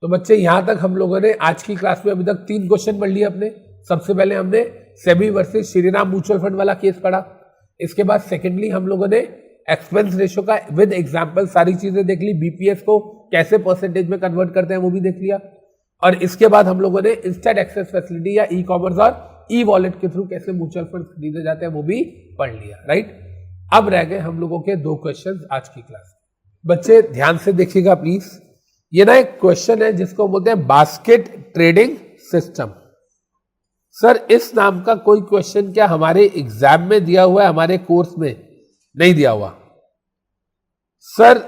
तो बच्चे यहां तक हम लोगों ने आज की क्लास में अभी तक 3 क्वेश्चन पढ़ लिए अपने। सबसे पहले हमने SEBI versus Shriram mutual fund वाला केस पढ़ा। इसके बाद सेकेंडली हम लोगों ने एक्सपेंस रेशियो का विद एग्जांपल सारी चीजें देख ली, बीपीएस को कैसे परसेंटेज में कन्वर्ट करते हैं वो भी देख लिया। और इसके बाद हम लोगों ने इंस्टेंट एक्सेस फैसिलिटी या ई कॉमर्स और ई वॉलेट के थ्रू कैसे म्यूचुअल फंड खरीदे जाते हैं वो भी पढ़ लिया, राइट। अब रह गए हम लोगों के 2 क्वेश्चन आज की क्लास। बच्चे ध्यान से देखिएगा प्लीज। ये ना एक क्वेश्चन है जिसको बोलते हैं बास्केट ट्रेडिंग सिस्टम। सर इस नाम का कोई क्वेश्चन क्या हमारे एग्जाम में दिया हुआ है, हमारे कोर्स में नहीं दिया हुआ? सर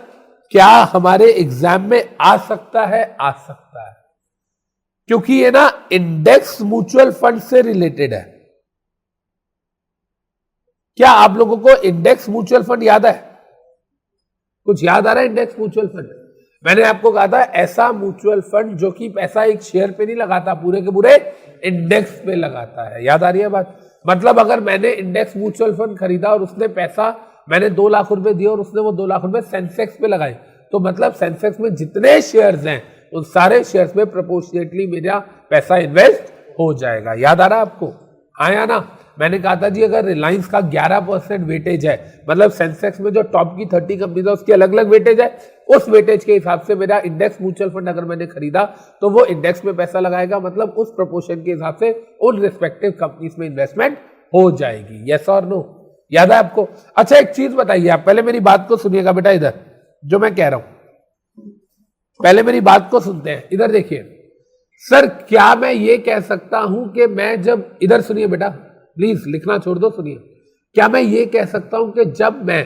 क्या हमारे एग्जाम में आ सकता है? आ सकता है। क्योंकि ये ना इंडेक्स म्यूचुअल फंड से रिलेटेड है। क्या आप लोगों को इंडेक्स म्यूचुअल फंड याद है? कुछ याद आ रहा है इंडेक्स म्यूचुअल फंड? मैंने आपको कहा था ऐसा म्यूचुअल फंड जो कि पैसा एक शेयर पे नहीं लगाता, पूरे के पूरे इंडेक्स पे लगाता है। याद आ रही है बात? मतलब अगर मैंने इंडेक्स म्यूचुअल फंड खरीदा और उसने पैसा, मैंने 2 लाख रुपए दिए और उसने वो 2 लाख रुपए सेंसेक्स पे लगाए, तो मतलब सेंसेक्स में जितने शेयर्स हैं उन सारे शेयर्स में प्रोपोर्शनेटली मेरा पैसा इन्वेस्ट हो जाएगा। याद आ रहा है आपको? हाँ या ना? मैंने कहा था जी अगर रिलायंस का 11% वेटेज है, मतलब सेंसेक्स में जो टॉप की 30 कंपनी है उसकी अलग अलग वेटेज है, उस वेटेज के हिसाब से मेरा इंडेक्स म्यूचुअल फंड अगर मैंने खरीदा तो वो इंडेक्स में पैसा लगाएगा, मतलब उस प्रोपोर्शन के हिसाब से उन रिस्पेक्टिव कंपनीज में इन्वेस्टमेंट हो जाएगी। यस और नो? याद है आपको? अच्छा एक चीज बताइए, आप पहले मेरी बात को सुनिएगा बेटा, इधर जो मैं कह रहा हूं पहले मेरी बात को सुनते हैं। इधर देखिए सर, क्या मैं ये कह सकता हूं कि मैं जब, इधर सुनिए बेटा प्लीज, लिखना छोड़ दो, सुनिए, क्या मैं ये कह सकता हूं कि जब मैं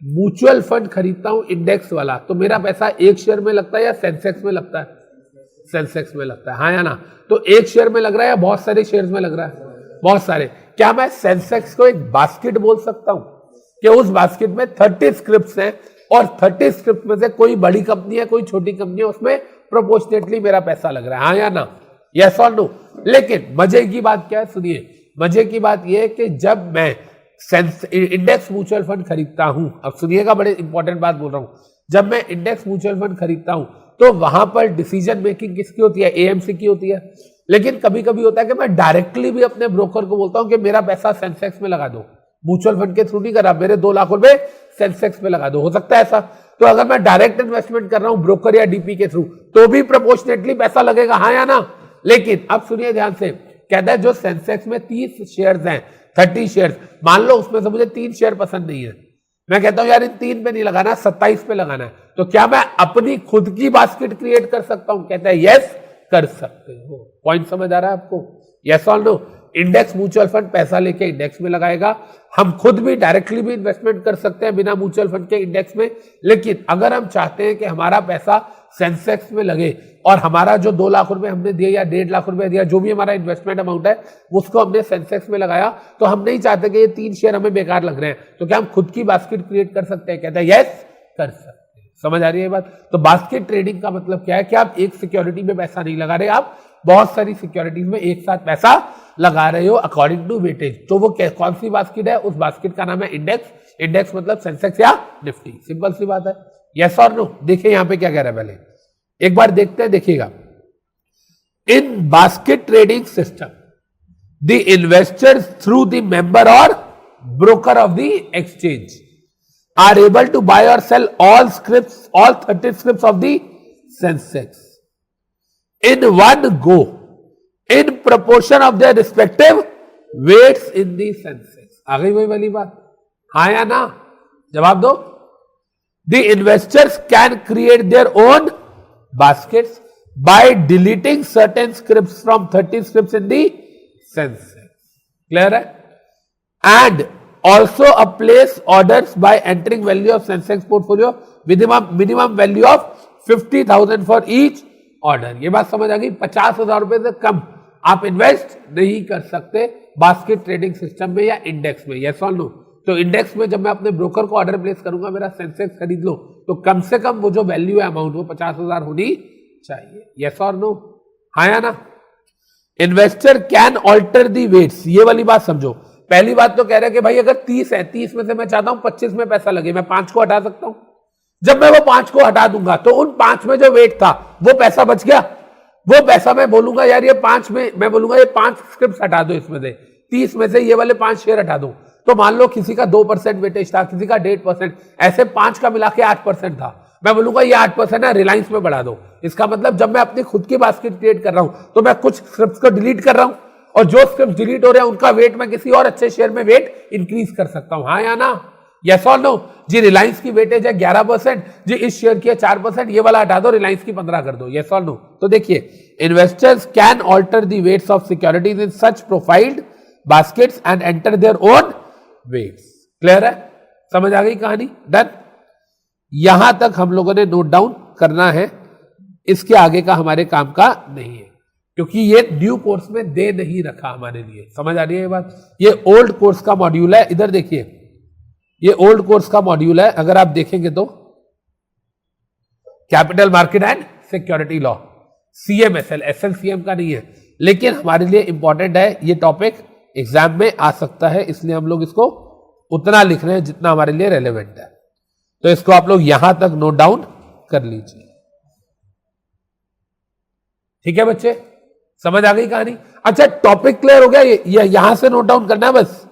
म्यूचुअल फंड खरीदता हूं इंडेक्स वाला तो मेरा पैसा एक शेयर में लगता है या सेंसेक्स में लगता है? सेंसेक्स में लगता है। हाँ या ना? तो एक शेयर में लग रहा है या बहुत सारे शेयर्स में लग रहा है? बहुत सारे। क्या मैं सेंसेक्स को एक बास्केट बोल सकता हूं कि उस बास्केट में 30 स्क्रिप्ट्स हैं और 30 स्क्रिप्ट में से कोई बड़ी कंपनी है कोई छोटी कंपनी है, उसमें प्रोपोर्शनेटली मेरा पैसा लग रहा है? हाँ या ना? यस और नो? लेकिन मजे की बात क्या है, सुनिए, मजे की बात यह है कि जब मैं इंडेक्स म्यूचुअल फंड खरीदता हूं, अब सुनिएगा, बड़े इंपॉर्टेंट बात बोल रहा हूं, जब मैं इंडेक्स म्यूचुअल फंड खरीदता हूं तो वहां पर डिसीजन मेकिंग किसकी होती है? एएमसी की होती है। लेकिन कभी कभी होता है कि मैं डायरेक्टली भी अपने ब्रोकर को बोलता हूं कि मेरा पैसा सेंसेक्स में लगा दो, म्यूचुअल फंड के थ्रू नहीं करा, मेरे 2 लाख रुपए सेंसेक्स में लगा दो। हो सकता है ऐसा? तो अगर मैं डायरेक्ट इन्वेस्टमेंट कर रहा हूं ब्रोकर या डीपी के थ्रू तो भी प्रोपोर्शनेटली पैसा लगेगा। हाँ या ना? लेकिन अब सुनिए ध्यान से, कहता है जो सेंसेक्स में 30 शेयर्स हैं, 30 शेयर्स, मान लो उसमें से मुझे 3 शेयर पसंद नहीं है, मैं कहता हूं यार इन 3 पे नहीं लगाना, 27 पे लगाना है, तो क्या मैं अपनी खुद की बास्केट क्रिएट कर सकता हूं? कहता है यस कर सकते हो। पॉइंट समझ आ रहा है आपको? यस और नो? इंडेक्स म्यूचुअल फंड पैसा लेके इंडेक्स में लगाएगा, हम खुद भी डायरेक्टली भी इन्वेस्टमेंट कर सकते हैं बिना म्यूचुअल फंड के इंडेक्स में, लेकिन अगर हम चाहते हैं कि हमारा पैसा सेंसेक्स में लगे और हमारा जो 2 लाख रुपए हमने दिए या 1.5 लाख रुपए दिया, जो भी हमारा इन्वेस्टमेंट अमाउंट है उसको हमने सेंसेक्स में लगाया, तो हम नहीं चाहते कि ये 3 शेयर हमें बेकार लग रहे हैं, तो क्या हम खुद की बास्केट क्रिएट कर सकते हैं? कहता है यस कर सकते हैं। समझ आ रही है बात? तो बास्केट ट्रेडिंग का मतलब क्या है कि आप एक सिक्योरिटी में पैसा नहीं लगा रहे, आप बहुत सारी सिक्योरिटीज में एक साथ पैसा लगा रहे हो अकॉर्डिंग टू वेटेज। तो वो कौन सी बास्केट है? उस बास्केट का नाम है इंडेक्स। इंडेक्स मतलब सेंसेक्स या निफ्टी। सिंपल सी बात है। यस और नो? देखिए यहां पे क्या कह रहा है, पहले एक बार देखते हैं, देखिएगा। In basket trading system the investors through the member or broker of the exchange are able to buy or sell all 30 scripts of the Sensex in one go in proportion of their respective weights in the Sensex. आ गई वही वाली बात? हाँ या ना? जवाब दो। The investors can create their own baskets by deleting certain scripts from 30 scripts in the Sensex. Clear है? And also a place orders by entering value of Sensex portfolio with minimum value of 50,000 for each order. ये बात समझ आ गई? 50,000 रुपए से कम आप इन्वेस्ट नहीं कर सकते बास्केट ट्रेडिंग सिस्टम में या इंडेक्स में। यस और नो? तो इंडेक्स में जब मैं अपने ब्रोकर को ऑर्डर प्लेस करूंगा मेरा सेंसेक्स खरीद लो, तो कम से कम वो जो वैल्यू है अमाउंट वो 50,000 होनी चाहिए। यस और नो? हाँ या ना? Investor can alter the weights. ये वाली बात समझो। पहली बात तो कह रहे हैं कि भाई अगर 30 है, 30 में से मैं चाहता हूं 25 में पैसा लगे, मैं 5 को हटा सकता हूं। जब मैं वो 5 को हटा दूंगा तो उन 5 में जो वेट था वो पैसा बच गया। वो पैसा मैं बोलूंगा यार ये 5 में, मैं बोलूंगा ये 5 स्क्रिप्ट हटा दो, इसमें से 30 में से ये वाले 5 शेयर हटा दो, तो मान लो किसी का 2% वेटेज था, किसी का 1.5%, ऐसे 5 का मिला के 8% था। मैं बोलूंगा ये 8% है, रिलायंस में बढ़ा दो। इसका मतलब जब मैं अपनी खुद की बास्केट क्रिएट कर रहा हूं तो मैं कुछ स्क्रिप्ट को डिलीट कर रहा हूं और जो स्क्रिप्ट डिलीट हो रहे हैं उनका वेट मैं किसी और अच्छे शेयर में वेट इंक्रीज कर सकता हूं। हाँ या ना? यस और नो? जी रिलायंस की वेटेज है 11%, जी इस शेयर की है 4%, ये वाला हटा दो, रिलायंस की 15 कर दो। यस और नो? तो देखिए, investors can alter the weights of securities in such profiled baskets and enter their own weights. Clear है? समझ आ गई कहानी? डन? यहां तक हम लोगों ने नोट डाउन करना है, इसके आगे का हमारे काम का नहीं है। क्योंकि ये न्यू कोर्स में दे नहीं रखा हमारे लिए। समझ आ रही है ये बात? ये ओल्ड कोर्स का मॉड्यूल है। इधर देखिए, ये ओल्ड कोर्स का मॉड्यूल है। अगर आप देखेंगे तो capital market and security law, CMSL, SLCM का नहीं है, लेकिन हमारे लिए इंपॉर्टेंट है ये टॉपिक, एग्जाम में आ सकता है, इसलिए हम लोग इसको उतना लिख रहे हैं जितना हमारे लिए रेलेवेंट है। तो इसको आप लोग यहां तक नोट डाउन कर लीजिए। ठीक है बच्चे, समझ आ गई कहानी? अच्छा, टॉपिक क्लियर हो गया? ये यहां से नोट डाउन करना है बस,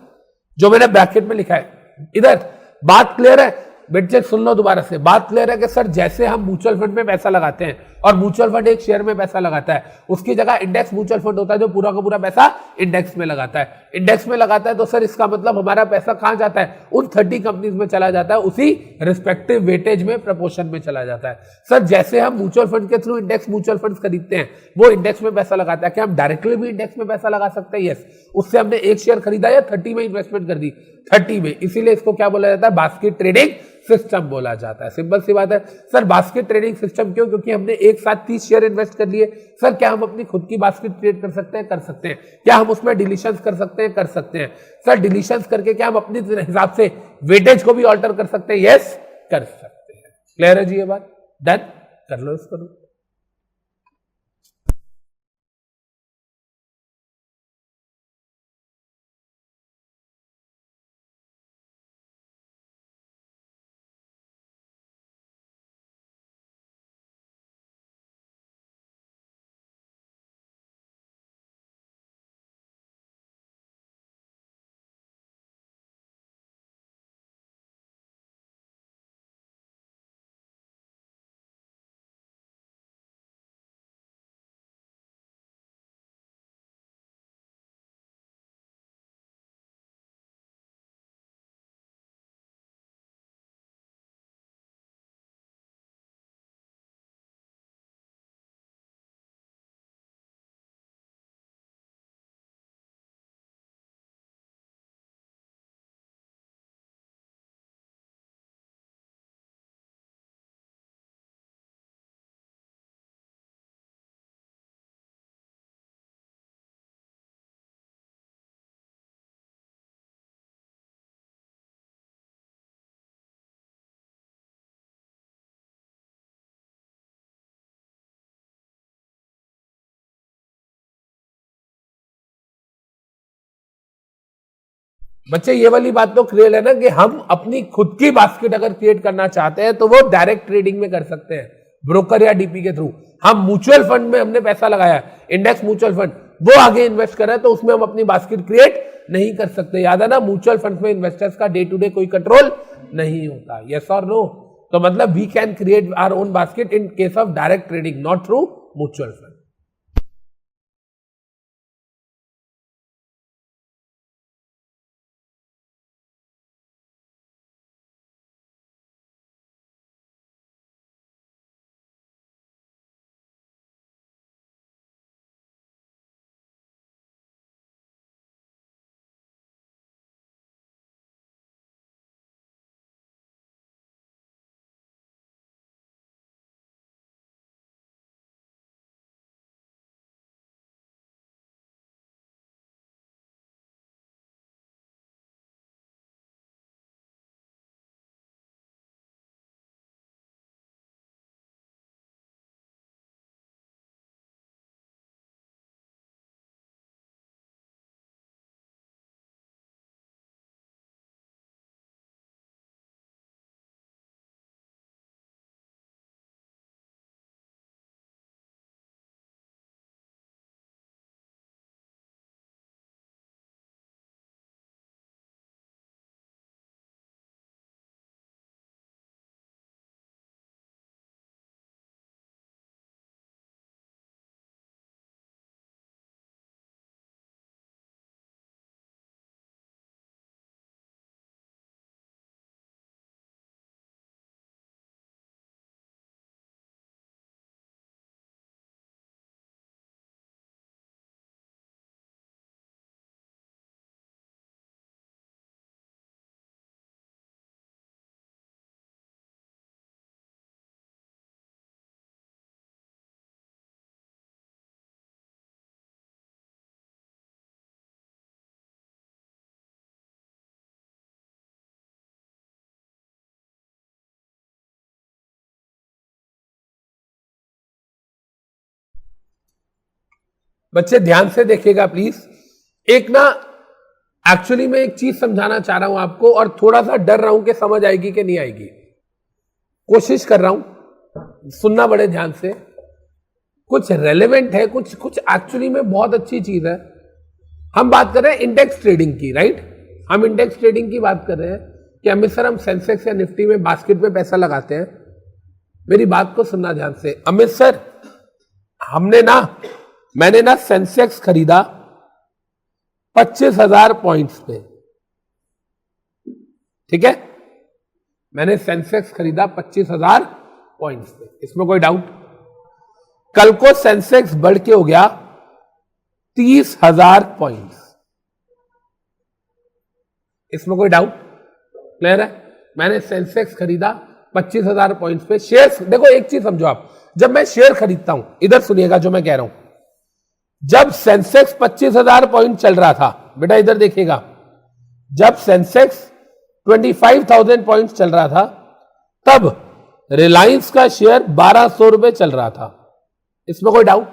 जो मैंने ब्रैकेट में लिखा है। इधर बात क्लियर है? बच्चे सुन लो दोबारा से, बात क्लियर है कि सर जैसे हम म्यूचुअल फंड में पैसा लगाते हैं और म्यूचुअल फंड एक शेयर में पैसा लगाता है, उसकी जगह इंडेक्स म्यूचुअल फंड होता है जो पूरा का पूरा पैसा इंडेक्स में लगाता है। इंडेक्स में लगाता है तो सर इसका मतलब हमारा पैसा कहां जाता है? उन 30 कंपनीज में चला जाता है, उसी रिस्पेक्टिव वेटेज में, प्रपोर्शन में चला जाता है। सर जैसे हम म्यूचुअल फंड के थ्रू इंडेक्स म्यूचुअल फंड खरीदते हैं, वो इंडेक्स में पैसा लगाता है, क्या हम डायरेक्टली भी इंडेक्स में पैसा लगा सकते हैं? यस। उससे हमने एक शेयर खरीदा या 30 में इन्वेस्टमेंट कर दी, 30 में, इसीलिए इसको क्या बोला जाता है? बास्केट ट्रेडिंग सिस्टम बोला जाता है। सिंपल सी बात है। सर बास्केट ट्रेडिंग सिस्टम क्यों? क्योंकि हमने एक साथ 30 शेयर इन्वेस्ट कर लिए। सर क्या हम अपनी खुद की बास्केट क्रिएट कर सकते हैं? कर सकते हैं। क्या हम उसमें डिलीशंस कर सकते हैं? कर सकते हैं। सर डिलीशंस करके क्या हम अपने हिसाब से वेटेज को भी ऑल्टर कर सकते हैं? यस, कर सकते हैं। क्लियर है जी ये बात? डन, कर लो इसको। बच्चे ये वाली बात तो क्लियर है ना कि हम अपनी खुद की बास्केट अगर क्रिएट करना चाहते हैं तो वो डायरेक्ट ट्रेडिंग में कर सकते हैं, ब्रोकर या डीपी के थ्रू। हम म्यूचुअल फंड में हमने पैसा लगाया, इंडेक्स म्यूचुअल फंड, वो आगे इन्वेस्ट कर रहा है, तो उसमें हम अपनी बास्केट क्रिएट नहीं कर सकते। याद है ना, म्यूचुअल फंड में इन्वेस्टर्स का डे टू डे कोई कंट्रोल नहीं होता। यस और नो? तो मतलब we can create our own basket in case of direct trading, not through mutual fund. बच्चे ध्यान से देखिएगा प्लीज। एक ना एक्चुअली मैं एक चीज समझाना चाह रहा हूं आपको और थोड़ा सा डर रहा हूं कि समझ आएगी कि नहीं आएगी। कोशिश कर रहा हूं, सुनना बड़े ध्यान से। कुछ रेलेवेंट है, कुछ एक्चुअली में बहुत अच्छी चीज है। हम बात कर रहे हैं इंडेक्स ट्रेडिंग की, राइट? हम इंडेक्स ट्रेडिंग की बात कर रहे हैं कि अमित सर हम सेंसेक्स या निफ्टी में बास्केट में पैसा लगाते हैं। मेरी बात को सुनना ध्यान से। अमित सर मैंने ना सेंसेक्स खरीदा 25,000 पॉइंट्स पे, ठीक है? मैंने सेंसेक्स खरीदा 25,000 पॉइंट्स पे, इसमें कोई डाउट? कल को सेंसेक्स बढ़ के हो गया 30,000 पॉइंट्स, इसमें कोई डाउट? क्लियर है? मैंने सेंसेक्स खरीदा 25,000 पॉइंट्स पे। शेयर देखो, एक चीज समझो आप, जब मैं शेयर खरीदता हूं, इधर सुनिएगा जो मैं कह रहा हूं, जब सेंसेक्स 25,000 पॉइंट चल रहा था, बेटा इधर देखिएगा, जब सेंसेक्स 25,000 पॉइंट चल रहा था तब रिलायंस का शेयर 1,200 रुपए चल रहा था, इसमें कोई डाउट?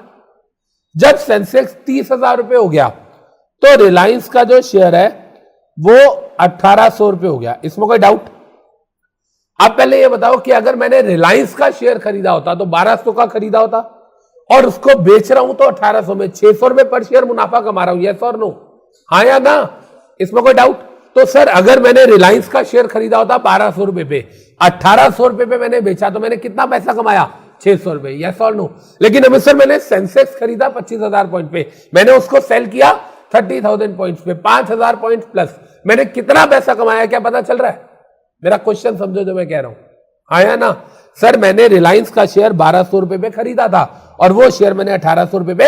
जब सेंसेक्स 30,000 रुपए हो गया तो रिलायंस का जो शेयर है वो 1,800 रुपए हो गया, इसमें कोई डाउट? आप पहले ये बताओ कि अगर मैंने रिलायंस का शेयर खरीदा होता तो 1,200 का खरीदा होता और उसको बेच रहा हूं तो 1,800 में, 600 रुपए पर शेयर मुनाफा कमा रहा हूं, यस और नो? हाँ या ना? इसमें कोई डाउट? तो सर अगर मैंने रिलायंस का शेयर खरीदा होता 1,200 रुपए पे, 1,800 रुपए पे मैंने बेचा, तो मैंने कितना पैसा कमाया? 600 रुपए, यस और नो? लेकिन अमित सर मैंने सेंसेक्स खरीदा 25,000 पॉइंट पे, मैंने उसको सेल किया 30,000 पॉइंट्स पे, 5,000 पॉइंट प्लस, मैंने कितना पैसा कमाया क्या पता चल रहा है? मेरा क्वेश्चन समझो जो मैं कह रहा हूं, आया ना? सर मैंने रिलायंस का शेयर 1,200 रुपए पे खरीदा था और वो शेयर मैंने 1,800 रुपए पे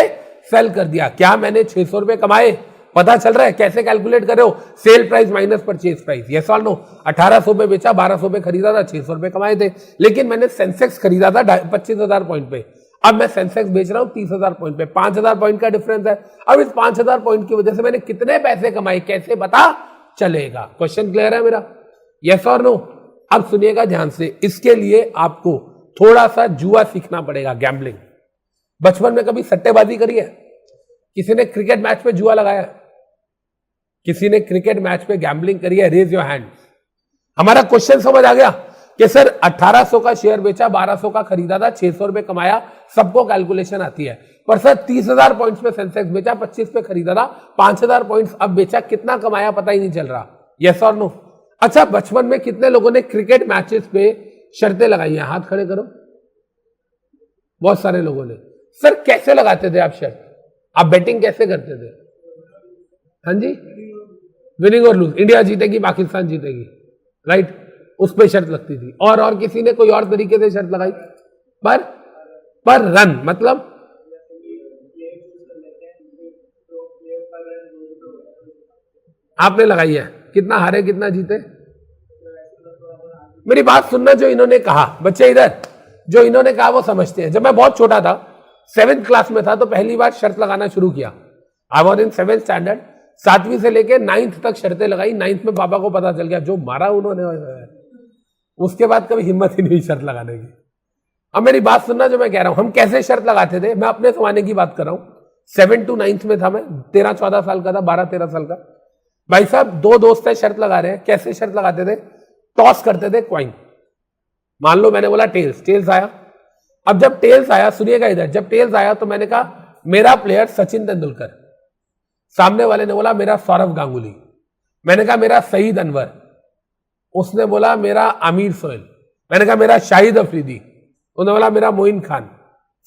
सेल कर दिया, क्या मैंने 600 रुपए कमाए? पता चल रहा है? कैसे कैलकुलेट कर रहे हो? Sale price minus purchase price, yes और नो? 1,800 पे बेचा, 1,200 पे खरीदा था, 600 रुपए कमाए थे। लेकिन मैंने सेंसेक्स खरीदा था 25,000 पॉइंट पे, अब मैं सेंसेक्स बेच रहा हूं 30,000 पॉइंट पे, 5,000 पॉइंट का डिफरेंस है। अब इस 5,000 पॉइंट की वजह से मैंने कितने पैसे कमाए कैसे पता चलेगा? क्वेश्चन क्लियर है मेरा? यस और नो? अब सुनिएगा ध्यान से, इसके लिए आपको थोड़ा सा जुआ सीखना पड़ेगा, गैम्बलिंग। बचपन में कभी सट्टेबाजी करी है? किसी ने क्रिकेट मैच पे जुआ लगाया है? किसी ने क्रिकेट मैच पे गैम्बलिंग करी है? Raise your hand. हमारा क्वेश्चन समझ आ गया कि सर 1,800 का शेयर बेचा, 1,200 का खरीदा था, 600 रुपए कमाया, सबको कैलकुलेशन आती है। पर सर 30,000 पॉइंट्स पे सेंसेक्स बेचा, 25 पे खरीदा था, 5,000 पॉइंट्स अब बेचा, कितना कमाया पता ही नहीं चल रहा, यस और नो? अच्छा, बचपन में कितने लोगों ने क्रिकेट मैचेस पे शर्तें लगाई हैं? हाथ खड़े करो। बहुत सारे लोगों ने। सर कैसे लगाते थे आप शर्त? आप बैटिंग कैसे करते थे? हाँ जी, विनिंग और लूज, इंडिया जीतेगी पाकिस्तान जीतेगी, राइट? उस पर शर्त लगती थी। और किसी ने कोई और तरीके से शर्त लगाई? पर रन, मतलब आपने लगाई है, कितना हारे कितना जीते? मेरी बात सुनना, जो इन्होंने कहा, बच्चे इधर, जो इन्होंने कहा वो समझते हैं। जब मैं बहुत छोटा था, 7th क्लास में था, तो पहली बार शर्त लगाना शुरू किया। I was in 7th standard. 7वीं से लेके 9th तक शर्तें लगाई। 9th में पापा को पता चल गया, जो मारा उन्होंने, उसके बाद कभी हिम्मत ही नहीं शर्त लगाने की। अब मेरी बात सुनना जो मैं कह रहा हूं, हम कैसे शर्त लगाते थे, मैं अपने जमाने की बात कर रहा हूं। 7 to 9th में था मैं, 13-14 साल का था, 12-13 साल का। भाई साहब, 2 दोस्त है, शर्त लगा रहे हैं। कैसे शर्त लगाते थे? टॉस करते थे कॉइन। मान लो मैंने बोला टेल्स आया। अब जब टेल्स आया, सुनिएगा इधर, जब टेल्स आया तो मैंने कहा मेरा प्लेयर सचिन तेंदुलकर। सामने वाले ने बोला मेरा सौरव गांगुली। मैंने कहा मेरा सईद अनवर। उसने बोला मेरा आमिर सोहेल। मैंने कहा मेरा शाहिद अफरीदी। उसने बोला मेरा मोइन खान।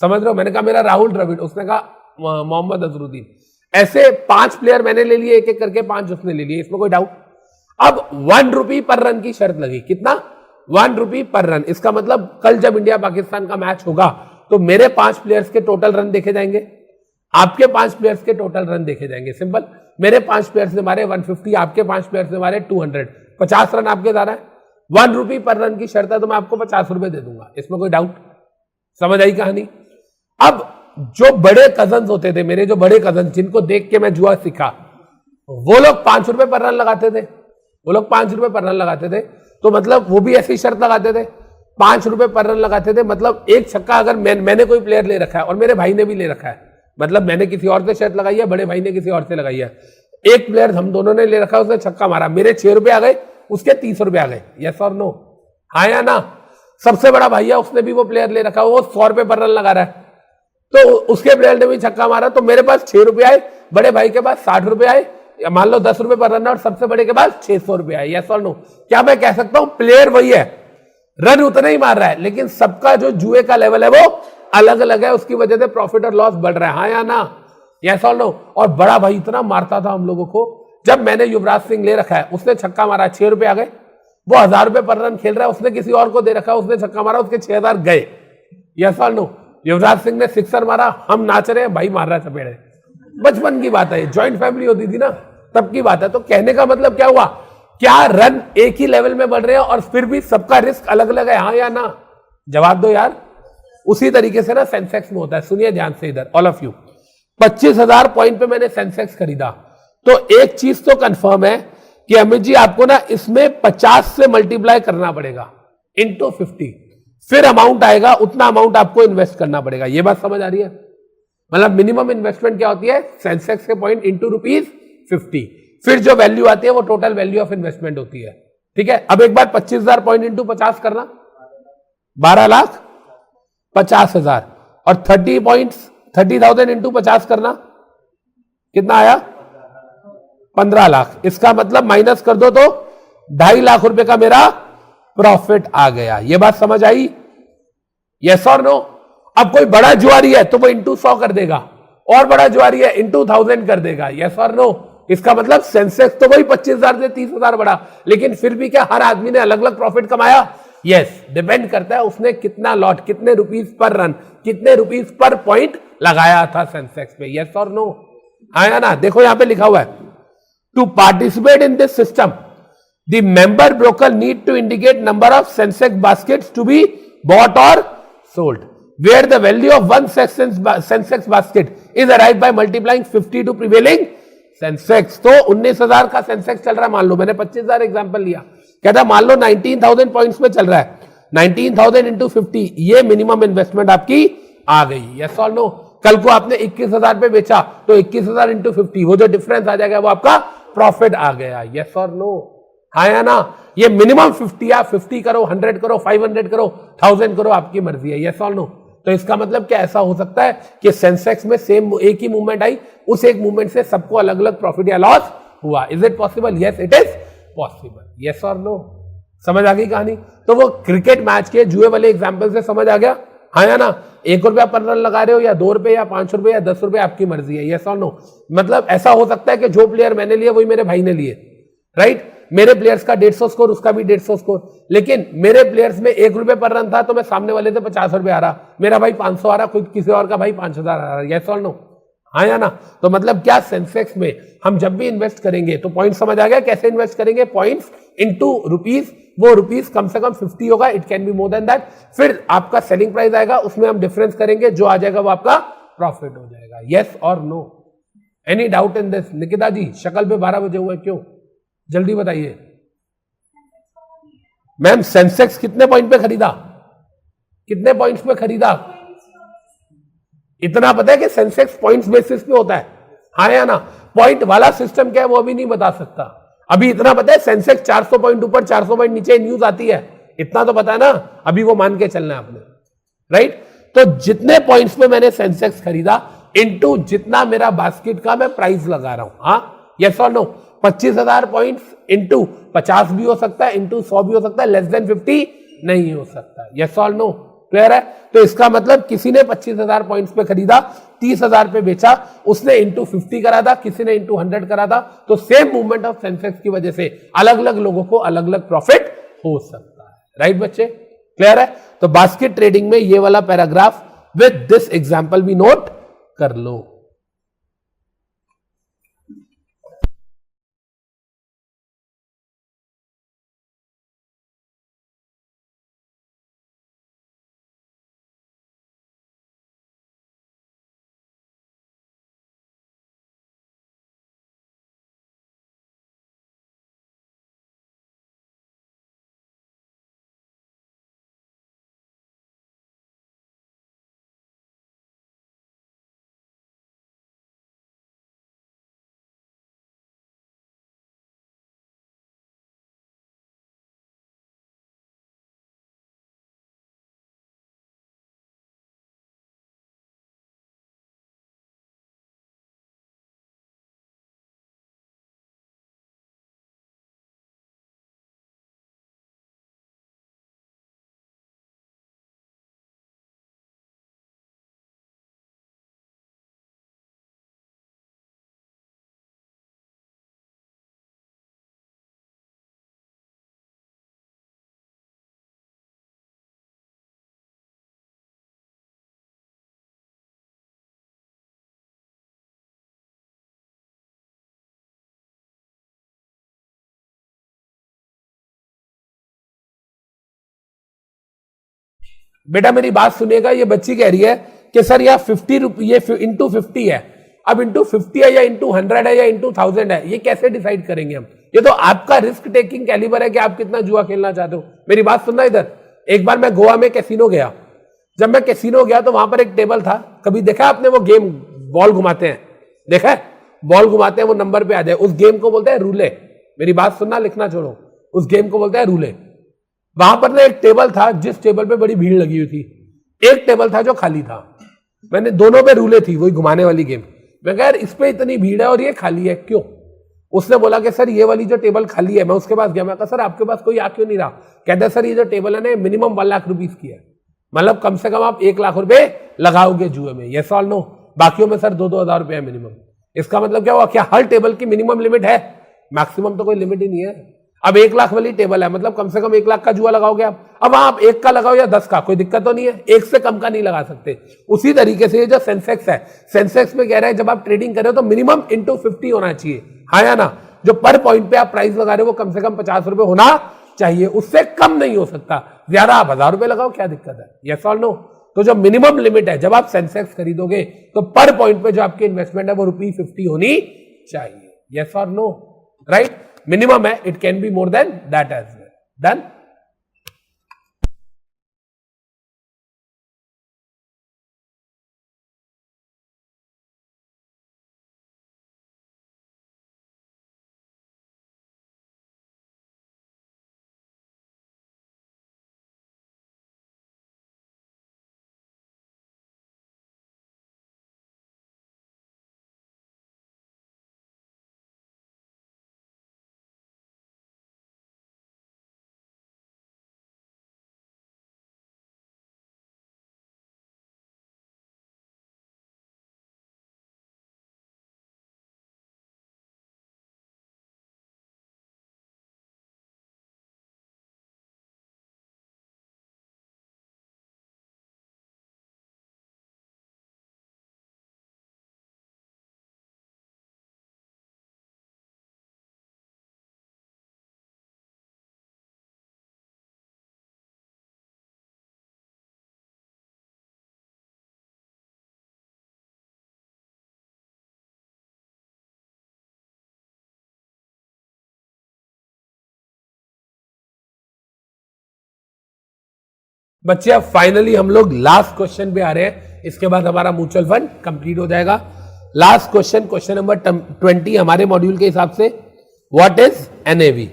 समझ रहे हो? मैंने कहा मेरा राहुल द्रविड़। उसने कहा मोहम्मद अजरुद्दीन। ऐसे 5 प्लेयर मैंने ले लिए, एक एक करके 5 उसने ले लिए, इसमें कोई डाउट? अब 1 रुपी पर रन की शर्त लगी। कितना? 1 रुपी पर रन। इसका मतलब कल जब इंडिया पाकिस्तान का मैच होगा तो मेरे 5 प्लेयर्स के टोटल रन देखे जाएंगे, आपके 5 प्लेयर्स के टोटल रन देखे जाएंगे। सिंपल। मेरे 5 प्लेयर्स ने मारे 150, आपके 5 प्लेयर्स ने मारे 200, 50 रन आपके जा रहा है। 1 रुपी पर रन की शर्त है तो मैं आपको 50 रुपए दे दूंगा, इसमें कोई डाउट? समझ आई कहानी? अब जो बड़े कजन्स होते थे, मेरे जो बड़े कजन, जिनको देख के मैं जुआ सीखा, वो लोग 5 रुपए पर रन लगाते थे। वो लोग 5 रुपए पर रन लगाते थे, तो मतलब वो भी ऐसी शर्त लगाते थे, 5 रुपए पर रन लगाते थे। मतलब एक छक्का अगर मैंने कोई प्लेयर ले रखा है और मेरे भाई ने भी ले रखा है, मतलब मैंने किसी और से शर्त लगाई है, बड़े भाई ने किसी और से लगाई है, एक प्लेयर हम दोनों ने ले रखा, उसने छक्का मारा, मेरे 6 रुपए आ गए, उसके 30 रुपए आ गए, यस और नो, हाँ या ना। सबसे बड़ा भाई है, उसने भी वो प्लेयर ले रखा, वो 100 रुपए पर रन लगा रहा है, तो उसके प्लेयर ने भी छक्का मारा, तो मेरे पास 6 रुपए आए, बड़े भाई के पास 60 रुपए आए, मान लो 10 रुपए पर रन, और सबसे बड़े के पास 600 रुपए आए, यस और नो। क्या मैं कह सकता हूं प्लेयर वही है, रन उतना ही मार रहा है, लेकिन सबका जो जुए का लेवल है वो अलग अलग है, उसकी वजह से प्रॉफिट और लॉस बढ़ रहा है, हाँ या ना, यस और नो। और बड़ा भाई इतना मारता था हम लोगों को, जब मैंने युवराज सिंह ले रखा है, उसने छक्का मारा, 6 रुपए आ गए, वो 1000 रुपए पर रन खेल रहा है, उसने किसी और को दे रखा, उसने छक्का मारा, उसके 6000 गए, यस और नो। युवराज सिंह ने सिक्सर मारा, हम नाच रहे हैं, भाई मार रहा है चपेड़े, बचपन की बात है, ज्वाइंट फैमिली होती थी ना, तब की बात है। तो कहने का मतलब क्या हुआ, क्या रन एक ही लेवल में बढ़ रहे हैं और फिर भी सबका रिस्क अलग अलग है, हाँ या ना, जवाब दो यार। उसी तरीके से ना सेंसेक्स में होता है, सुनिए ध्यान से इधर ऑल ऑफ यू। 25,000 पॉइंट पे मैंने सेंसेक्स खरीदा, तो एक चीज तो कंफर्म है कि अमित जी आपको ना इसमें 50 से मल्टीप्लाई करना पड़ेगा इंटू 50, फिर अमाउंट आएगा, उतना अमाउंट आपको इन्वेस्ट करना पड़ेगा। ये बात समझ आ रही है? मतलब मिनिमम इन्वेस्टमेंट क्या होती है, सेंसेक्स के पॉइंट इंटू ₹50, फिर जो वैल्यू आती है वो टोटल वैल्यू ऑफ इन्वेस्टमेंट होती है, ठीक है। अब एक बार 25,000 पॉइंट इंटू 50 करना, 12,50,000, और 30,000 इंटू 50 करना, कितना आया, 15 लाख। इसका मतलब माइनस कर दो तो 2.5 लाख रुपए का मेरा प्रॉफिट आ गया। ये बात समझ आई, यस और नो। अब कोई बड़ा जुआरी है तो वो इंटू 100 कर देगा, और बड़ा जुआरी है इंटू 1000 कर देगा, यस और नो। इसका मतलब सेंसेक्स तो वही 25,000 से 30,000 बढ़ा, लेकिन फिर भी क्या हर आदमी ने अलग अलग प्रॉफिट कमाया? यस, डिपेंड करता है उसने कितना लॉट, कितने रुपीस पर रन, कितने रुपीस पर पॉइंट लगाया था सेंसेक्स पे, यस और नो, हाँ या ना। देखो यहां पे लिखा हुआ है, to participate in this system the member broker need to indicate number of Sensex baskets to be bought और sold, where the value of one Sensex basket is arrived by multiplying 50 to prevailing Sensex। तो 19,000 का सेंसेक्स चल रहा है, मान लो मैंने 25,000 एग्जांपल लिया, कहता मान लो 19,000 पॉइंट्स में चल रहा है, 19,000 इंटू 50, ये मिनिमम इन्वेस्टमेंट आपकी आ गई, यस और नो। कल को आपने 21,000 पे बेचा तो 21,000 इंटू 50, वो जो डिफरेंस आ जाएगा वो आपका प्रॉफिट आ गया, यस और नो, हाँ या ना। ये मिनिमम 50, आप 50 करो, 100 करो, 500 करो, 1000 करो, आपकी मर्जी है, यस और नो। तो इसका मतलब क्या ऐसा हो सकता है कि सेंसेक्स में सेम एक ही मूवमेंट आई, उस एक मूवमेंट से सबको अलग अलग प्रॉफिट या लॉस हुआ, is it possible? Yes it is possible, yes और नो। समझ आ गई कहानी? तो वो क्रिकेट मैच के जुए वाले एग्जांपल से समझ आ गया, हाँ या ना। 1 रुपया पर रन लगा रहे हो, या 2 रुपए, या 5 रुपए, या 10 रुपए, आपकी मर्जी है, यस और नो। मतलब ऐसा हो सकता है कि जो प्लेयर मैंने लिए वही मेरे भाई ने लिए, राइट। मेरे प्लेयर्स का 150 स्कोर, उसका भी 150 स्कोर, लेकिन मेरे प्लेयर्स में 1 रुपए पर रन था तो मैं सामने वाले से 50 रुपए आ रहा, मेरा भाई 500 आ रहा, खुद किसी और का भाई 5,000 आ रहा, यस और नो, हाँ या ना। तो मतलब क्या, सेंसेक्स में हम जब भी इन्वेस्ट करेंगे तो पॉइंट समझ आ गया कैसे इन्वेस्ट करेंगे, पॉइंट्स इंटू रुपीज, वो रुपीज कम से कम 50 होगा, it can be more than that, फिर आपका सेलिंग प्राइस आएगा, उसमें हम डिफरेंस करेंगे, जो आ जाएगा वो आपका प्रॉफिट हो जाएगा, यस और no. Any doubt in this? Nikita ji शक्ल पे 12 बजे हुए क्यों, जल्दी बताइए। मैम सेंसेक्स कितने पॉइंट पे खरीदा, कितने पॉइंट्स पे खरीदा? इतना पता है कि सेंसेक्स पॉइंट्स बेसिस पे होता है, हाँ या ना। पॉइंट वाला सिस्टम क्या है वो अभी नहीं बता सकता, अभी इतना पता है सेंसेक्स 400 पॉइंट ऊपर 400 पॉइंट नीचे न्यूज आती है, इतना तो पता है ना, अभी वो मान के चलना है आपने, राइट। तो जितने पॉइंट्स पे मैंने सेंसेक्स खरीदा इनटू जितना मेरा बास्केट का मैं प्राइस लगा रहा हूं, हाँ यस और नो। 25,000 पॉइंट्स इंटू 50 भी हो सकता है, इंटू 100 भी हो सकता है, लेस देन 50 नहीं हो सकता, यस और नो, क्लियर है। तो इसका मतलब किसी ने 25,000 पॉइंट्स पे खरीदा, 30,000 पे बेचा, उसने इंटू 50 करा था, किसी ने इंटू 100 करा था, तो सेम मूवमेंट ऑफ सेंसेक्स की वजह से अलग अलग लोगों को अलग अलग प्रॉफिट हो सकता है, राइट बच्चे, क्लियर है। तो बास्केट ट्रेडिंग में ये वाला पैराग्राफ विद दिस एग्जांपल भी नोट कर लो। बेटा मेरी बात सुनिएगा, ये बच्ची कह रही है कि सर यह 50 रुपये ये इंटू 50 है, अब इंटू 50 है या इंटू 100 है या इंटू 1000 है, ये कैसे डिसाइड करेंगे हम? ये तो आपका रिस्क टेकिंग कैलिबर है कि आप कितना जुआ खेलना चाहते हो। मेरी बात सुनना इधर, एक बार मैं गोवा में कैसीनो गया, जब मैं कैसीनो गया तो वहां पर एक टेबल था, कभी देखा आपने वो गेम बॉल घुमाते हैं, देखा है बॉल घुमाते हैं वो नंबर पे आ जाए, उस गेम को बोलते हैं रूले। मेरी बात सुनना, लिखना छोड़ो, उस गेम को बोलते हैं रूले। वहां पर ना एक टेबल था जिस टेबल पे बड़ी भीड़ लगी हुई थी, एक टेबल था जो खाली था, मैंने दोनों पे रूले थी, वही घुमाने वाली गेम। मैं कह यार इस पे इतनी भीड़ है और ये खाली है क्यों? उसने बोला कि सर ये वाली जो टेबल खाली है, मैं उसके पास गया, मैं कहा सर आपके पास कोई आ क्यों नहीं रहा? कहता सर ये जो टेबल है ना मिनिमम 1 लाख रुपीज की है, मतलब कम से कम आप 1 लाख रुपए लगाओगे जुए में, यस और नो? बाकियों में सर 2-2 हजार रुपए है मिनिमम। इसका मतलब क्या हुआ, क्या हर टेबल की मिनिमम लिमिट है? मैक्सिमम तो कोई लिमिट ही नहीं है। अब 1 लाख वाली टेबल है, मतलब कम से कम 1 लाख का जुआ लगाओगे आप। अब आप 1 का लगाओ या 10 का, कोई दिक्कत तो नहीं है, 1 से कम का नहीं लगा सकते। उसी तरीके से ये जो सेंसेक्स है, सेंसेक्स में कह रहे हैं जब आप ट्रेडिंग कर रहे हो तो मिनिमम इंटू 50 होना चाहिए, हाँ या ना? जो पर पॉइंट पे आप प्राइस लगा रहे हो वो कम से कम 50 रुपए होना चाहिए, उससे कम नहीं हो सकता। ज्यादा आप 1000 रुपए लगाओ, क्या दिक्कत है? यस और नो? तो जो मिनिमम लिमिट है, जब आप सेंसेक्स खरीदोगे तो पर पॉइंट पे जो आपकी इन्वेस्टमेंट है वो ₹50 होनी चाहिए, यस और नो? राइट, मिनिमम है, it can be more than that as well. Done? बच्चे अब फाइनली हम लोग लास्ट क्वेश्चन पे आ रहे हैं, इसके बाद हमारा म्यूचुअल फंड कंप्लीट हो जाएगा। लास्ट क्वेश्चन, क्वेश्चन नंबर 20 हमारे मॉड्यूल के हिसाब से, व्हाट इज एनएवी?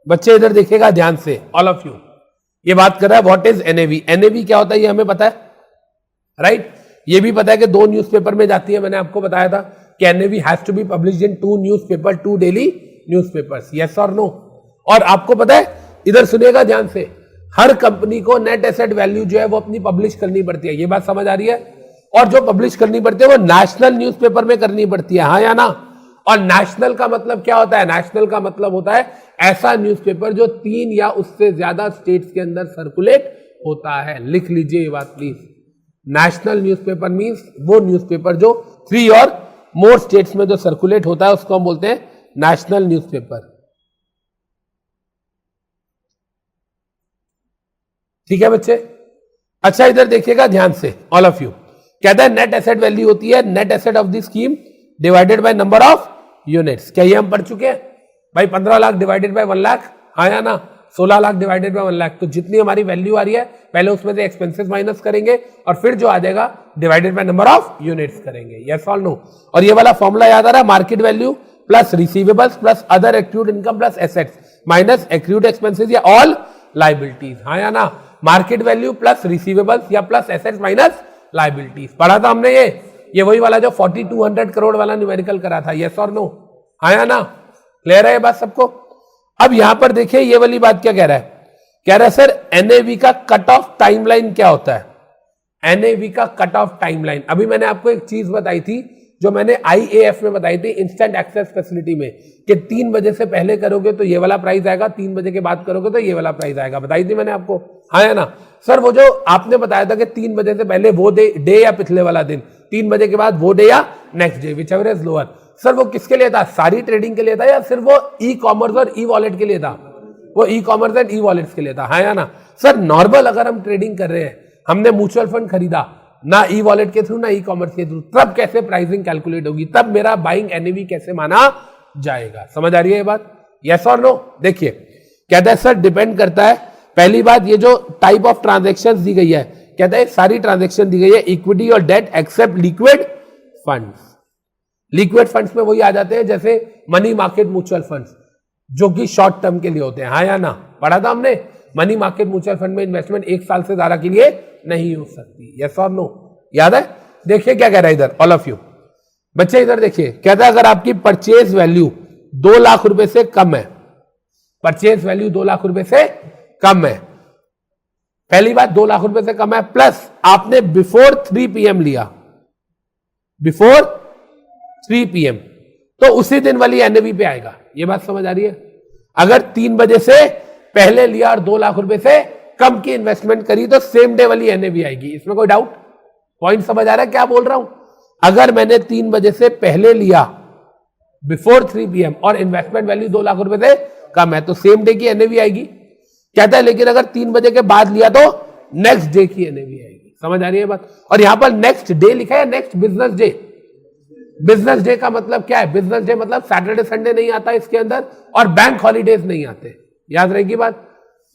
बच्चे इधर देखिएगा ध्यान से, ऑल ऑफ यू। ये बात कर रहा है व्हाट इज एनएवी। एनएवी क्या होता है ये हमें पता है, राइट? ये भी पता है कि 2 न्यूज़पेपर में जाती है, मैंने आपको बताया था कि NAV has to be published in 2 newspaper, 2 daily newspapers, yes और नो? और आपको पता है, इधर सुनिएगा ध्यान से, हर कंपनी को नेट एसेट वैल्यू जो है वो अपनी पब्लिश करनी पड़ती है, ये बात समझ आ रही है? और जो पब्लिश करनी पड़ती है वो नेशनल न्यूज़पेपर में करनी पड़ती है, हाँ या ना? और नेशनल का मतलब क्या होता है? नेशनल का मतलब होता है ऐसा न्यूज़पेपर जो 3 या उससे ज्यादा स्टेट्स के अंदर सर्कुलेट होता है। लिख लीजिए ये बात प्लीज। नेशनल न्यूज़पेपर मींस वो न्यूज़पेपर जो 3 और मोर स्टेट्स में जो सर्कुलेट होता है उसको हम बोलते हैं नेशनल न्यूज़पेपर। ठीक है बच्चे? अच्छा इधर देखिएगा ध्यान से, ऑल ऑफ यू। कहता है नेट एसेट वैल्यू होती है net asset of the scheme divided by number of units. क्या ये हम पढ़ चुके हैं भाई? 15 लाख डिवाइडेड बाय 1 लाख, हाँ या ना? 16 लाख डिवाइडेड बाय 1 लाख। तो जितनी हमारी वैल्यू आ रही है पहले उसमें से एक्सपेंसेस माइनस करेंगे और फिर जो आ जाएगा divided by number of units करेंगे, यस और नो? और ये वाला फॉर्मूला याद आ रहा है, market value plus receivables plus other accrued income plus assets minus accrued expenses या ऑल लाइबिलिटीज, हाँ या ना? मार्केट वैल्यू प्लस रिसीवेबल्स या प्लस एसेट्स माइनस लाइबिलिटीज। पढ़ा था हमने ये वही वाला जो 4200 करोड़ वाला न्यूमेरिकल करा था, यस और नो? हाँ या ना? क्लियर है ये बात सबको? अब यहां पर देखिए ये वाली बात क्या कह रहा है, कह रहा है सर एनएवी का कट ऑफ टाइमलाइन क्या होता है? एनएवी का कट ऑफ टाइमलाइन, अभी मैंने आपको एक चीज बताई थी जो मैंने आईएएफ में बताई थी, इंस्टेंट एक्सेस फैसिलिटी में, कि 3 बजे से पहले करोगे तो ये वाला प्राइस आएगा, 3 बजे के बाद करोगे तो ये वाला प्राइस आएगा, बताई थी मैंने आपको, हाँ या ना? सर वो जो आपने बताया था कि 3 बजे से पहले वो डे या पिछले वाला दिन, 3 बजे के बाद वो डे या next day, which ever is lower. Sir वो किसके लिए था, सारी ट्रेडिंग के लिए था या सिर्फ वो ई कॉमर्स और ई वॉलेट के लिए था? वो e commerce and e wallets के लिए था, हाँ या ना? सर नॉर्मल अगर हम ट्रेडिंग कर रहे हैं, हमने म्यूचुअल फंड खरीदा, ना ई वॉलेट के थ्रू ना ई कॉमर्स के थ्रू, तब कैसे प्राइसिंग कैलकुलेट होगी, तब मेरा बाइंग एनएवी कैसे माना जाएगा? समझ आ रही है ये बात? यस और नो? देखिए कहता है सर डिपेंड करता है, पहली बात ये जो टाइप ऑफ ट्रांजेक्शन दी गई है, कहता है सारी ट्रांजेक्शन दी गई है इक्विटी और debt except liquid funds. Liquid funds में वही आ जाते हैं जैसे मनी मार्केट म्यूचुअल फंड्स जो कि शॉर्ट टर्म के लिए होते हैं, हाँ या ना? पढ़ा था हमने, मनी मार्केट म्यूचुअल फंड में इन्वेस्टमेंट 1 साल से ज्यादा के लिए नहीं हो सकती। यस और नो? याद है? देखिए क्या कह रहा है इधर, ऑल ऑफ यू बच्चे इधर देखिए, कहता है अगर आपकी परचेज वैल्यू 2 लाख रुपए से कम है, परचेज वैल्यू 2 लाख रुपए से कम है, पहली बात 2 लाख रुपए से कम है, प्लस आपने बिफोर 3 PM लिया, बिफोर 3 PM, तो उसी दिन वाली एनएवी पे आएगा। ये बात समझ आ रही है? अगर 3 बजे से पहले लिया और 2 लाख रुपए से कम की इन्वेस्टमेंट करी तो सेम डे वाली एनएवी आएगी। इसमें कोई डाउट? पॉइंट समझ आ रहा है क्या बोल रहा हूं? अगर मैंने 3 बजे से पहले लिया बिफोर 3 PM और इन्वेस्टमेंट वैल्यू 2 लाख रुपए से कम है तो सेम डे की एनएवी आएगी। कहता है लेकिन अगर 3 बजे के बाद लिया तो नेक्स्ट डे की एनएवी आएगी। समझ आ रही है बात? और यहां पर नेक्स्ट डे लिखा है, next business day. Business day का मतलब क्या है? बिजनेस डे मतलब सैटरडे संडे नहीं आता इसके अंदर और बैंक हॉलीडेज नहीं आते। याद रहेगी बात?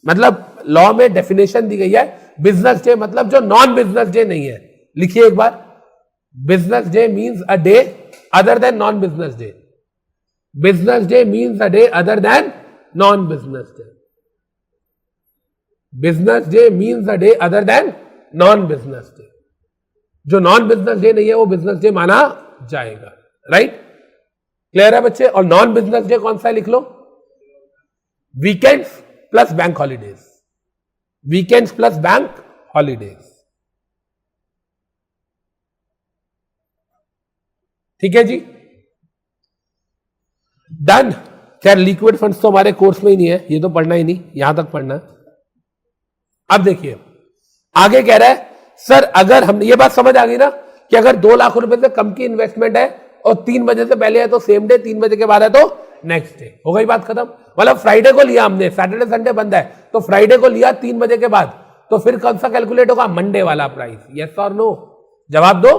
मतलब लॉ में डेफिनेशन दी गई है, बिजनेस डे मतलब जो नॉन बिजनेस डे नहीं है। लिखिए एक बार, business day means a day other than non business day. Business day means a day other than non business day. Business day means a day other than non business day. जो नॉन बिजनेस डे नहीं है वो बिजनेस डे माना जाएगा। राइट? क्लियर है बच्चे? और नॉन बिजनेस डे कौन सा है लिख लो, weekends plus bank holidays. Weekends plus bank holidays. ठीक है जी, डन। खैर लिक्विड फंड्स तो हमारे कोर्स में ही नहीं है, ये तो पढ़ना ही नहीं, यहां तक पढ़ना है। अब देखिए आगे कह रहा है सर अगर हम, ये बात समझ आ गई ना कि अगर 2 लाख रुपए से कम की इन्वेस्टमेंट है और 3 बजे से पहले है तो सेम डे, 3 बजे के बाद है तो नेक्स्ट डे। हो गई बात खत्म? मतलब फ्राइडे को लिया हमने, सैटरडे संडे बंद है तो फ्राइडे को लिया 3 बजे के बाद, तो फिर कौन सा कैलकुलेट होगा? मंडे वाला प्राइस। यस और नो? जवाब दो।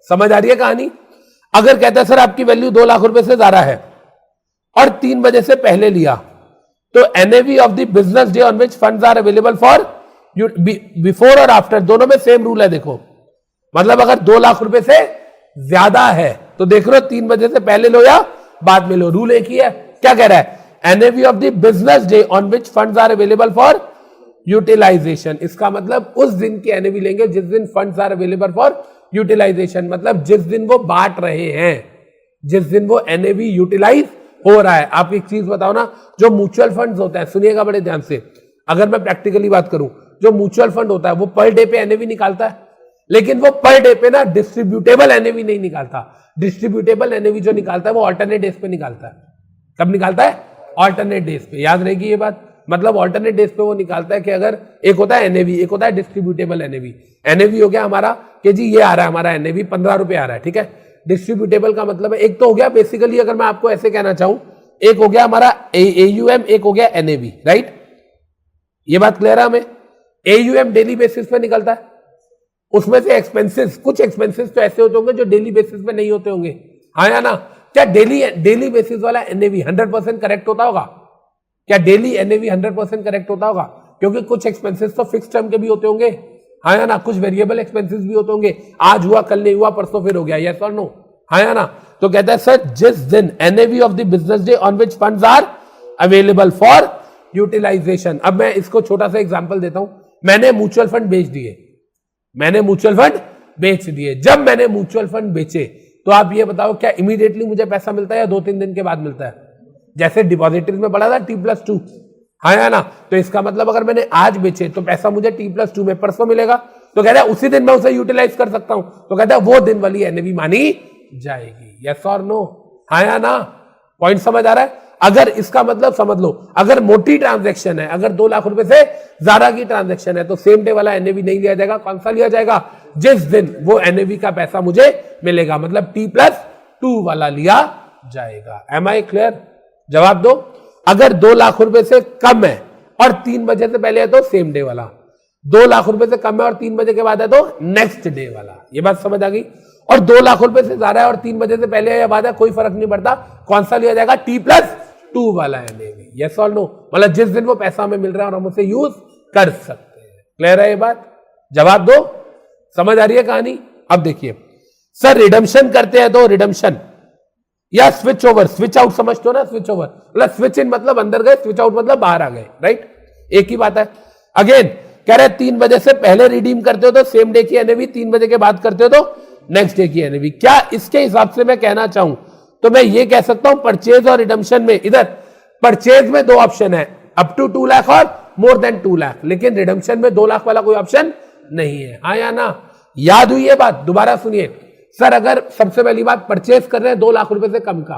समझ आ रही है कहानी? अगर कहता है सर आपकी वैल्यू 2 लाख रुपए से ज्यादा है और 3 बजे से पहले लिया तो NAV of the business day on which funds are available for before और आफ्टर दोनों में सेम रूल है। देखो मतलब अगर 2 लाख रुपए से ज्यादा है तो देख लो 3 बजे से पहले लो या बाद में लो, रूल एक ही है। क्या कह रहा है? NAV of the business day on which funds are available for utilisation. इसका मतलब उस दिन की एनएवी लेंगे जिस दिन funds are available for utilisation, मतलब जिस दिन वो बांट रहे हैं, जिस दिन वो एनएवी यूटिलाइज हो रहा है। आप एक चीज बताओ ना, जो म्यूचुअल फंड्स होता है, सुनिएगा बड़े ध्यान से, अगर मैं प्रैक्टिकली बात करूं, जो म्यूचुअल फंड होता है वो पर डे पे एनएवी निकालता है, लेकिन वो पर डे पे ना डिस्ट्रीब्यूटेबल एनएवी नहीं निकालता। डिस्ट्रीब्यूटेबल एनएवी जो निकालता है वो अल्टरनेट डेज पे निकालता है। कब निकालता है? अल्टरनेट डेज पे। याद रहेगी ये बात? मतलब अल्टरनेट डेज पे वो निकालता है कि अगर एक होता है एनएवी, एक होता है डिस्ट्रीब्यूटेबल एनएवी। एनएवी हो गया हमारा कि जी ये आ रहा है हमारा एनएवी 15 रुपए आ रहा है, ठीक है। डिस्ट्रीब्यूटेबल का मतलब है, एक तो हो गया बेसिकली, अगर मैं आपको ऐसे कहना चाहूं, एक हो गया हमारा एयूएम, एक हो गया एनएवी। राइट? ये बात क्लियर है हमें? एयूएम डेली बेसिस पे निकलता है, उसमें से एक्सपेंसेस, कुछ एक्सपेंसेस तो ऐसे होते होंगे जो डेली बेसिस पे नहीं होते होंगे, हाँ या ना? क्या डेली बेसिस वाला एनएवी 100% करेक्ट होता होगा? क्या डेली एनएवी 100% करेक्ट होता होगा? क्योंकि कुछ एक्सपेंसेस तो फिक्स टर्म के भी होते होंगे, हाँ या ना? कुछ वेरिएबल एक्सपेंसेस भी होते होंगे, आज हुआ कल नहीं हुआ परसों फिर हो गया, यस और नो, हाँ या ना? तो कहता है सर जिस दिन NAV of the business day on which funds are available for utilisation. अब मैं इसको छोटा सा एग्जांपल देता हूं। मैंने म्यूचुअल फंड बेच दिए, मैंने म्यूचुअल फंड बेच दिए। जब मैंने म्यूचुअल फंड बेचे तो आप ये बताओ क्या इमीडिएटली मुझे पैसा मिलता है या 2-3 दिन के बाद मिलता है? जैसे डिपॉजिटरीज में पड़ा था T+2, हाँ या ना? तो इसका मतलब अगर मैंने आज बेचे तो पैसा मुझे T+2 में परसों मिलेगा, तो कहता है उसी दिन मैं उसे यूटिलाइज कर सकता हूं, तो कहता है वो दिन वाली एनएवी मानी जाएगी। यस और नो? हाँ या ना? पॉइंट समझ आ रहा है? अगर इसका मतलब समझ लो, अगर मोटी ट्रांजैक्शन है, अगर 2 लाख रुपए से ज्यादा की ट्रांजैक्शन है तो सेम डे वाला एनएवी नहीं लिया जाएगा। कौन सा लिया जाएगा? जिस दिन वो एनएवी का पैसा मुझे मिलेगा, मतलब T+2 2 वाला लिया जाएगा। Am I clear? जवाब दो। अगर 2 लाख रुपए से कम है और 3 बजे से पहले है तो सेम डे वाला, 2 लाख रुपए से कम है और 3 बजे के बाद है तो नेक्स्ट डे वाला। ये बात समझ आ गई? और 2 लाख रुपए से ज्यादा है और 3 बजे से पहले या बाद है, कोई फर्क नहीं पड़ता, कौन सा लिया जाएगा? T+2 वाला एनएवी। यस और नो? मतलब जिस दिन वो पैसा हमें मिल रहा है और हम उसे यूज कर सकते हैं। क्लियर है ये बात? जवाब दो। समझ आ रही है कहानी? अब देखिए सर, रिडम्पशन करते हैं तो रिडम्पशन या स्विच ओवर, स्विच आउट समझते हो ना? स्विच ओवर मतलब स्विच इन मतलब अंदर गए, स्विच आउट मतलब बाहर आ गए, राइट? एक ही बात है। अगेन कह रहे 3 बजे से पहले रिडीम करते हो तो सेम डे की एनएवी, 3 बजे के बाद करते हो तो नेक्स्ट डे की एनएवी। क्या इसके हिसाब से मैं कहना चाहूं तो मैं ये कह सकता हूं परचेज और रिडम्पशन में, इधर परचेज में 2 ऑप्शन है, अप टू 2 लाख और मोर देन 2 लाख, लेकिन रिडम्पशन में 2 लाख वाला कोई ऑप्शन नहीं है। हाँ या ना? याद हुई ये बात? दोबारा सुनिए सर, अगर सबसे पहली बात परचेज कर रहे हैं 2 लाख रुपए से कम का,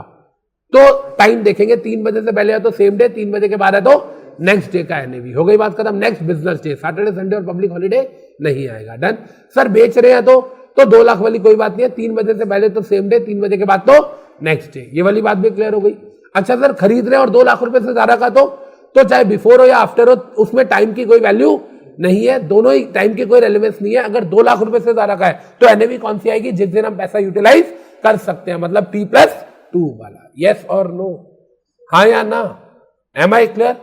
तो टाइम देखेंगे, 3 बजे से पहले है तो सेम डे, 3 बजे के बाद है तो नेक्स्ट डे का एनएवी। हो गई बात खत्म। Next business day, Saturday Sunday और पब्लिक हॉलीडे नहीं आएगा। डन। सर बेच रहे हैं तो 2 लाख वाली कोई बात नहीं है, 3 बजे से पहले तो सेम डे, 3 बजे के बाद तो नेक्स्ट डे। ये वाली बात भी क्लियर हो गई। अच्छा सर, खरीद रहे हैं और 2 लाख रुपए से ज्यादा का तो चाहे बिफोर हो या आफ्टर हो, उसमें टाइम की कोई वैल्यू नहीं है, दोनों ही टाइम की कोई रेलेवेंस नहीं है। अगर 2 लाख रुपए से ज्यादा का है तो एनएवी कौन सी आएगी? जिस दिन हम पैसा यूटिलाइज कर सकते हैं, मतलब T+2 वाला। यस और नो? हाँ या ना? Am I clear?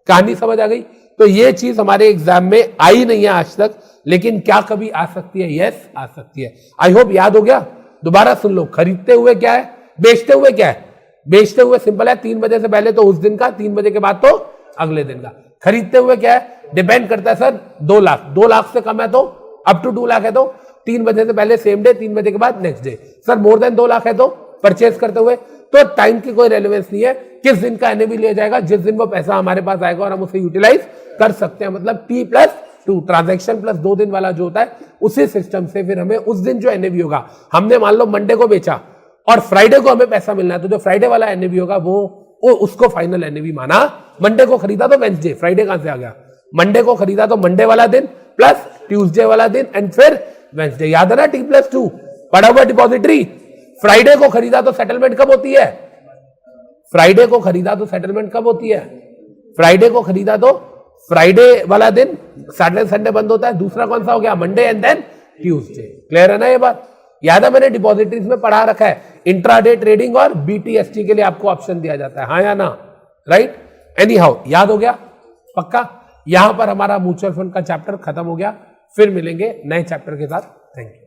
कहानी समझ आ गई? तो ये चीज हमारे एग्जाम में आई नहीं है आज तक, लेकिन क्या कभी आ सकती है? यस आ सकती है। आई होप याद हो गया। दोबारा सुन लो। खरीदते हुए क्या है? बेचते हुए क्या है? बेचते हुए सिंपल है, 3 बजे से पहले तो उस दिन का, 3 बजे के बाद तो अगले दिन का। खरीदते हुए क्या है? डिपेंड करता है सर 2 लाख, 2 लाख से कम है तो अप टू 2 लाख है तो 3 बजे से पहले सेम डे, 3 बजे के बाद next day. Sir more than 2 lakh है तो परचेज करते हुए, तो टाइम की कोई रेलेवेंस नहीं है, किस दिन का एनएवी लिया जाएगा? जिस दिन वो पैसा हमारे पास आएगा और हम उसे यूटिलाइज कर सकते हैं, मतलब T+2 ट्रांजैक्शन प्लस 2 दिन वाला जो होता है, उसी सिस्टम से फिर हमें उस दिन जो एनएवी होगा, हमने मान लो मंडे को बेचा और फ्राइडे को हमें पैसा मिलना है, तो जो फ्राइडे वाला एनएवी होगा वो उसको फाइनल एनएवी माना। मंडे को खरीदा तो वेंसडे, फ्राइडे कहां से आ गया? मंडे को खरीदा तो मंडे वाला दिन प्लस ट्यूसडे वाला दिन एंड फिर वेंसडे। याद है ना? T+2 पड़ा हुआ डिपॉजिटरी। फ्राइडे को खरीदा तो सेटलमेंट कब होती है? फ्राइडे को खरीदा तो सेटलमेंट कब होती है? फ्राइडे को खरीदा तो फ्राइडे वाला दिन, सैटरडे संडे बंद होता है। दूसरा कौन सा हो गया? Monday and then Tuesday. Clear है ना ये बात? याद है मैंने डिपॉजिटरीज में पढ़ा रखा है, इंट्राडे ट्रेडिंग और BTST के लिए आपको ऑप्शन दिया जाता है। हाँ या ना? राइट? एनी हाउ, याद हो गया? पक्का? यहां पर हमारा म्यूचुअल फंड का चैप्टर खत्म हो गया। फिर मिलेंगे नए चैप्टर के साथ। Thank you.